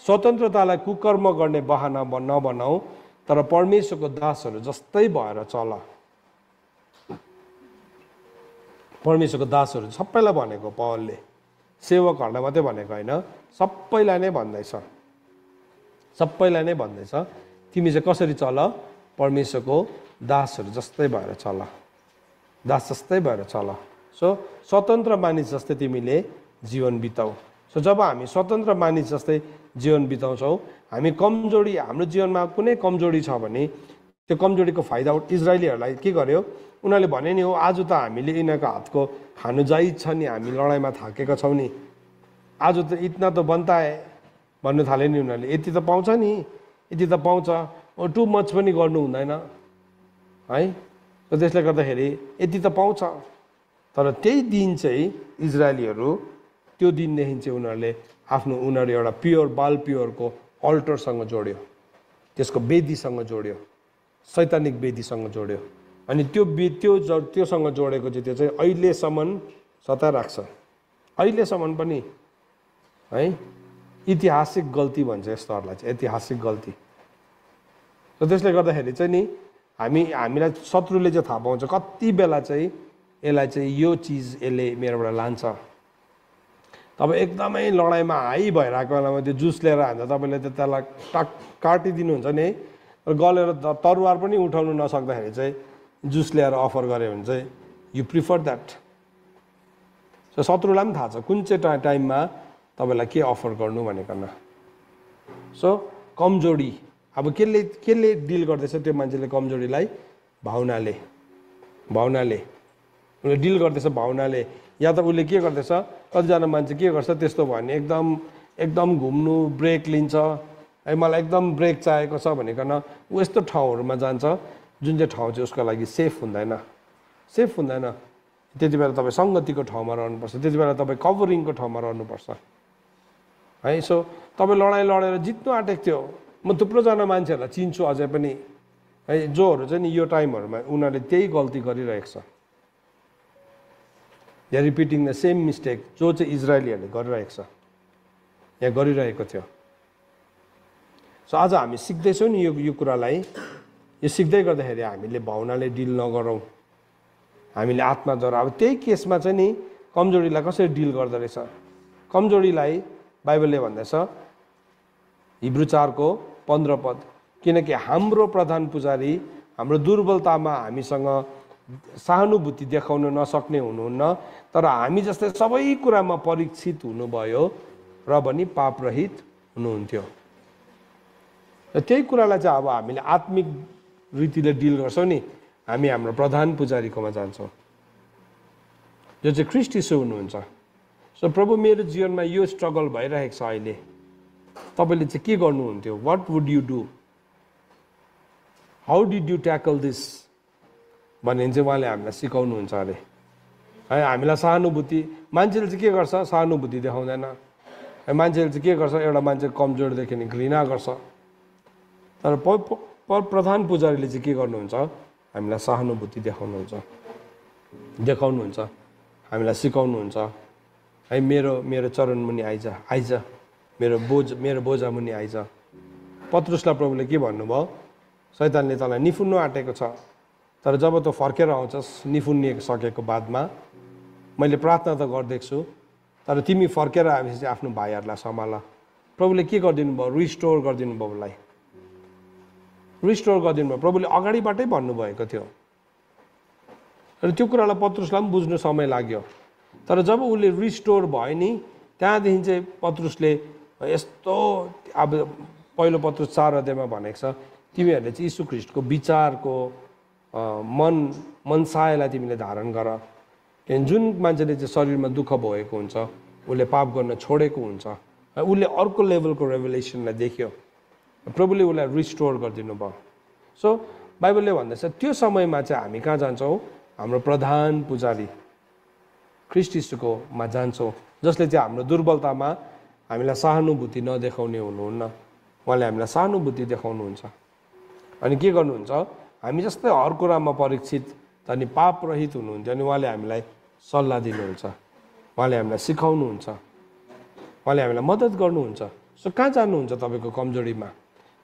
A: स्वतन्त्रतालाई कुकर्म गर्ने बहाना नबनाऊ, तर परमेश्वरको दासहरू जस्तै भएर चल। परमेश्वरको दासहरू सबैलाई भनेको पौलले, सेवकहरूलाई मात्रै भनेको होइन, सबैलाई नै भन्दैछ, सबैलाई नै भन्दैछ तिमी चाहिँ कसरी चल? परमेश्वरको दासहरू जस्तै भएर चल, दास जस्तै भएर चल। सो स्वतन्त्र मानिस जस्तै तिमीले जीवन बिताऊ। सो जब हामी स्वतन्त्र मानिस जस्तै जीवन बिताउँछौँ, हामी कमजोरी, हाम्रो जीवनमा कुनै कमजोरी छ भने त्यो कमजोरीको फाइदा इजरायलीहरूलाई के गर्यो? उनीहरूले भने नि हो, आज त हामीले यिनीहरूको हातको खानु जायज छ नि, हामी लडाइँमा थाकेका छौँ नि, आज त इतना त बनता है भन्नु थाल्यो नि उनीहरूले। यति त पाउँछ नि, यति त पाउँछ, टु मच पनि गर्नु हुँदैन है। र त्यसले गर्दाखेरि यति त पाउँछ। तर त्यही दिन चाहिँ इजरायलीहरू, त्यो दिनदेखि चाहिँ उनीहरूले उनीहरू एउटा प्योर बाल प्योरको अल्टरसँग जोड्यो, त्यसको वेदीसँग जोड्यो, शैतानिक वेदीसँग जोड्यो। अनि त्योसँग जोडेको चाहिँ त्यो चाहिँ अहिलेसम्म सताइराख्छ, अहिलेसम्म पनि है। ऐतिहासिक गल्ती भन्छ यस्तोहरूलाई चाहिँ, ऐतिहासिक गल्ती। र त्यसले गर्दाखेरि चाहिँ नि हामीलाई शत्रुले चाहिँ थाहा पाउँछ कति बेला चाहिँ यसलाई चाहिँ यो चिज यसले मेरोबाट लान्छ। तब एकदमै लडाइँमा हाई भइरहेको बेलामा त्यो जुस लिएर हान्दा तपाईँले त त्यसलाई काटिदिनुहुन्छ नि, गलेर तरवार पनि उठाउनु नसक्दाखेरि चाहिँ जुस ल्याएर अफर गऱ्यो भने चाहिँ यु प्रिफर द्याट। सो शत्रुलाई पनि थाहा छ कुन चाहिँ टाइममा तपाईँलाई के अफर गर्नु भनेकन। सो कमजोरी, अब केले डिल गर्दैछ त्यो मान्छेले कमजोरीलाई? भावनाले, भावनाले उसले डिल गर्दैछ, भावनाले। या त उसले के गर्दैछ, कतिजना मान्छे के गर्छ त्यस्तो भयो भने एकदम घुम्नु, ब्रेक लिन्छ है, मलाई एकदम ब्रेक चाहिएको छ भनिकन ऊ यस्तो ठाउँहरूमा जान्छ जुन चाहिँ ठाउँ चाहिँ उसको लागि सेफ हुँदैन, सेफ हुँदैन। त्यति बेला तपाईँ सङ्गतिको ठाउँमा रहनुपर्छ, त्यति बेला तपाईँ कभरिङको ठाउँमा रहनुपर्छ है। सो तपाईँ लडाइँ लडेर जित्नु आँटेको थियो। म थुप्रोजना मान्छेहरूलाई चिन्छु अझै पनि है, जोहरू चाहिँ नि यो टाइमहरूमा उनीहरूले त्यही गल्ती गरिरहेको छ। They are repeating the same mistake जो चाहिँ इजरायलीहरूले गरिरहेको छ, यहाँ गरिरहेको थियो। सो आज हामी सिक्दैछौँ नि यो कुरालाई। यो सिक्दै गर्दाखेरि हामीले भावनाले डिल नगरौँ, हामीले आत्माद्वारा। अब त्यही केसमा चाहिँ नि कमजोरीलाई कसरी डिल गर्दो रहेछ? कमजोरीलाई बाइबलले भन्दैछ हिब्रू 4:15, किनकि हाम्रो प्रधान पुजारी हाम्रो दुर्बलतामा हामीसँग सहानुभूति देखाउन नसक्ने हुनुहुन्न, तर हामी जस्तै सबै कुरामा परीक्षित हुनुभयो र पनि पापरहित हुनुहुन्थ्यो। र त्यही कुरालाई चाहिँ अब हामीले आत्मिक रीतिले डिल गर्छौँ नि, हामी हाम्रो प्रधान पुजारीकोमा जान्छौँ। जो चाहिँ ख्रीष्ट यीशु हुनुहुन्छ। सो प्रभु मेरो जीवनमा यो स्ट्रगल भइरहेको छ अहिले, तपाईँले चाहिँ के गर्नुहुन्थ्यो? What would you do? How did you tackle this भन्ने चाहिँ उहाँले हामीलाई सिकाउनुहुन्छ अरे है। हामीलाई सहानुभूति, मान्छेले चाहिँ के गर्छ? सहानुभूति देखाउँदैन। मान्छेले चाहिँ के गर्छ? एउटा मान्छे कमजोर देख्यो भने घृणा गर्छ। तर प्रधान पुजारीले चाहिँ के गर्नुहुन्छ? हामीलाई सहानुभूति देखाउनुहुन्छ, हामीलाई सिकाउनुहुन्छ है। मेरो चरण मुनि आइज, मेरो बोझा मुनि आइज। पत्रुसलाई प्रभुले के भन्नुभयो? शैतानले तँलाई निफुन्नु आँटेको छ, तर जब तँ फर्केर आउँछस् निफुन्निएको सकेको बादमा, मैले प्रार्थना त गरिदिएको छु, तर तिमी फर्केर आएपछि आफ्नो भाइहरूलाई सम्हाल। प्रभुले के गरिदिनु भयो? रिस्टोर गरिदिनु भयो उसलाई, रिस्टोर गरिदिनु भयो। प्रभुले अगाडिबाटै भन्नुभएको थियो। र त्यो कुरालाई पत्रुसलाई पनि बुझ्नु समय लाग्यो। तर जब उसले रिस्टोर भयो नि, त्यहाँदेखि चाहिँ पत्रुसले यस्तो, अब पहिलो पत्रुस 4 अध्यायमा भनेको छ, तिमीहरूले चाहिँ यीशु ख्रीष्टको विचारको मनसायलाई तिमीले धारण गर। किनभने जुन मान्छेले चाहिँ शरीरमा दुःख भएको हुन्छ, उसले पाप गर्न छोडेको हुन्छ, उसले अर्को लेभलको रेभेलेसनलाई देख्यो। प्रभुले उसलाई रिस्टोर गरिदिनु भयो। सो बाइबलले भन्दैछ त्यो समयमा चाहिँ हामी कहाँ जान्छौँ? हाम्रो प्रधान पुजारी ख्रीष्ट यीशुकोमा जान्छौँ, जसले चाहिँ हाम्रो दुर्बलतामा हामीलाई सहानुभूति नदेखाउने हुनुहुन्न। उहाँले हामीलाई सहानुभूति देखाउनुहुन्छ। अनि के गर्नुहुन्छ? हामी जस्तै हर कुरामा परीक्षित अनि पाप रहित हुनुहुन्थ्यो, अनि उहाँले हामीलाई सल्लाह दिनुहुन्छ, उहाँले हामीलाई सिकाउनुहुन्छ, उहाँले हामीलाई मद्दत गर्नुहुन्छ। सो कहाँ जानुहुन्छ? तपाईँको कमजोरीमा।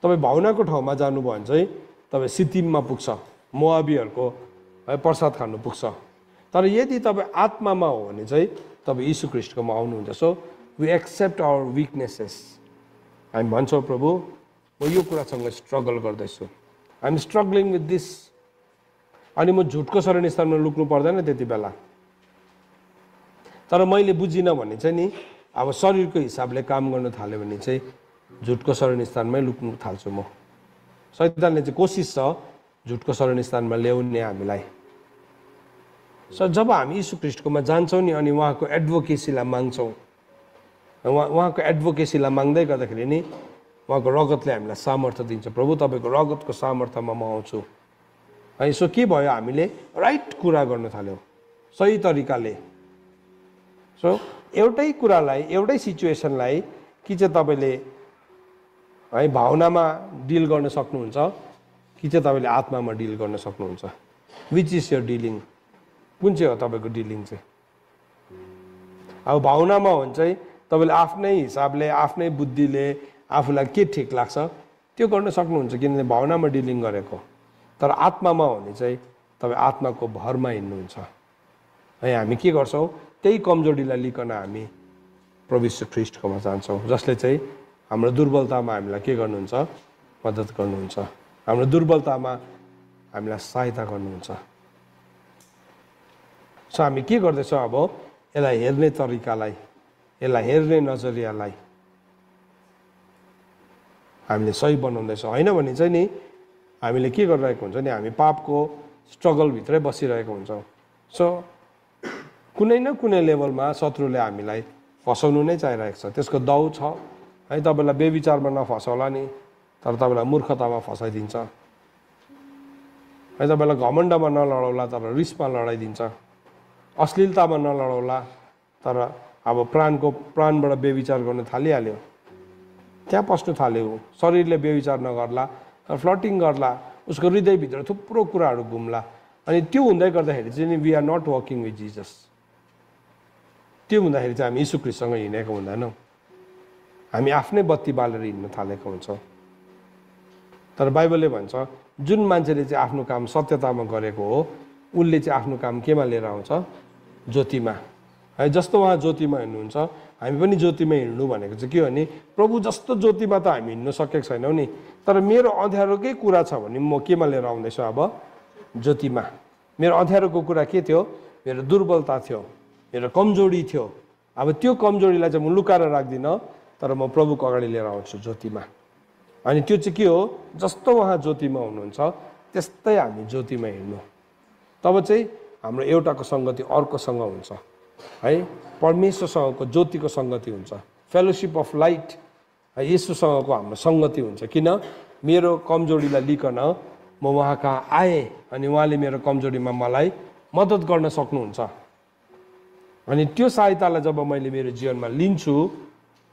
A: तपाईँ भावनाको ठाउँमा जानुभयो भने चाहिँ तपाईँ सितिममा पुग्छ, मोआबीहरूको प्रसाद खानु पुग्छ। तर यदि तपाईँ आत्मामा हो भने चाहिँ तपाईँ यीशु ख्रीष्टकोमा आउनुहुन्छ। So we accept our weaknesses. हामी भन्छौँ प्रभु म यो कुरासँग स्ट्रगल गर्दैछु, I am struggling with this. अनि म झुटको शरणस्थानमा लुक्नु पर्दैन त्यति बेला। तर मैले बुझिनँ भने चाहिँ नि, अब शरीरको हिसाबले काम गर्न थाल्यो भने चाहिँ झुटको शरणस्थानमै लुक्नु थाल्छु म। शैतानले चाहिँ कोसिस छ झुटको शरणस्थानमा ल्याउने हामीलाई। सो जब हामी यीशु ख्रीष्टकोमा जान्छौँ नि, अनि उहाँको एडभोकेसीलाई माग्छौँ, उहाँको एडभोकेसीलाई माग्दै गर्दाखेरि नि उहाँको रगतले हामीलाई सामर्थ्य दिन्छ। प्रभु तपाईँको रगतको सामर्थ्यमा म आउँछु। अनि सो के भयो? हामीले राइट कुरा गर्न थाल्यौँ, सही तरिकाले। सो एउटै कुरालाई, एउटै सिचुएसनलाई कि चाहिँ तपाईँले है भावनामा डिल गर्न सक्नुहुन्छ, कि चाहिँ तपाईँले आत्मामा डिल गर्न सक्नुहुन्छ। Which is your dealing? कुन चाहिँ हो तपाईँको डिलिङ चाहिँ? अब भावनामा हो भने चाहिँ तपाईँले आफ्नै हिसाबले, आफ्नै बुद्धिले आफूलाई के ठिक लाग्छ त्यो गर्न सक्नुहुन्छ, किनभने भावनामा डिलिङ गरेको। तर आत्मामा हो भने चाहिँ तपाईँ आत्माको भरमा हिँड्नुहुन्छ। है हामी के गर्छौँ? त्यही कमजोरीलाई लिकन हामी प्रभु यीशु ख्रीष्टकोमा जान्छौँ, जसले चाहिँ हाम्रो दुर्बलतामा हामीलाई के गर्नुहुन्छ? मद्दत गर्नुहुन्छ, हाम्रो दुर्बलतामा हामीलाई सहायता गर्नुहुन्छ। सो हामी के गर्दैछौँ? अब यसलाई हेर्ने तरिकालाई, यसलाई हेर्ने नजरियालाई हामीले सही बनाउँदैछौँ। होइन भने चाहिँ नि हामीले के गरिरहेको हुन्छ नि, हामी पापको स्ट्रगलभित्रै बसिरहेको हुन्छौँ। सो कुनै न कुनै लेभलमा शत्रुले हामीलाई फसाउनु नै चाहिरहेको छ, त्यसको दाउ छ है। तपाईँलाई बेविचारमा नफसाउला नि, तर तपाईँलाई मूर्खतामा फसाइदिन्छ है। तपाईँलाई घमण्डमा नलडाउला, तर रिसमा लडाइदिन्छ। अश्लीलतामा नलडाउला, तर अब प्राणबाट बेविचार गर्न थालिहाल्यो, त्यहाँ पस्नु थाल्यो। शरीरले बेविचार नगर्ला, फ्लटिङ गर्ला, उसको हृदयभित्र थुप्रो कुराहरू घुम्ला। अनि त्यो हुँदै गर्दाखेरि चाहिँ नि we are not working with Jesus. त्यो हुँदाखेरि चाहिँ हामी यीशु ख्रीष्टसँग हिँडेको हुँदैनौँ, हामी आफ्नै बत्ती बालेर हिँड्न थालेको हुन्छौँ। तर बाइबलले भन्छ जुन मान्छेले चाहिँ आफ्नो काम सत्यतामा गरेको हो, उसले चाहिँ आफ्नो काम केमा लिएर आउँछ? ज्योतिमा है। जस्तो उहाँ ज्योतिमा हिँड्नुहुन्छ, हामी पनि ज्योतिमा हिँड्नु भनेको चाहिँ के हो भने, प्रभु जस्तो ज्योतिमा त हामी हिँड्नु सकेको छैनौँ नि, तर मेरो अँध्यारोकै कुरा छ भने म केमा लिएर आउँदैछु? अब ज्योतिमा। मेरो अँध्यारोको कुरा के थियो? मेरो दुर्बलता थियो, मेरो कमजोरी थियो। अब त्यो कमजोरीलाई चाहिँ म लुकाएर राख्दिनँ, तर म प्रभुको अगाडि लिएर आउँछु ज्योतिमा। अनि त्यो चाहिँ के हो? जस्तो उहाँ ज्योतिमा हुनुहुन्छ त्यस्तै हामी ज्योतिमा हिँड्नु। तब चाहिँ हाम्रो एउटाको सङ्गति अर्कोसँग हुन्छ है। परमेश्वरसँगको ज्योतिको सङ्गति हुन्छ, फेलोसिप अफ लाइट है, येशूसँगको हाम्रो सङ्गति हुन्छ। किन? मेरो कमजोरीलाई लिकन म उहाँ कहाँ आएँ अनि उहाँले मेरो कमजोरीमा मलाई मद्दत गर्न सक्नुहुन्छ। अनि त्यो सहायतालाई जब मैले मेरो जीवनमा लिन्छु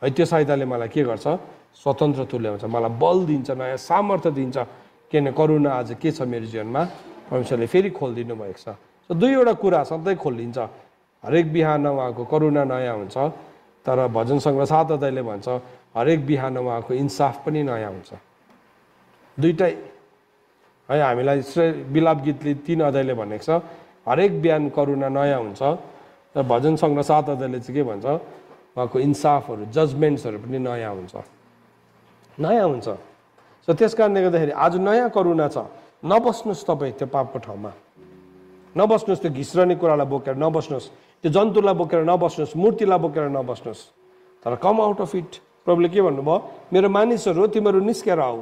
A: है, त्यो सहायताले मलाई के गर्छ? स्वतन्त्र तुल्याउँछ, मलाई बल दिन्छ, नयाँ सामर्थ्य दिन्छ। किन? करुणा आज के छ मेरो जीवनमा? परमेश्वरले फेरि खोलिदिनु भएको छ। दुईवटा कुरा सधैँ खोलिन्छ। हरेक बिहान उहाँको करुणा नयाँ हुन्छ, तर भजन सङ्ग्रह 7 अध्यायले भन्छ हरेक बिहान उहाँको इन्साफ पनि नयाँ हुन्छ। दुइटै है। हामीलाई बिलाप गीतले 3 अध्यायले भनेको छ हरेक बिहान करुणा नयाँ हुन्छ, र भजन सङ्ग्रह 7 अध्यायले चाहिँ के भन्छ? उहाँको इन्साफहरू, जजमेन्ट्सहरू पनि नयाँ हुन्छ, नयाँ हुन्छ। सो त्यस कारणले गर्दाखेरि आज नयाँ करुणा छ। नबस्नुहोस् तपाईँ त्यो पापको ठाउँमा, नबस्नुहोस् त्यो घिस्रने कुरालाई बोकेर, नबस्नुहोस् त्यो जन्तुलाई बोकेर, नबस्नुहोस् मूर्तिलाई बोकेर, नबस्नुहोस्। तर कम आउट अफ इट। प्रभुले के भन्नुभयो? मेरो मानिसहरू तिमीहरू निस्केर आऊ,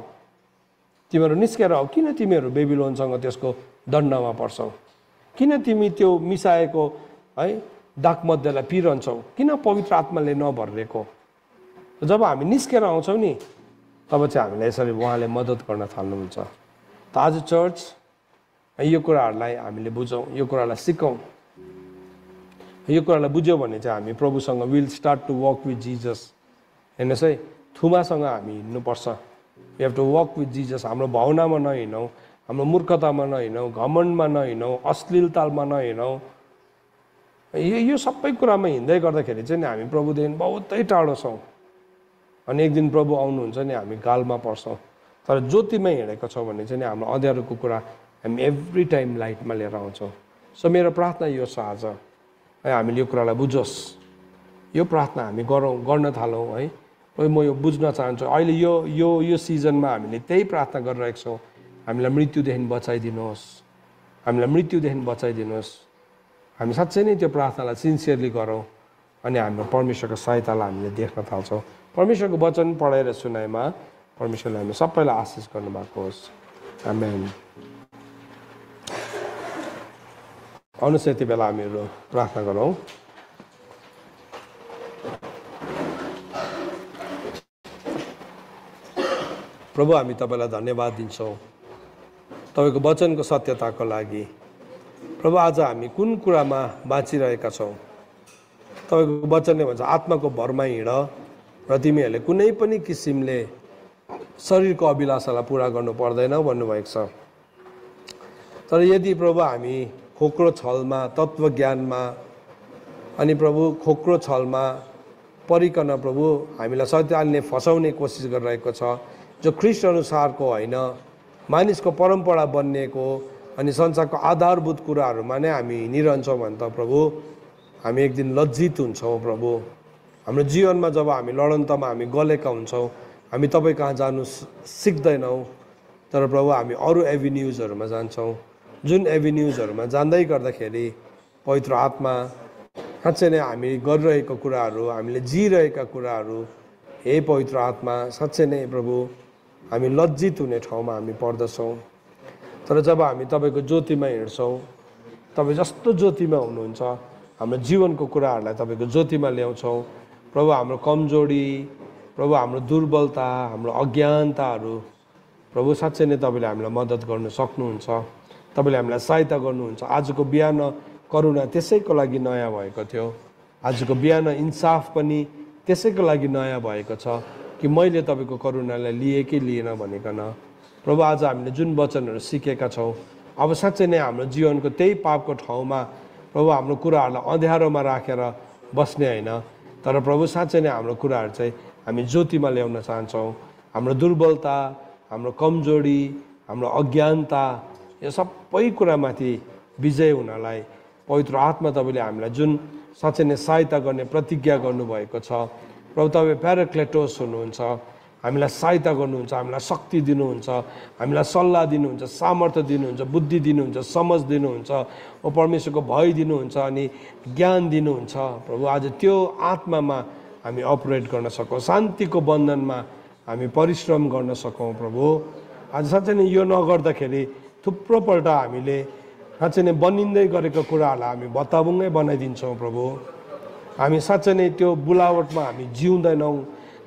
A: तिमीहरू निस्केर आऊ। किन तिमीहरू बेबिलोनसँग त्यसको दण्डमा पर्छौ? किन तिमी त्यो मिसाएको है दागमध्येलाई पिरहन्छौ? किन पवित्र आत्माले नभरिएको? जब हामी निस्केर आउँछौँ नि, तब चाहिँ हामीलाई यसरी उहाँले मद्दत गर्न थाल्नुहुन्छ। त आज चर्च यो कुराहरूलाई हामीले बुझौँ, यो कुरालाई सिकौँ। यो कुरालाई बुझ्यौँ भने चाहिँ हामी प्रभुसँग will start to walk with Jesus. हेर्नुहोस् है, थुमासँग हामी हिँड्नुपर्छ। We have to walk with Jesus. हाम्रो भावनामा नहिँडौँ, हाम्रो मूर्खतामा नहिँडौँ, घमण्डमा नहिँडौँ, अश्लीलतामा नहिँडौँ। यो सबै कुरामा हिँड्दै गर्दाखेरि चाहिँ नि हामी प्रभुदेखि बहुतै टाढो छौँ। अनि एक दिन प्रभु आउनुहुन्छ नि हामी गालमा पर्छौँ। तर ज्योतिमा हिँडेको छौँ भने चाहिँ नि हाम्रो अँध्यारोको कुरा हामी एभ्री टाइम लाइटमा लिएर आउँछौँ। सो मेरो प्रार्थना यो छ आज है, हामीले यो कुरालाई बुझोस्, यो प्रार्थना हामी गर्न थालौँ है। म यो बुझ्न चाहन्छु। अहिले यो सिजनमा हामीले त्यही प्रार्थना गरिरहेको छौँ। हामीलाई मृत्युदेखि बचाइदिनुहोस्, हामीलाई मृत्युदेखि बचाइदिनुहोस्। हामी साँच्चै नै त्यो प्रार्थनालाई सिन्सियरली गरौँ अनि हाम्रो परमेश्वरको सहायतालाई हामीले देख्न थाल्छौँ। परमेश्वरको वचन पढाएर सुनाइमा परमेश्वरले हामी सबैलाई आशिष गर्नुभएको होस्। आमेन। आउनुहोस् यति बेला हामीहरू प्रार्थना गरौँ। प्रभु हामी तपाईँलाई धन्यवाद दिन्छौँ तपाईँको वचनको सत्यताको लागि। प्रभु आज हामी कुन कुरामा बाँचिरहेका छौँ? तपाईँको वचनले भन्छ आत्माको भरमा हिँड र तिमीहरूले कुनै पनि किसिमले शरीरको अभिलाषालाई पुरा गर्नु पर्दैन भन्नुभएको छ। तर यदि प्रभु हामी खोक्रो छलमा, तत्त्वज्ञानमा अनि प्रभु खोक्रो छलमा परिकन प्रभु हामीलाई शैतानले फसाउने कोसिस गरिरहेको छ, जो ख्रिस्ट अनुसारको होइन, मानिसको परम्परा बनिएको अनि संसारको आधारभूत कुराहरूमा नै हामी हिँडिरहन्छौँ भने त प्रभु हामी एक दिन लज्जित हुन्छौँ। प्रभु हाम्रो जीवनमा जब हामी लडन्तमा हामी गलेका हुन्छौँ, हामी तपाईँ कहाँ जानु सिक्दैनौँ। तर प्रभु हामी अरू एभिन्युजहरूमा जान्छौँ, जुन एभिन्युजहरूमा जाँदै गर्दाखेरि पवित्र आत्मा साँच्चै नै हामी गरिरहेको कुराहरू, हामीले जिरहेका कुराहरू, हे पवित्र आत्मा साँच्चै नै प्रभु हामी लज्जित हुने ठाउँमा हामी पर्दछौँ। तर जब हामी तपाईँको ज्योतिमा हिँड्छौँ, तपाईँ जस्तो ज्योतिमा हुनुहुन्छ, हाम्रो जीवनको कुराहरूलाई तपाईँको ज्योतिमा ल्याउँछौँ। प्रभु हाम्रो कमजोरी, प्रभु हाम्रो दुर्बलता, हाम्रो अज्ञानताहरू प्रभु साँच्चै नै तपाईँले हामीलाई मद्दत गर्नु सक्नुहुन्छ, तपाईँले हामीलाई सहायता गर्नुहुन्छ। आजको बिहान करुणा त्यसैको लागि नयाँ भएको थियो, आजको बिहान इन्साफ पनि त्यसैको लागि नयाँ भएको छ कि मैले तपाईँको करुणालाई लिएँ कि लिएन भनिकन। प्रभु आज हामीले जुन वचनहरू सिकेका छौँ, अब साँच्चै नै हाम्रो जीवनको त्यही पापको ठाउँमा प्रभु हाम्रो कुराहरूलाई अँध्यारोमा राखेर बस्ने होइन, तर प्रभु साँच्चै नै हाम्रो कुराहरू चाहिँ हामी ज्योतिमा ल्याउन चाहन्छौँ। हाम्रो दुर्बलता, हाम्रो कमजोरी, हाम्रो अज्ञानता, यो सबै कुरामाथि विजय हुनलाई पवित्र आत्मा तपाईँले हामीलाई जुन साँच्चै नै सहायता गर्ने प्रतिज्ञा गर्नुभएको छ, प्रभु तपाईँ प्याराक्लेटोस हुनुहुन्छ, हामीलाई सहायता गर्नुहुन्छ, हामीलाई शक्ति दिनुहुन्छ, हामीलाई सल्लाह दिनुहुन्छ, सामर्थ्य दिनुहुन्छ, बुद्धि दिनुहुन्छ, समझ दिनुहुन्छ, ओ परमेश्वरको भय दिनुहुन्छ अनि ज्ञान दिनुहुन्छ। प्रभु आज त्यो आत्मामा हामी अपरेट गर्न सकौँ, शान्तिको बन्धनमा हामी परिश्रम गर्न सकौँ। प्रभु आज साँच्चै नै यो नगर्दाखेरि थुप्रोपल्ट हामीले साँच्चै नै बनिँदै गरेको कुराहरूलाई हामी भत्ताबुङ्गै बनाइदिन्छौँ प्रभु। हामी साँच्चै नै त्यो बुलावटमा हामी जिउँदैनौँ,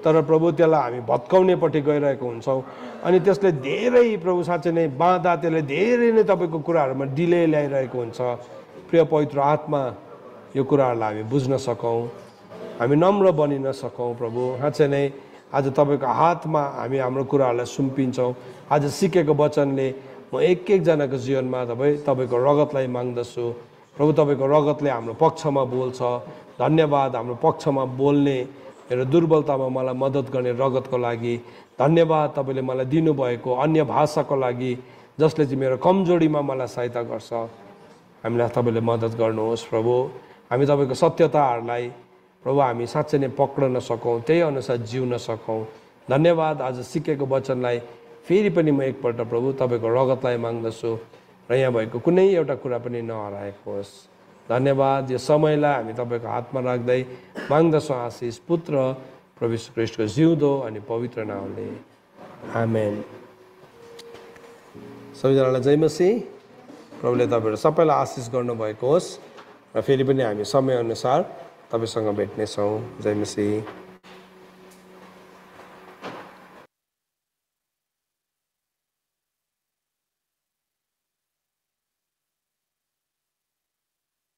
A: तर प्रभु त्यसलाई हामी भत्काउनेपट्टि गइरहेको हुन्छौँ। अनि त्यसले धेरै प्रभु साँच्चै नै बाधा, त्यसले धेरै नै तपाईँको कुराहरूमा डिले ल्याइरहेको हुन्छ। प्रिय पवित्र आत्मा, यो कुराहरूलाई हामी बुझ्न सकौँ, हामी नम्र बनिन सकौँ प्रभु। साँच्चै नै आज तपाईँको हातमा हामी हाम्रो कुराहरूलाई सुम्पिन्छौँ। आज सिकेको वचनले म एक एकजनाको जीवनमा तपाईँको रगतलाई माग्दछु प्रभु। तपाईँको रगतले हाम्रो पक्षमा बोल्छ। धन्यवाद हाम्रो पक्षमा बोल्ने, मेरो दुर्बलतामा मलाई मद्दत गर्ने रगतको लागि धन्यवाद। तपाईँले मलाई दिनुभएको अन्य भाषाको लागि, जसले चाहिँ मेरो कमजोरीमा मलाई सहायता गर्छ। हामीलाई तपाईँले मद्दत गर्नुहोस् प्रभु। हामी तपाईँको सत्यताहरूलाई प्रभु हामी साँच्चै नै पक्र्न सकौँ, त्यही अनुसार जिउन सकौँ। धन्यवाद। आज सिकेको वचनलाई फेरि पनि म एकपल्ट प्रभु तपाईँको रगतलाई माग्दछु र यहाँ भएको कुनै एउटा कुरा पनि नहराएको होस्। धन्यवाद। यो समयलाई हामी तपाईँको हातमा राख्दै माग्दछौँ आशिष पुत्र प्रभु यीशु ख्रीष्टको जिउँदो अनि पवित्र नामले, आमेन। सबैजनालाई जय मसीह। प्रभुले तपाईँहरू सबैलाई आशिष गर्नुभएको होस् र फेरि पनि हामी समयअनुसार तपाईँसँग भेट्नेछौँ। जय मसीह।